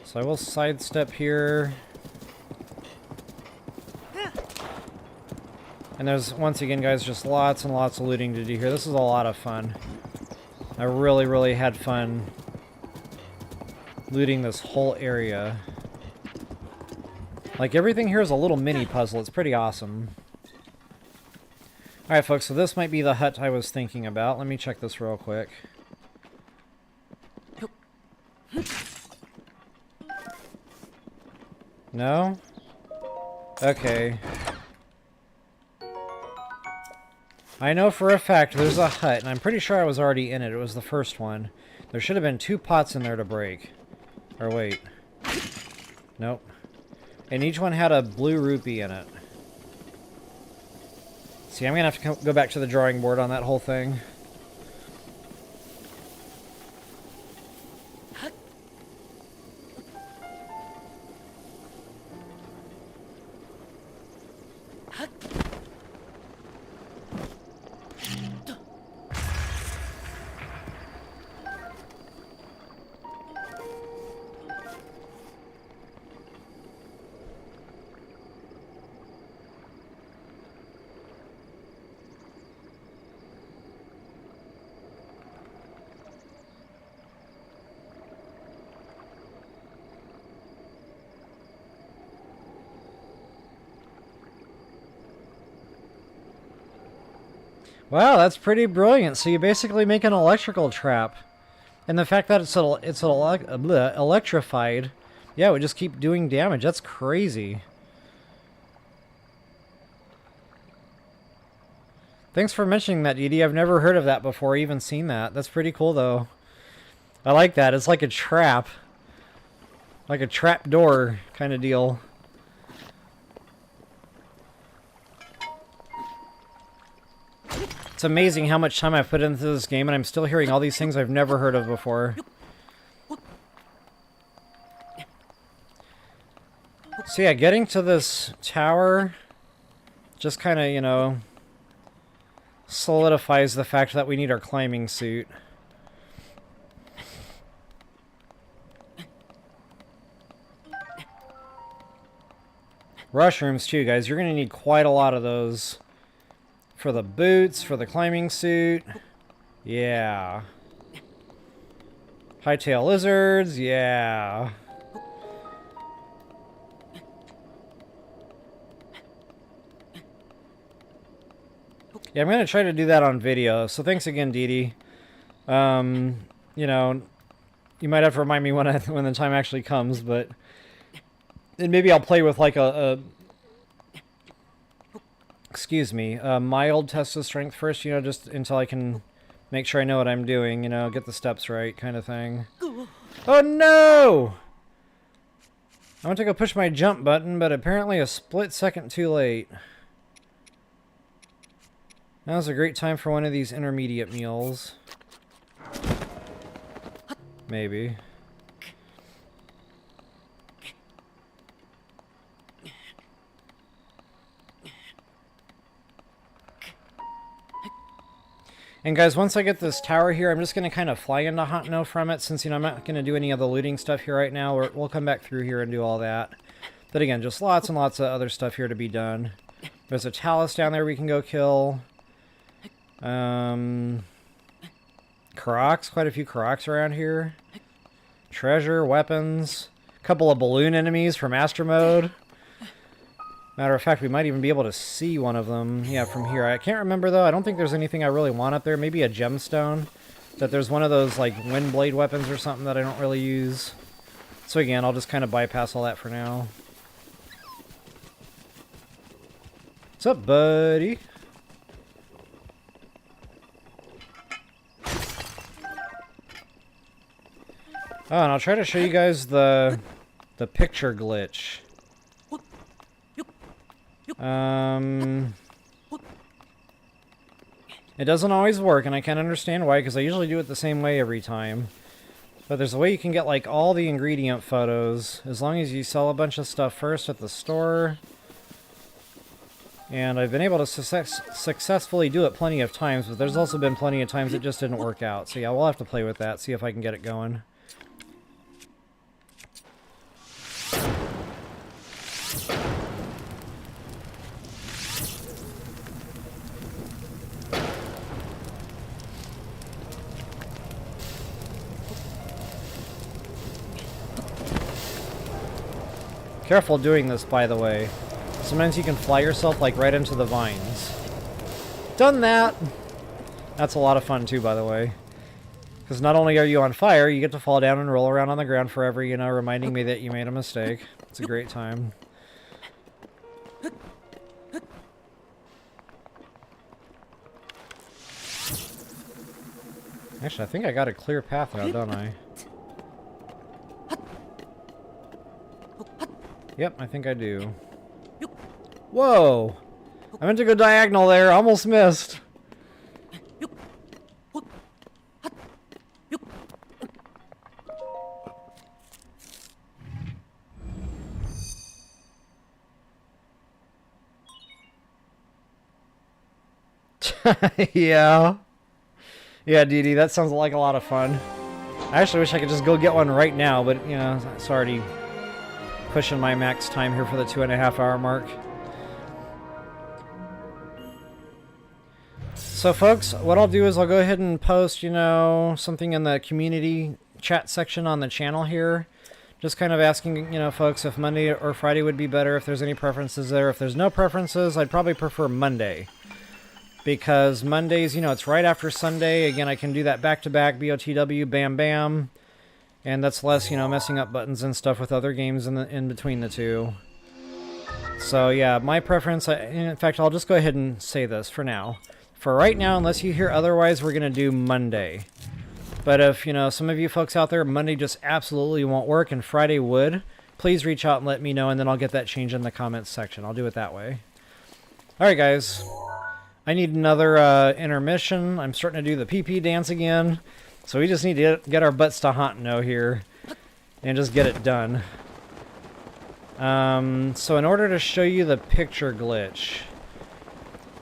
So I will sidestep here. And there's, once again, guys, just lots and lots of looting to do here. This is a lot of fun. I really, really had fun looting this whole area. Like, everything here is a little mini puzzle. It's pretty awesome. Alright, folks, so this might be the hut I was thinking about. Let me check this real quick. No? Okay. I know for a fact there's a hut, and I'm pretty sure I was already in it. It was the first one. There should have been 2 pots in there to break. Or wait. Nope. And each one had a blue rupee in it. See, I'm going to have to go back to the drawing board on that whole thing. Wow, that's pretty brilliant. So you basically make an electrical trap. And the fact that it's electrified, yeah, it would just keep doing damage. That's crazy. Thanks for mentioning that, Edie. I've never heard of that before, even seen that. That's pretty cool, though. I like that. It's like a trap. Like a trap door kind of deal. It's amazing how much time I've put into this game, and I'm still hearing all these things I've never heard of before. So yeah, getting to this tower just kind of, you know, solidifies the fact that we need our climbing suit. Rushrooms too, guys. You're going to need quite a lot of those. For the boots, for the climbing suit. Yeah. Hightail Lizards, yeah. Yeah, I'm going to try to do that on video. So thanks again, Dee Dee. You know, you might have to remind me when the time actually comes, but... And maybe I'll play with like excuse me, a mild test of strength first, you know, just until I can make sure I know what I'm doing, you know, get the steps right kind of thing. Oh no! I went to go push my jump button, but apparently a split second too late. Now's a great time for one of these intermediate meals. Maybe. And guys, once I get this tower here, I'm just going to kind of fly into Hateno from it, since, you know, I'm not going to do any of the looting stuff here right now. We'll come back through here and do all that. But again, just lots and lots of other stuff here to be done. There's a Talus down there we can go kill. Karoks, quite a few Karoks around here. Treasure, weapons, a couple of balloon enemies from Astro Mode. Matter of fact, we might even be able to see one of them, yeah, from here. I can't remember, though. I don't think there's anything I really want up there. Maybe a gemstone. That there's one of those, like, wind blade weapons or something that I don't really use. So again, I'll just kind of bypass all that for now. What's up, buddy? Oh, and I'll try to show you guys the picture glitch. It doesn't always work, and I can't understand why, because I usually do it the same way every time. But there's a way you can get, like, all the ingredient photos, as long as you sell a bunch of stuff first at the store. And I've been able to successfully do it plenty of times, but there's also been plenty of times it just didn't work out. So yeah, we'll have to play with that, see if I can get it going. Careful doing this, by the way. Sometimes you can fly yourself, like, right into the vines. Done that! That's a lot of fun, too, by the way. Because not only are you on fire, you get to fall down and roll around on the ground forever, you know, reminding me that you made a mistake. It's a great time. Actually, I think I got a clear path now, don't I? Yep, I think I do. Whoa! I meant to go diagonal there, almost missed. Yeah. Yeah, Dee Dee, that sounds like a lot of fun. I actually wish I could just go get one right now, but, you know, it's already pushing my max time here for the 2.5-hour mark. So, folks, what I'll do is I'll go ahead and post, you know, something in the community chat section on the channel here. Just kind of asking, you know, folks, if Monday or Friday would be better, if there's any preferences there. If there's no preferences, I'd probably prefer Monday. Because Mondays, you know, it's right after Sunday. Again, I can do that back-to-back, BOTW, bam, bam. And that's less, you know, messing up buttons and stuff with other games in between the two. So, yeah, my preference, in fact, I'll just go ahead and say this for now. For right now, unless you hear otherwise, we're going to do Monday. But if, you know, some of you folks out there, Monday just absolutely won't work and Friday would, please reach out and let me know, and then I'll get that change in the comments section. I'll do it that way. Alright, guys. I need another intermission. I'm starting to do the PP dance again. So we just need to get our butts to Hateno here and just get it done. So in order to show you the picture glitch,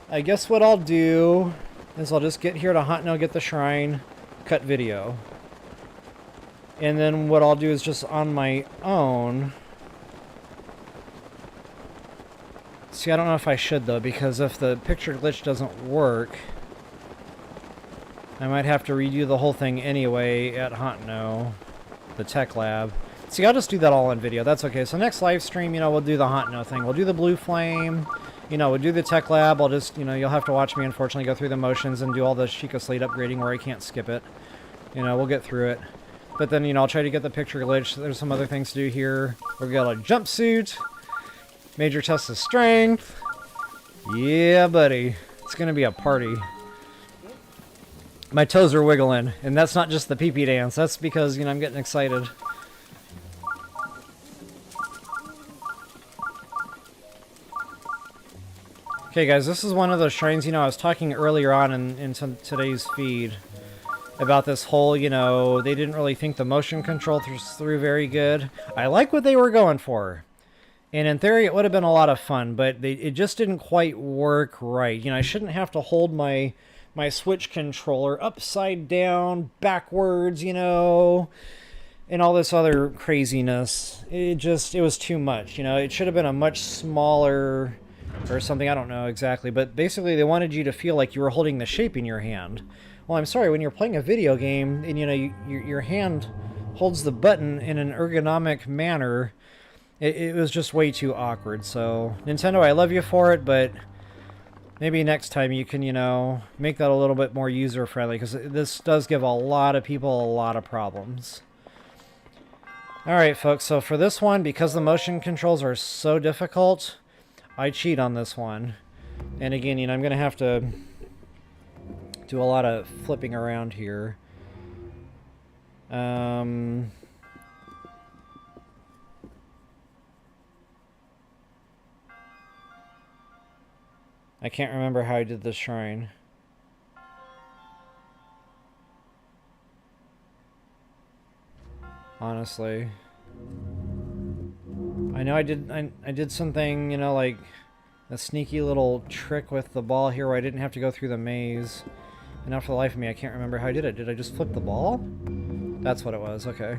I guess what I'll do is I'll just get here to Hateno, get the shrine, cut video. And then what I'll do is just on my own... See, I don't know if I should, though, because if the picture glitch doesn't work, I might have to redo the whole thing anyway at Hateno, the tech lab. See, I'll just do that all on video. That's okay. So next live stream, you know, we'll do the Hateno thing. We'll do the blue flame. You know, we'll do the tech lab. I'll just, you know, you'll have to watch me, unfortunately, go through the motions and do all the Sheikah Slate upgrading where I can't skip it. You know, we'll get through it. But then, you know, I'll try to get the picture glitch. There's some other things to do here. We've got a jumpsuit. Major test of strength. Yeah, buddy. It's going to be a party. My toes are wiggling. And that's not just the pee-pee dance. That's because, you know, I'm getting excited. Okay, guys. This is one of those shrines, you know, I was talking earlier on in today's feed. about this whole, you know, they didn't really think the motion control through very good. I like what they were going for. And in theory, it would have been a lot of fun, but it just didn't quite work right. You know, I shouldn't have to hold my Switch controller upside down, backwards, you know, and all this other craziness. It was too much, you know. It should have been a much smaller or something, I don't know exactly, but basically they wanted you to feel like you were holding the shape in your hand. Well, I'm sorry, when you're playing a video game and, you know, your hand holds the button in an ergonomic manner, it was just way too awkward. So, Nintendo, I love you for it, but maybe next time you can, you know, make that a little bit more user-friendly, because this does give a lot of people a lot of problems. Alright, folks, so for this one, because the motion controls are so difficult, I cheat on this one. And again, you know, I'm going to have to do a lot of flipping around here. I can't remember how I did the shrine. Honestly. I know I did something, you know, like a sneaky little trick with the ball here where I didn't have to go through the maze. And now for the life of me, I can't remember how I did it. Did I just flip the ball? That's what it was, okay.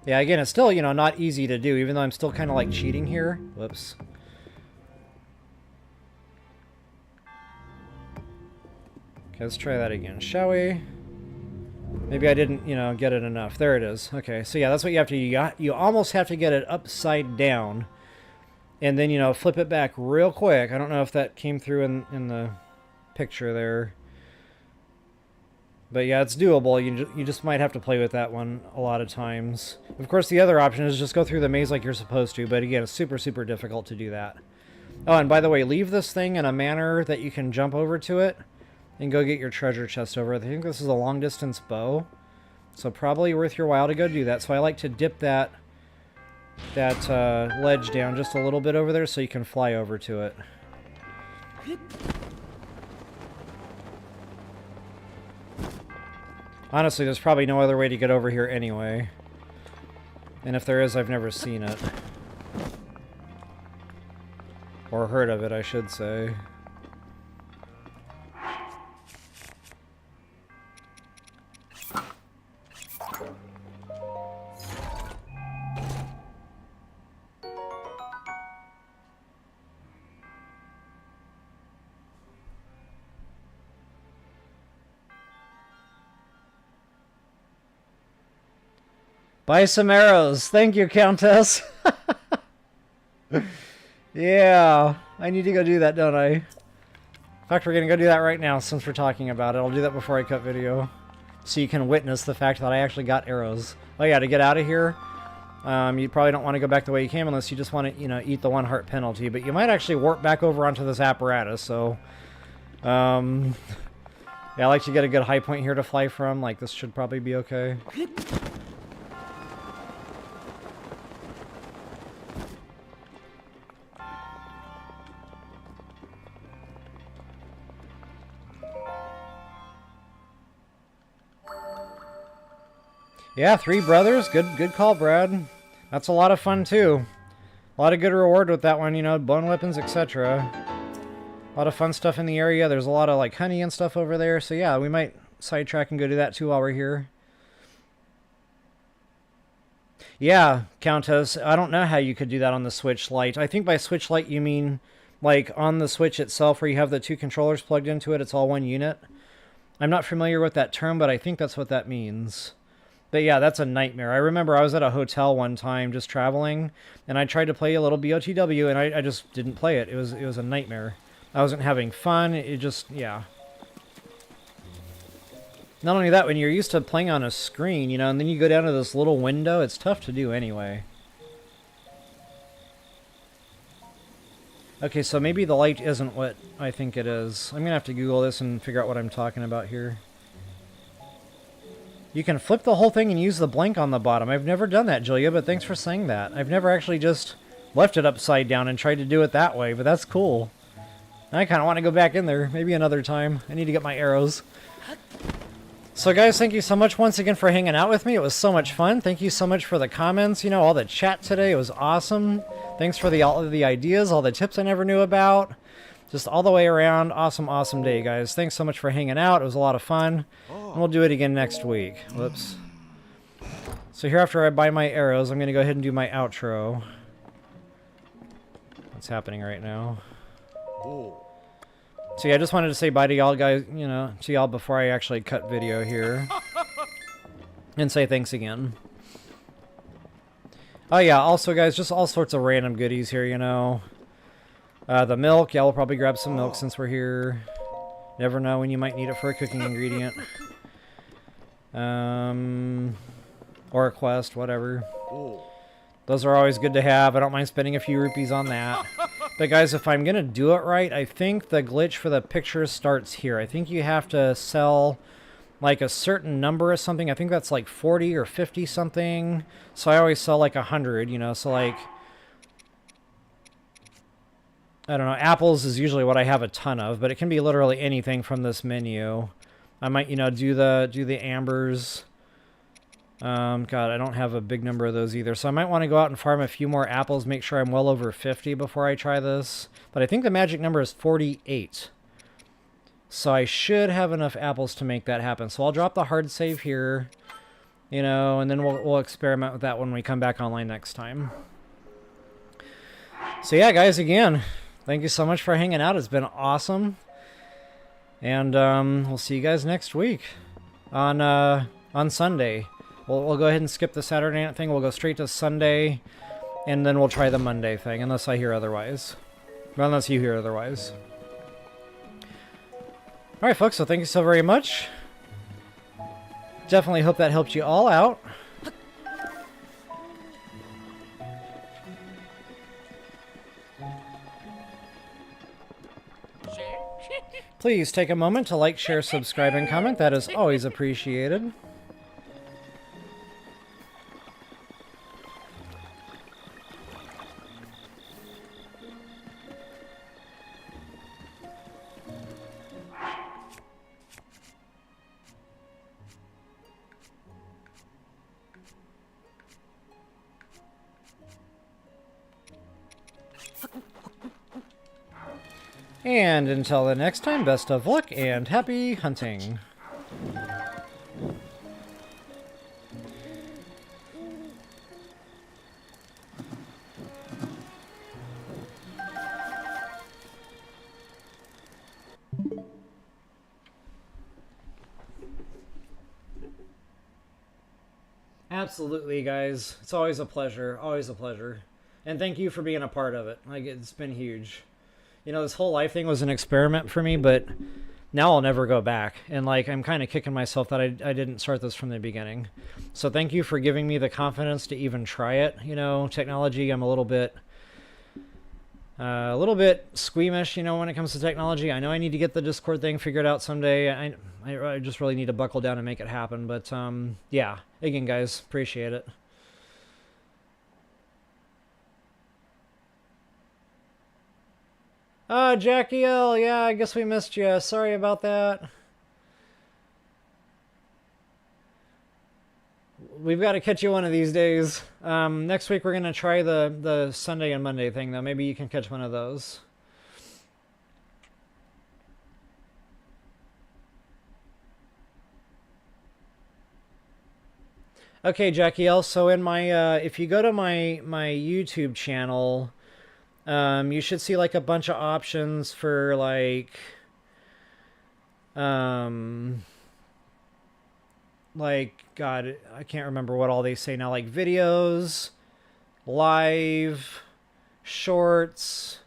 Yeah, again, it's still, you know, not easy to do, even though I'm still kind of like cheating here. Whoops. Okay, let's try that again, shall we? Maybe I didn't, you know, get it enough. There it is. Okay, so yeah, that's what you have to do. You almost have to get it upside down. And then, you know, flip it back real quick. I don't know if that came through in the picture there. But yeah, it's doable. You just might have to play with that one a lot of times. Of course, the other option is just go through the maze like you're supposed to. But again, it's super, super difficult to do that. Oh, and by the way, leave this thing in a manner that you can jump over to it. And go get your treasure chest over. I think this is a long distance bow. So probably worth your while to go do that. So I like to dip that ledge down just a little bit over there so you can fly over to it. Honestly, there's probably no other way to get over here anyway. And if there is, I've never seen it. Or heard of it, I should say. Buy some arrows. Thank you, Countess. Yeah, I need to go do that, don't I? In fact, we're going to go do that right now since we're talking about it. I'll do that before I cut video. So you can witness the fact that I actually got arrows. Oh yeah, to get out of here, you probably don't want to go back the way you came unless you just want to, you know, eat the 1 heart penalty. But you might actually warp back over onto this apparatus, so... yeah, I like to get a good high point here to fly from. Like, this should probably be okay. Yeah, 3 brothers. Good call, Brad. That's a lot of fun, too. A lot of good reward with that one, you know, bone weapons, etc. A lot of fun stuff in the area. There's a lot of, like, honey and stuff over there. So, yeah, we might sidetrack and go do that, too, while we're here. Yeah, Countess, I don't know how you could do that on the Switch Lite. I think by Switch Lite you mean, like, on the Switch itself where you have the 2 controllers plugged into it. It's all one unit. I'm not familiar with that term, but I think that's what that means. But yeah, that's a nightmare. I remember I was at a hotel one time just traveling, and I tried to play a little BOTW, and I just didn't play it. It was a nightmare. I wasn't having fun. It just, yeah. Not only that, when you're used to playing on a screen, you know, and then you go down to this little window, it's tough to do anyway. Okay, so maybe the light isn't what I think it is. I'm going to have to Google this and figure out what I'm talking about here. You can flip the whole thing and use the blank on the bottom. I've never done that, Julia, but thanks for saying that. I've never actually just left it upside down and tried to do it that way, but that's cool. I kind of want to go back in there. Maybe another time. I need to get my arrows. So guys, thank you so much once again for hanging out with me. It was so much fun. Thank you so much for the comments, you know, all the chat today. It was awesome. Thanks for all of the ideas, all the tips I never knew about. Just all the way around, awesome day, guys. Thanks so much for hanging out. It was a lot of fun. And we'll do it again next week. Whoops. So here after I buy my arrows, I'm going to go ahead and do my outro. What's happening right now? So yeah, I just wanted to say bye to y'all guys, you know, to y'all before I actually cut video here. And say thanks again. Oh yeah, also guys, just all sorts of random goodies here, you know. The milk, yeah, we'll probably grab some milk since we're here. Never know when you might need it for a cooking ingredient. Or a quest, whatever. Those are always good to have. I don't mind spending a few rupees on that. But guys, if I'm going to do it right, I think the glitch for the picture starts here. I think you have to sell like a certain number or something. I think that's like 40 or 50 something. So I always sell like 100, you know. So like, I don't know, apples is usually what I have a ton of. But it can be literally anything from this menu. I might, you know, do the ambers. God, I don't have a big number of those either. So I might want to go out and farm a few more apples, make sure I'm well over 50 before I try this. But I think the magic number is 48. So I should have enough apples to make that happen. So I'll drop the hard save here, you know, and then we'll experiment with that when we come back online next time. So yeah, guys, again, thank you so much for hanging out. It's been awesome. And we'll see you guys next week on Sunday. We'll go ahead and skip the Saturday night thing. We'll go straight to Sunday, and then we'll try the Monday thing, unless I hear otherwise. Well, unless you hear otherwise. Alright, folks, so thank you so very much. Definitely hope that helped you all out. Please take a moment to like, share, subscribe, and comment. That is always appreciated. And until the next time, best of luck and happy hunting. Absolutely, guys. It's always a pleasure. Always a pleasure. And thank you for being a part of it. Like, it's been huge. You know, this whole life thing was an experiment for me, but now I'll never go back. And, like, I'm kind of kicking myself that I didn't start this from the beginning. So thank you for giving me the confidence to even try it. You know, technology, I'm a little bit squeamish, you know, when it comes to technology. I know I need to get the Discord thing figured out someday. I just really need to buckle down and make it happen. But, yeah. Again, guys, appreciate it. Jackie L, yeah, I guess we missed you. Sorry about that. We've got to catch you one of these days. Next week we're going to try the Sunday and Monday thing, though. Maybe you can catch one of those. Okay, Jackie L, so in my, if you go to my YouTube channel... you should see like a bunch of options for like God, I can't remember what all they say now, like videos, live, shorts,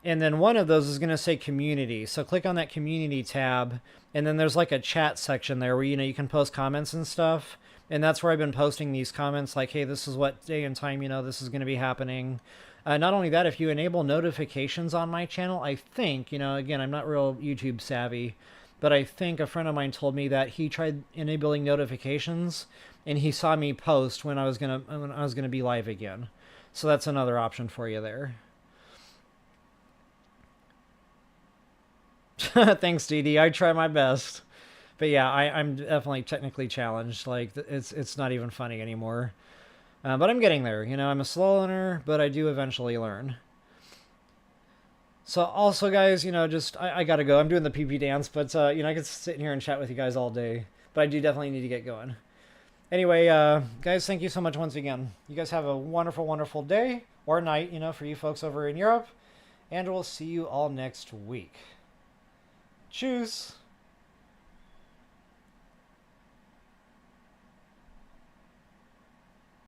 and then one of those is going to say community. So click on that community tab, and then there's like a chat section there where, you know, you can post comments and stuff. And that's where I've been posting these comments like, hey, this is what day and time, you know, this is going to be happening. Not only that, if you enable notifications on my channel, I think, you know, again, I'm not real YouTube savvy, but I think a friend of mine told me that he tried enabling notifications and he saw me post when I was gonna be live again. So that's another option for you there. Thanks, Dee Dee. I try my best. But yeah, I'm definitely technically challenged. Like, it's not even funny anymore. But I'm getting there. You know, I'm a slow learner, but I do eventually learn. So also, guys, you know, just I gotta go. I'm doing the PP dance, but you know, I could sit in here and chat with you guys all day. But I do definitely need to get going. Anyway, guys, thank you so much once again. You guys have a wonderful, wonderful day or night, you know, for you folks over in Europe. And we'll see you all next week. Tschüss.